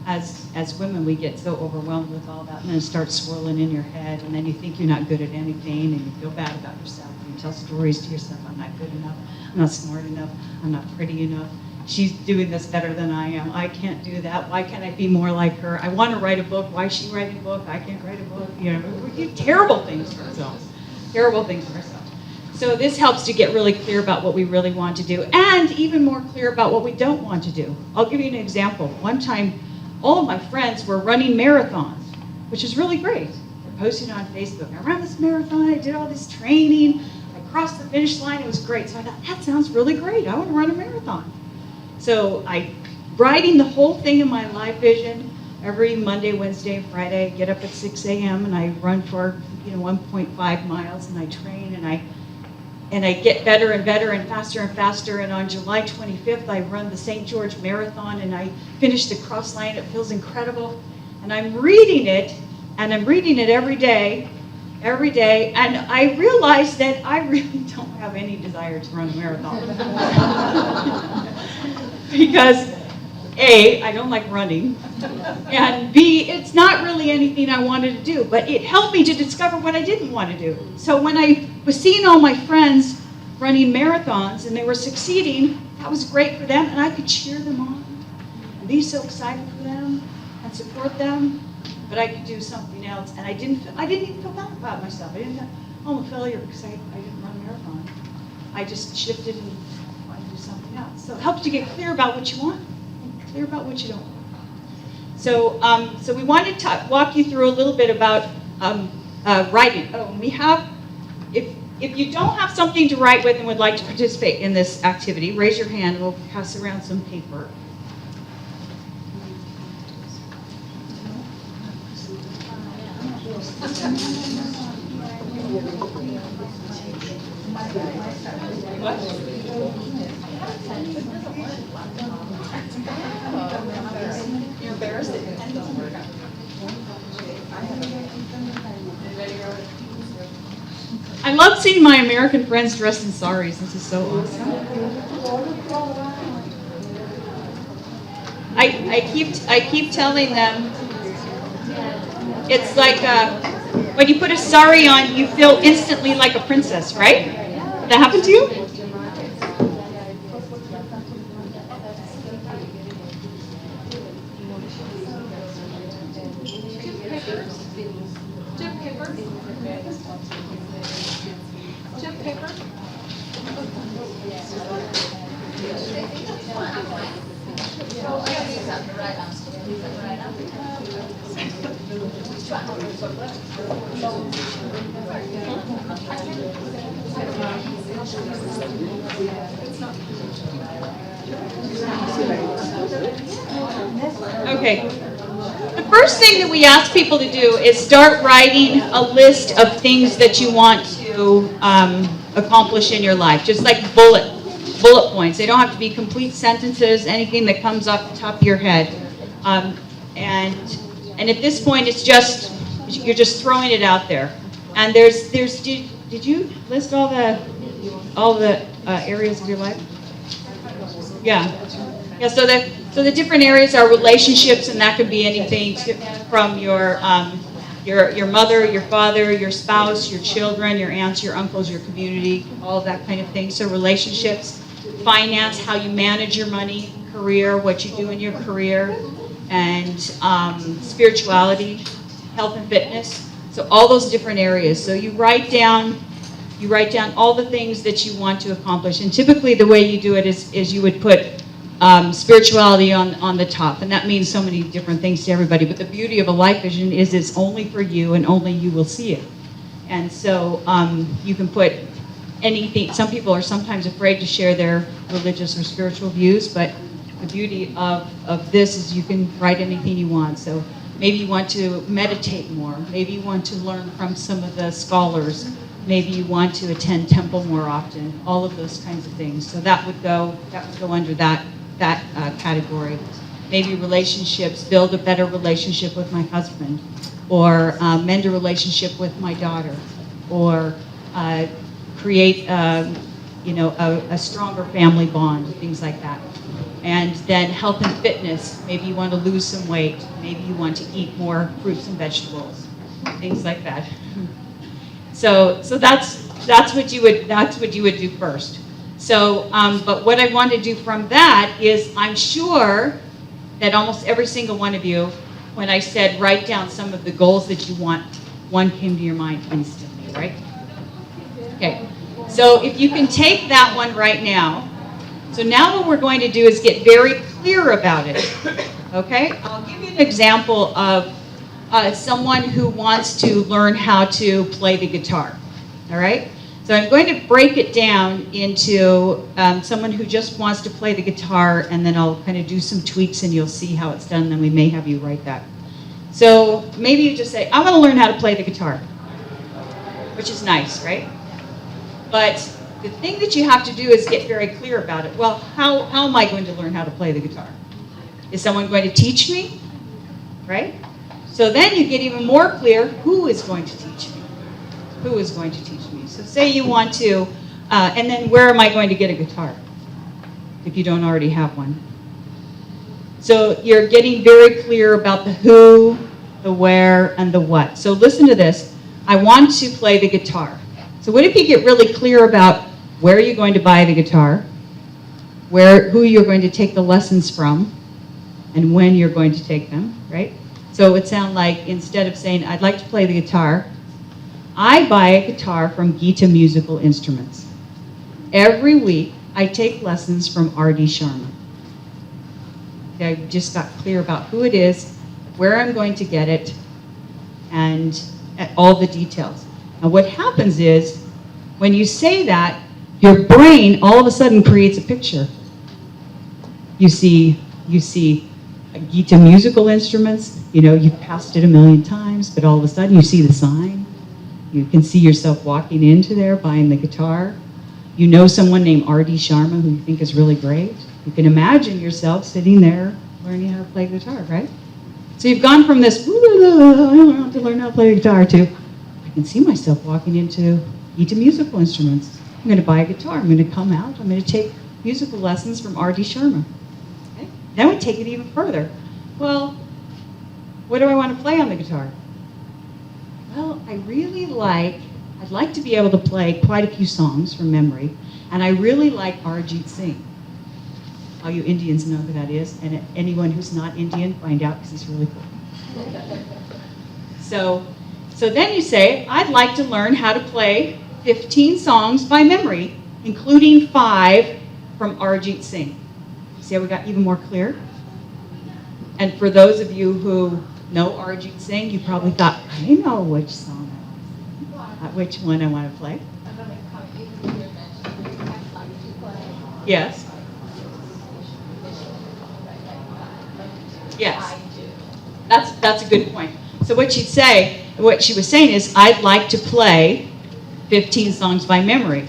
as women, we get so overwhelmed with all that, and then it starts swirling in your head, and then you think you're not good at anything, and you feel bad about yourself, and you tell stories to yourself, I'm not good enough, I'm not smart enough, I'm not pretty enough, she's doing this better than I am, I can't do that, why can't I be more like her, I want to write a book, why is she writing a book, I can't write a book, you know, we do terrible things for ourselves, terrible things for ourselves. So this helps to get really clear about what we really want to do, and even more clear about what we don't want to do. I'll give you an example. One time, all of my friends were running marathons, which is really great. They're posting on Facebook, I ran this marathon, I did all this training, I crossed the finish line, it was great. So I thought, that sounds really great, I want to run a marathon. So I, writing the whole thing in my life vision, every Monday, Wednesday, and Friday, I get up at 6 a.m. and I run for 1.5 miles, and I train, and I get better and better and faster, and on July 25th, I run the St. George Marathon, and I finish the cross line. It feels incredible, and I'm reading it, and I'm reading it every day, and I realize that I really don't have any desire to run a marathon. Because A, I don't like running, and B, it's not really anything I wanted to do, but it helped me to discover what I didn't want to do. So when I was seeing all my friends running marathons and they were succeeding, that was great for them, and I could cheer them on and be so excited for them and support them, but I could do something else, and I didn't even feel bad about myself. I didn't think, oh, I'm a failure because I didn't run a marathon. I just shifted and wanted to do something else. So it helps you get clear about what you want. Clear about what you don't want. So, so we wanted to walk you through a little bit about writing. Oh, and we have, if you don't have something to write with and would like to participate in this activity, raise your hand and we'll pass around some paper. You're embarrassed that your pen doesn't work. I love seeing my American friends dressed in saris. This is so awesome. I keep telling them, it's like when you put a sari on, you feel instantly like a princess, right? Did that happen to you? Okay. The first thing that we ask people to do is start writing a list of things that you want to accomplish in your life, just like bullet points. They don't have to be complete sentences, anything that comes off the top of your head. And at this point, it's just, you're just throwing it out there. And did you list all the areas of your life? Yeah. Yeah, so the different areas are relationships, and that could be anything from your mother, your father, your spouse, your children, your aunts, your uncles, your community, all of that kind of thing. So relationships, finance, how you manage your money, career, what you do in your career, and spirituality, health and fitness. So all those different areas. So you write down all the things that you want to accomplish. And typically the way you do it is you would put spirituality on the top, and that means so many different things to everybody, but the beauty of a life vision is it's only for you and only you will see it. And so you can put anything. Some people are sometimes afraid to share their religious or spiritual views, but the beauty of this is you can write anything you want. So maybe you want to meditate more, maybe you want to learn from some of the scholars Maybe you want to attend temple more often, all of those kinds of things. So that would go under that category. Maybe relationships, build a better relationship with my husband, or mend a relationship with my daughter, or create a stronger family bond, things like that. And then health and fitness, maybe you want to lose some weight, maybe you want to eat more fruits and vegetables, things like that. So that's what you would do first. So, but what I want to do from that is, I'm sure that almost every single one of you, when I said write down some of the goals that you want, one came to your mind instantly, right? Okay. So if you can take that one right now. So now what we're going to do is get very clear about it. Okay? I'll give you an example of someone who wants to learn how to play the guitar. All right? So I'm going to break it down into someone who just wants to play the guitar, and then I'll kind of do some tweaks and you'll see how it's done, and then we may have you write that. So maybe you just say, I want to learn how to play the guitar, which is nice, right? But the thing that you have to do is get very clear about it. Well, how am I going to learn how to play the guitar? Is someone going to teach me? Right? So then you get even more clear, who is going to teach me? Who is going to teach me? So say you want to, and then where am I going to get a guitar if you don't already have one? So you're getting very clear about the who, the where, and the what. So listen to this. I want to play the guitar. So what if you get really clear about where you're going to buy the guitar, who you're going to take the lessons from, and when you're going to take them, right? So it would sound like, instead of saying, I'd like to play the guitar, I buy a guitar from Gita Musical Instruments. Every week, I take lessons from R.D. Sharma. Okay, I just got clear about who it is, where I'm going to get it, and all the details. Now what happens is, when you say that, your brain all of a sudden creates a picture. You see Gita Musical Instruments, you've passed it a million times, but all of a sudden you see the sign. You can see yourself walking into there, buying the guitar. You know someone named R.D. Sharma who you think is really great. You can imagine yourself sitting there learning how to play guitar, right? So you've gone from this, I want to learn how to play the guitar, to I can see myself walking into musical instruments. I'm going to buy a guitar. I'm going to come out. I'm going to take musical lessons from R.D. Sharma. Okay? Then we take it even further. Well, what do I want to play on the guitar? Well, I'd like to be able to play quite a few songs from memory, and I really like Arjit Singh. All you Indians know who that is, and anyone who's not Indian, find out, because he's really cool. So then you say, I'd like to learn how to play 15 songs by memory, including 5 from Arjit Singh. See how we got even more clear? And for those of you who know Arjit Singh, you probably thought, I know which song which one I want to play. Yes. Yes. That's a good point. So what she was saying is, I'd like to play 15 songs by memory.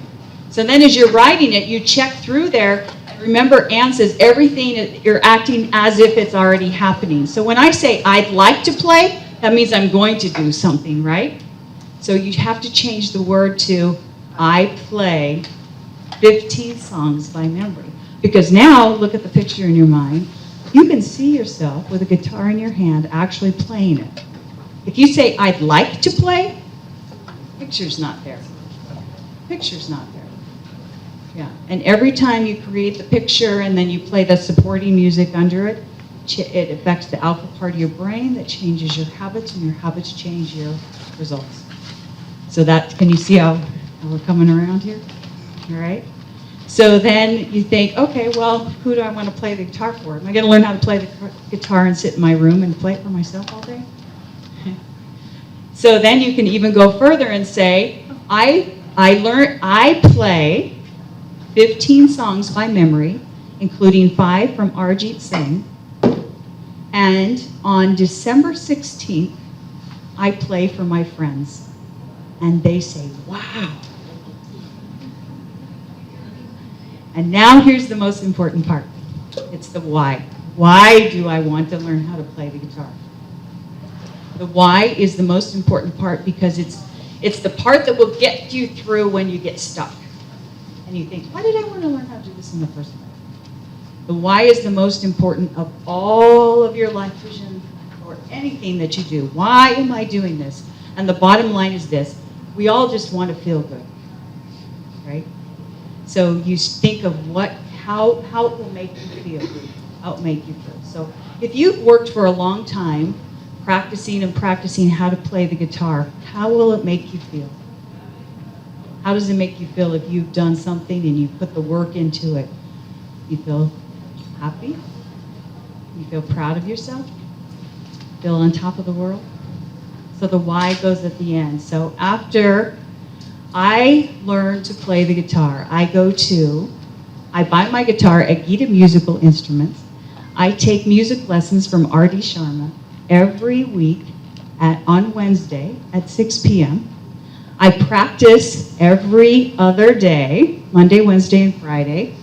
So then as you're writing it, you check through there. Remember, Anne says everything, you're acting as if it's already happening. So when I say I'd like to play, that means I'm going to do something, right? So you have to change the word to I play 15 songs by memory. Because now, look at the picture in your mind. You can see yourself with a guitar in your hand actually playing it. If you say I'd like to play, picture's not there. Picture's not there. Yeah, and every time you create the picture and then you play the supporting music under it, it affects the alpha part of your brain that changes your habits, and your habits change your results. So can you see how we're coming around here? All right? So then you think, okay, well, who do I want to play the guitar for? Am I going to learn how to play the guitar and sit in my room and play it for myself all day? So then you can even go further and say, I play 15 songs by memory, including 5 from Arjit Singh, and on December 16th, I play for my friends. and they say, wow. And now here's the most important part. It's the why. Why do I want to learn how to play the guitar? The why is the most important part because it's the part that will get you through when you get stuck. And you think, why did I want to learn how to do this in the first place? The why is the most important of all of your life vision or anything that you do. Why am I doing this? And the bottom line is this. We all just want to feel good, right? So you think of how it will make you feel good, how it will make you feel. So if you've worked for a long time, practicing and practicing how to play the guitar, how will it make you feel? How does it make you feel if you've done something and you put the work into it? You feel happy? You feel proud of yourself? Feel on top of the world? So the why goes at the end. So after I learn to play the guitar, I buy my guitar at Gita Musical Instruments. I take music lessons from R.D. Sharma every week on Wednesday at 6 p.m. I practice every other day, Monday, Wednesday, and Friday,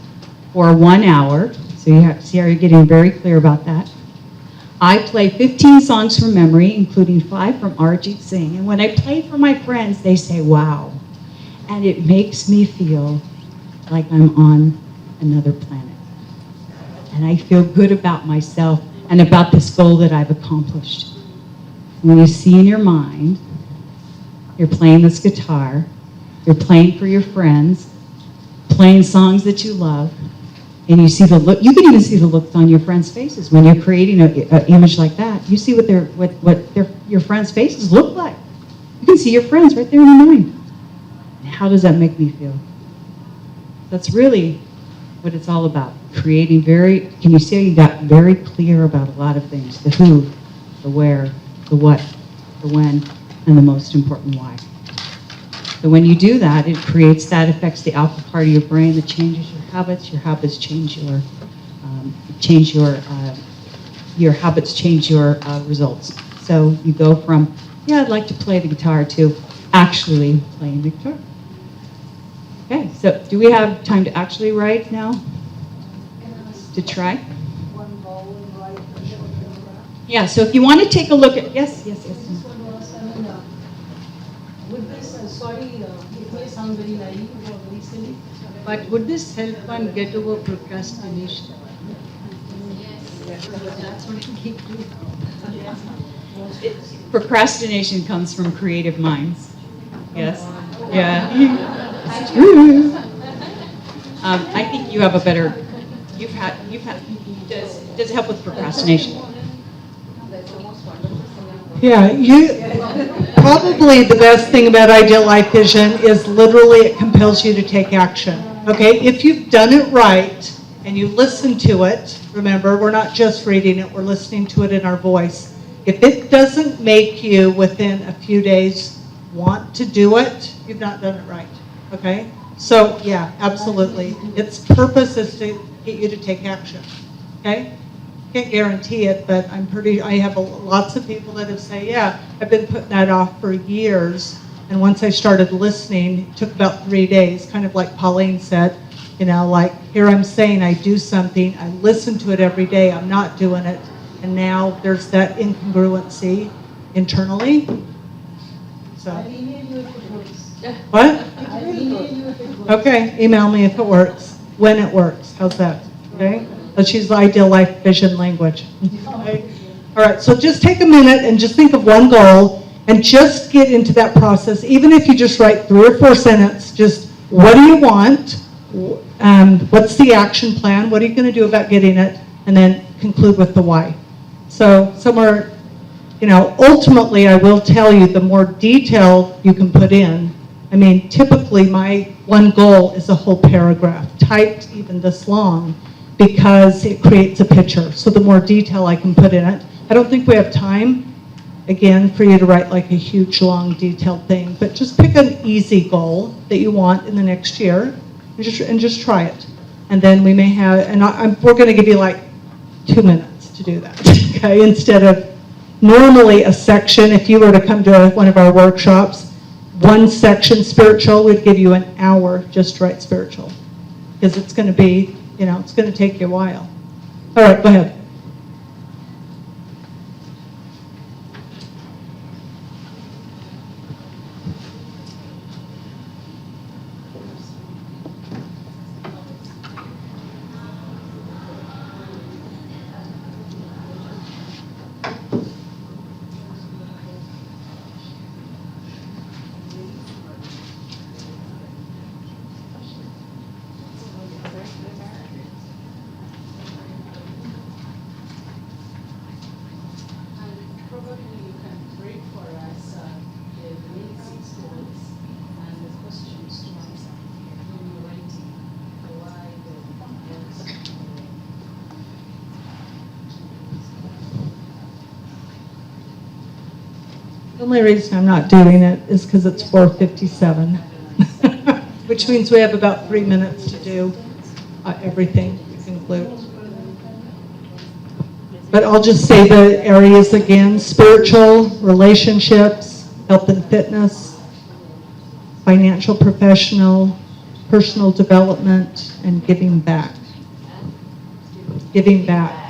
for 1 hour. So you have to see how you're getting very clear about that. I play 15 songs from memory, including 5 from Arjit Singh. And when I play for my friends, they say, wow. And it makes me feel like I'm on another planet. And I feel good about myself and about this goal that I've accomplished. When you see in your mind, you're playing this guitar, you're playing for your friends, playing songs that you love, and you see the look. You can even see the looks on your friends' faces when you're creating an image like that. You see what your friends' faces look like. You can see your friends right there in your mind. How does that make me feel? That's really what it's all about. Creating can you see how you got very clear about a lot of things? The who, the where, the what, the when, and the most important why. So when you do that, it affects the alpha part of your brain that changes your habits change your habits change your results. So you go from, yeah, I'd like to play the guitar to actually playing the guitar. Okay, so do we have time to actually write now? To try? Yeah, so if you want to take a look at, yes. Would this, it may sound very naive or very silly, but would this help one get over procrastination? Yes. That's what we keep doing. Procrastination comes from creative minds. Yes? Yeah. I think you have a better, does it help with procrastination? Yeah, probably the best thing about Ideal Life Vision is literally it compels you to take action. Okay, if you've done it right and you listen to it, remember, we're not just reading it, we're listening to it in our voice. If it doesn't make you within a few days want to do it, you've not done it right. Okay, so yeah, absolutely. Its purpose is to get you to take action. Okay. Can't guarantee it, but I have lots of people that have said, yeah, I've been putting that off for years, and once I started listening, it took about 3 days, kind of like Pauline said, like here I'm saying I do something, I listen to it every day, I'm not doing it, and now there's that incongruency internally. So. I'll email you if it works. What? I'll email you if it works. Okay, email me if it works, when it works, how's that, okay? Let's use the Ideal Life Vision language. Okay? All right, so just take a minute and just think of one goal and just get into that process. Even if you just write 3 or 4 sentences, just what do you want? What's the action plan? What are you going to do about getting it? And then conclude with the why. So somewhere, ultimately I will tell you the more detail you can put in. I mean, typically my one goal is a whole paragraph, typed even this long, because it creates a picture. So the more detail I can put in it. I don't think we have time, again, for you to write like a huge, long, detailed thing, but just pick an easy goal that you want in the next year and just try it. And then we may have, we're going to give you like 2 minutes to do that, okay? Instead of normally a section, if you were to come to one of our workshops, one section spiritual, we'd give you an hour just to write spiritual. Because it's going to be, it's going to take you a while. All right, go ahead. The only reason I'm not doing it is because it's 4:57, which means we have about 3 minutes to do everything to conclude. But I'll just say the areas again: spiritual, relationships, health and fitness, financial professional, personal development, and giving back. Giving back.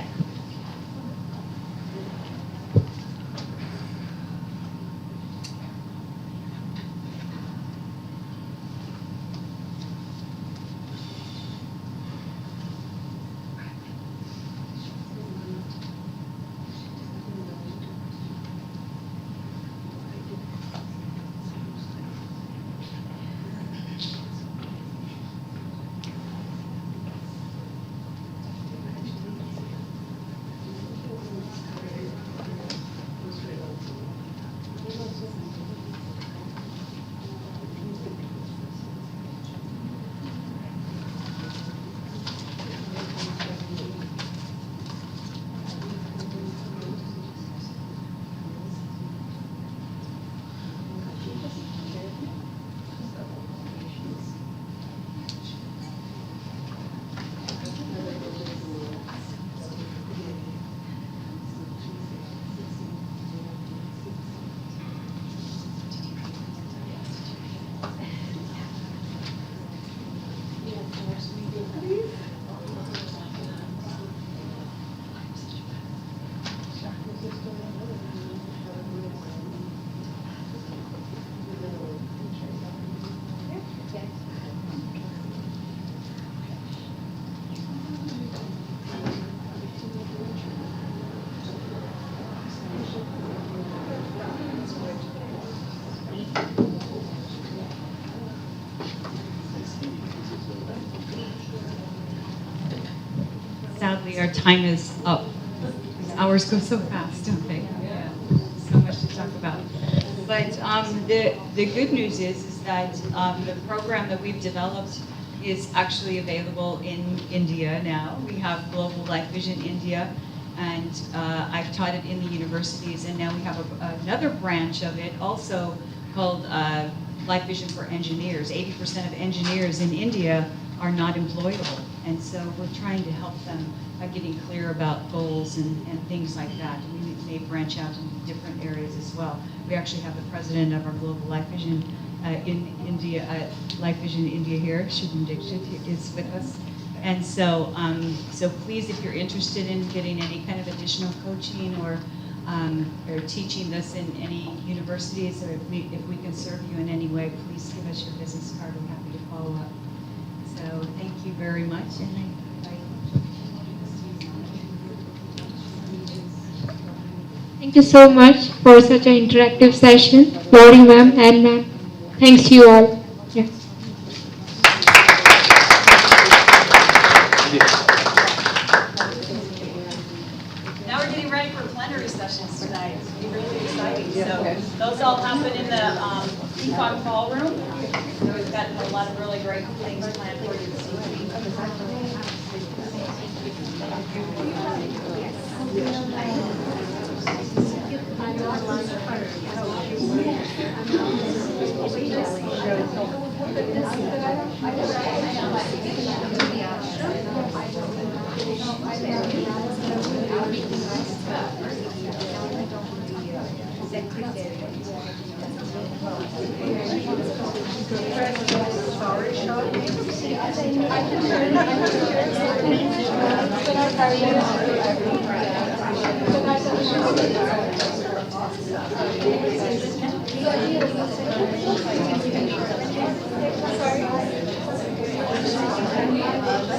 Sadly, our time is up. These hours go so fast, don't they? Yeah. So much to talk about. But the good news is that the program that we've developed is actually available in India now. We have Global Life Vision India, and I've taught it in the universities, and now we have another branch of it also called Life Vision for Engineers. 80% of engineers in India are not employable, and so we're trying to help them by getting clear about goals and things like that. We may branch out into different areas as well. We actually have the president of our Global Life Vision in India, Life Vision India here, Shubham Dixit, is with us. And so, so please, if you're interested in getting any kind of additional coaching or teaching this in any universities, or if we can serve you in any way, please give us your business card. We're happy to follow up. So thank you very much. And Thank you so much for such an interactive session, Lori ma'am and ma'am. Thanks to you all. Yeah. now we're getting ready for plenary sessions tonight. It's going to be really exciting. So those all happen in the Peacock Ballroom. So we've got a lot of really great things planned for you this evening. Secretary.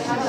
Sorry.